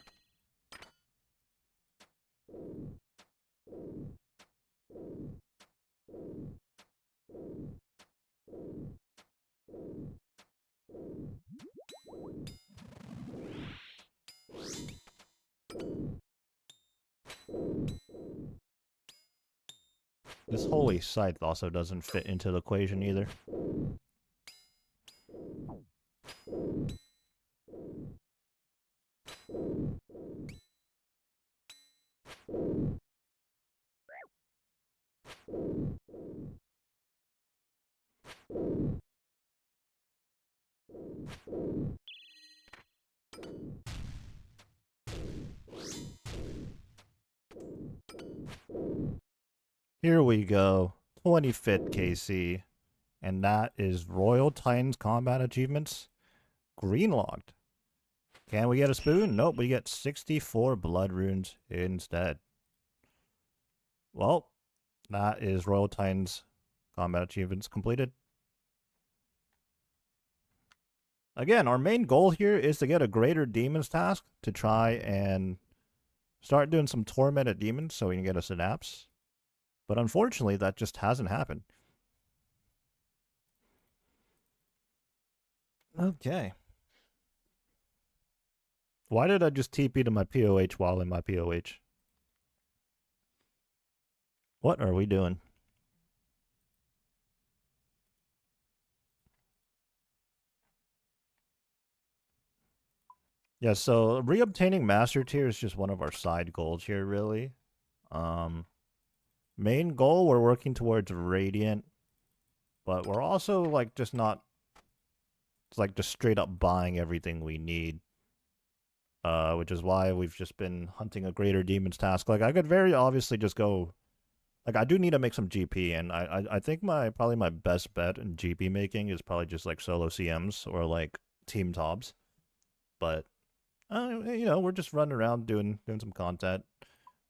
This Holy Scythe also doesn't fit into the equation either. Here we go. 25th KC. And that is Royal Titans Combat Achievements greenlogged. Can we get a spoon? Nope, we get 64 blood runes instead. Well, that is Royal Titans Combat Achievements completed. Again, our main goal here is to get a Greater Demons task to try and start doing some Tormented Demons so we can get a Synapse. But unfortunately, that just hasn't happened. Okay. Why did I just TP to my POH while in my POH? What are we doing? Yeah, so reobtaining Master Tier is just one of our side goals here, really. Main goal, we're working towards Radiant, but we're also, like, just not, like, just straight up buying everything we need. Which is why we've just been hunting a Greater Demons task. Like, I could very obviously just go, like, I do need to make some GP, and I think probably my best bet in GP making is probably just, like, solo CMs or, like, team Tobs. But, you know, we're just running around doing some content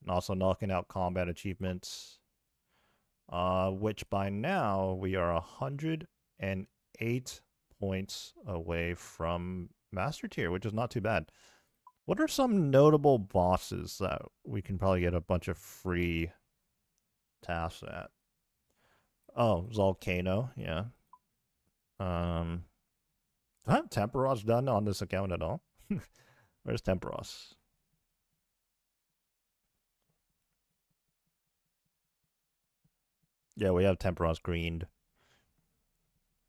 and also knocking out combat achievements. Which by now we are 108 points away from Master Tier, which is not too bad. What are some notable bosses that we can probably get a bunch of free tasks at? Oh, Volcano, yeah. Do I have Temperos done on this account at all? Where's Temperos? Yeah, we have Temperos greened.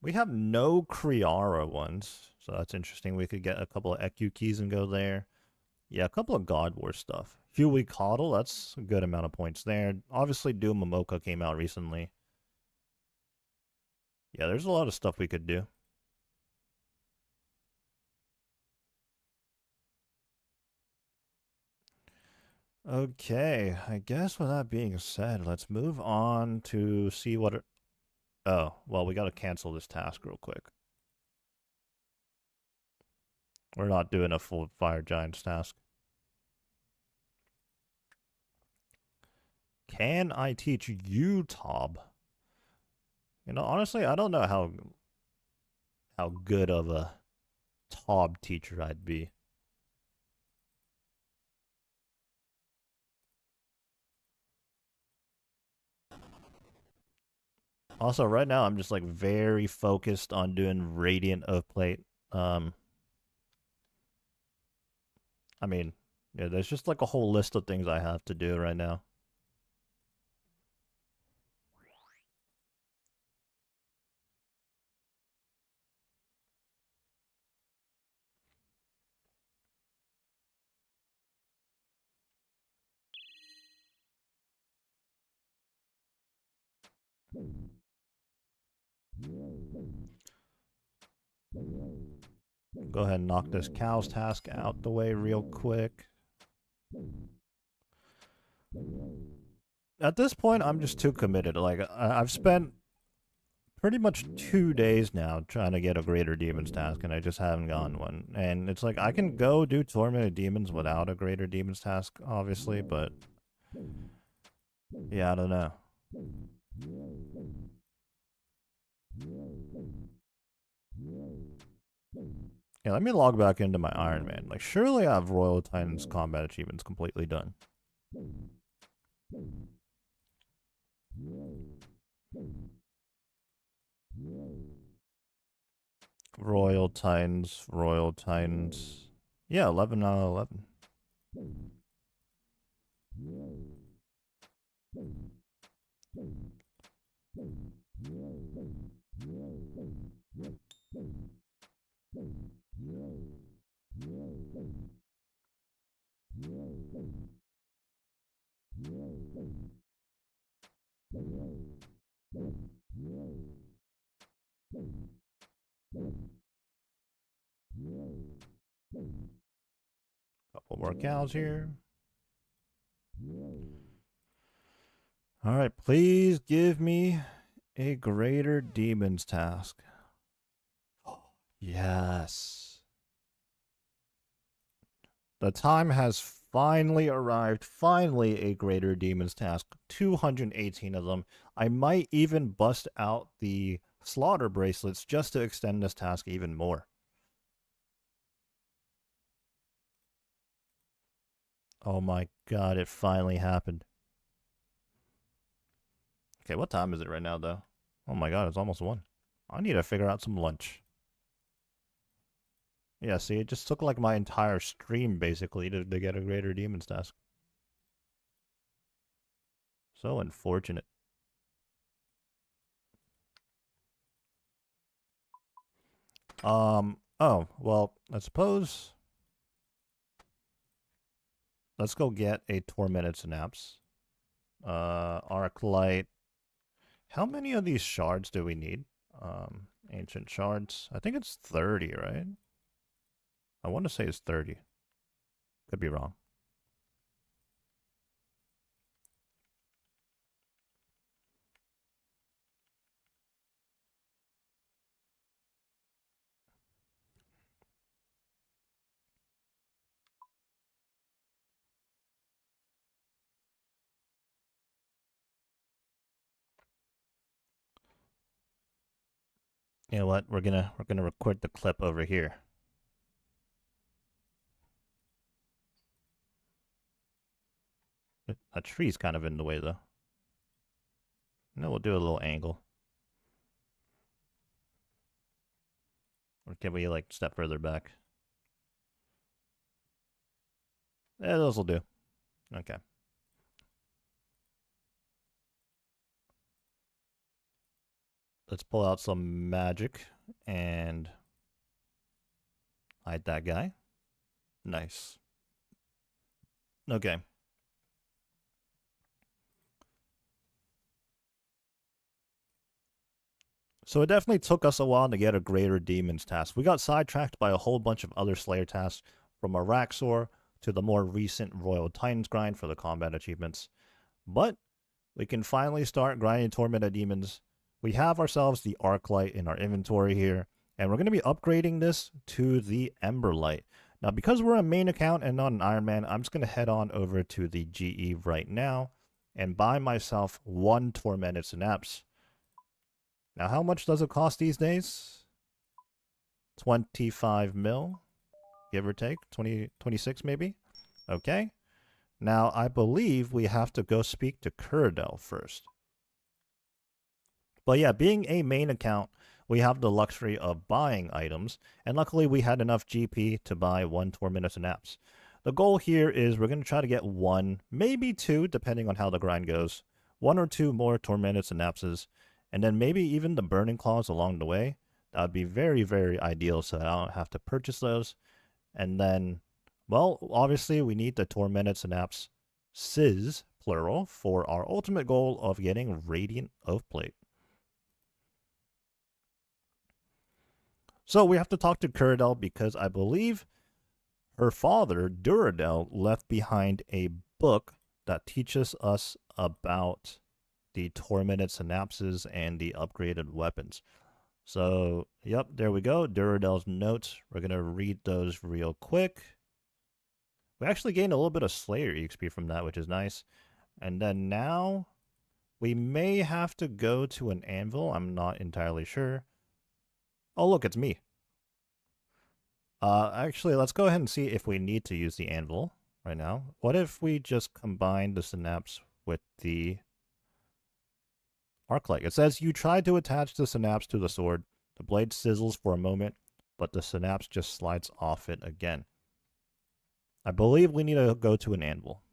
We have no Kriara ones, so that's interesting. We could get a couple of EQ keys and go there. Yeah, a couple of God War stuff. Huey Coddle, that's a good amount of points there. Obviously, Doom Momoka came out recently. Yeah, there's a lot of stuff we could do. Okay, I guess with that being said, let's move on to see what it... Oh, well, we gotta cancel this task real quick. We're not doing a full Fire Giants task. Can I teach you, Tob? You know, honestly, I don't know how good of a Tob teacher I'd be. Also, right now, I'm just like very focused on doing Radiant of Plate. I mean, yeah, there's just like a whole list of things I have to do right now. Go ahead and knock this cow's task out the way real quick. At this point, I'm just too committed. Like, I've spent pretty much 2 days now trying to get a Greater Demons task, and I just haven't gotten one. And it's like, I can go do Tormented Demons without a Greater Demons task, obviously, but... yeah, I don't know. Yeah, let me log back into my Iron Man. Like, surely I have Royal Titan's combat achievements completely done. Royal Titans, Royal Titans. Yeah, 11 out of 11. Couple more cows here. Alright, please give me a Greater Demons task. Yes. The time has finally arrived. Finally, a Greater Demons task. 218 of them. I might even bust out the Slaughter bracelets just to extend this task even more. Oh my god, it finally happened. Okay, what time is it right now, though? Oh my god, it's almost 1. I need to figure out some lunch. Yeah, see, it just took like my entire stream, basically, to get a Greater Demons task. So unfortunate. Oh, well, I suppose... let's go get a Tormented Synapse. Arc Light. How many of these shards do we need? Ancient shards. I think it's 30, right? I want to say it's 30. Could be wrong. You know what? We're gonna record the clip over here. That tree's kind of in the way, though. No, we'll do a little angle. Or can we, like, step further back? Yeah, those will do. Okay. Let's pull out some magic and hide that guy. Nice. Okay. So it definitely took us a while to get a Greater Demons task. We got sidetracked by a whole bunch of other Slayer tasks, from Araxor to the more recent Royal Titans grind for the combat achievements. But we can finally start grinding Tormented Demons. We have ourselves the Arclight in our inventory here, and we're going to be upgrading this to the Emberlight. Now, because we're a main account and not an Iron Man, I'm just going to head on over to the GE right now and buy myself one Tormented Synapse. Now, how much does it cost these days? 25 mil, give or take. 20, 26 maybe? Okay. Now, I believe we have to go speak to Cyrodiil first. But yeah, being a main account, we have the luxury of buying items, and luckily we had enough GP to buy one Tormented Synapse. The goal here is we're going to try to get one, maybe two, depending on how the grind goes. One or two more Tormented Synapses, and then maybe even the Burning Claws along the way. That would be very, very ideal, so I don't have to purchase those. And then, well, obviously we need the Tormented Synapse Sis, plural, for our ultimate goal of getting Radiant Oathplate. So we have to talk to Cyrodiil because I believe her father, Duradel, left behind a book that teaches us about the Tormented Synapses and the upgraded weapons. So, yep, there we go. Duradel's notes. We're going to read those real quick. We actually gained a little bit of Slayer EXP from that, which is nice. And then now, we may have to go to an anvil. I'm not entirely sure. Oh, look, it's me. Actually, let's go ahead and see if we need to use the anvil right now. What if we just combine the synapse with the Arclight? It says you tried to attach the synapse to the sword. The blade sizzles for a moment, but the synapse just slides off it again. I believe we need to go to an anvil.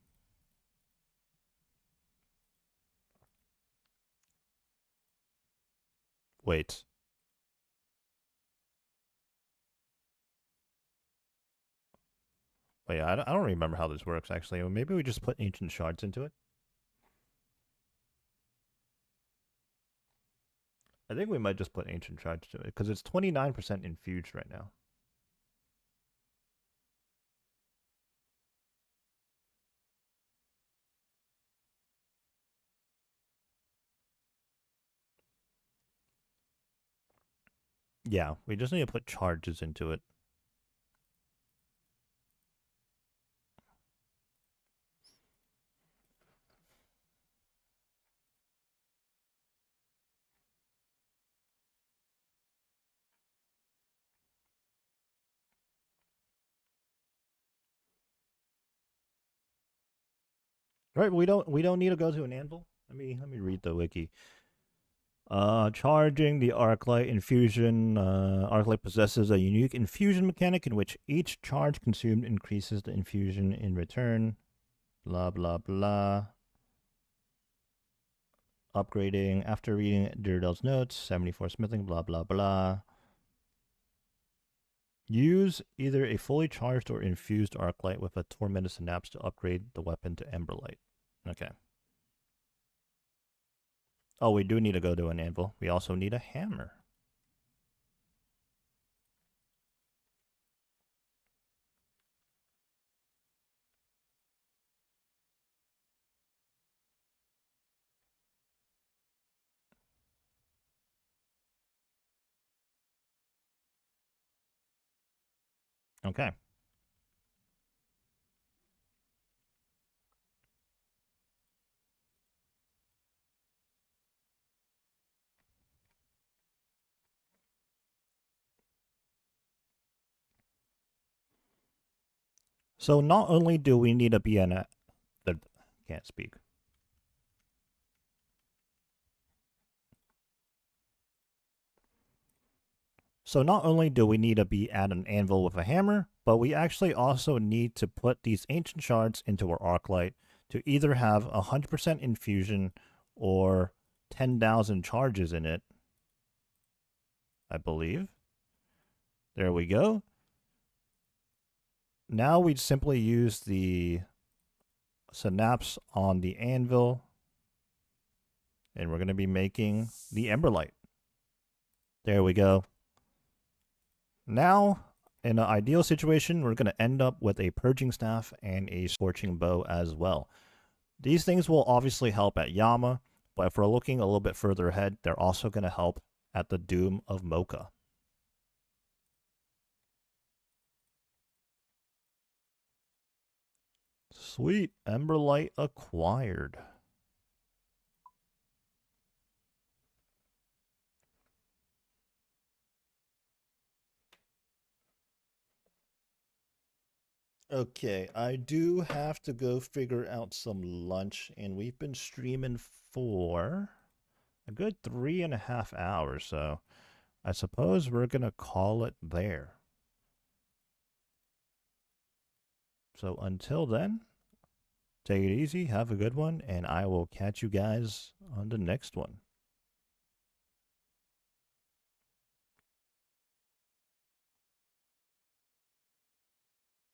Wait. Wait, I don't remember how this works, actually. Maybe we just put ancient shards into it? I think we might just put ancient shards to it, because it's 29% infused right now. Yeah, we just need to put charges into it. Right, we don't need to go to an anvil. Let me read the wiki. Charging the Arclight infusion. Arclight possesses a unique infusion mechanic in which each charge consumed increases the infusion in return. Blah blah blah. Upgrading after reading Duradel's notes. 74 smithing. Blah blah blah. Use either a fully charged or infused Arclight with a Tormented Synapse to upgrade the weapon to Emberlight. Okay. Oh, we do need to go to an anvil. We also need a hammer. Okay. So not only do we need to be an... can't speak. So not only do we need to be at an anvil with a hammer, but we actually also need to put these ancient shards into our Arclight to either have 100% infusion or 10,000 charges in it. I believe. There we go. Now we'd simply use the synapse on the anvil, and we're going to be making the emberlight. There we go. Now, in an ideal situation, we're going to end up with a purging staff and a scorching bow as well. These things will obviously help at Yama, but if we're looking a little bit further ahead, they're also going to help at the Doom of Mocha. Sweet, Emberlight acquired. Okay, I do have to go figure out some lunch, and we've been streaming for a good 3.5 hours, so I suppose we're gonna call it there. So until then, take it easy, have a good one, and I will catch you guys on the next one.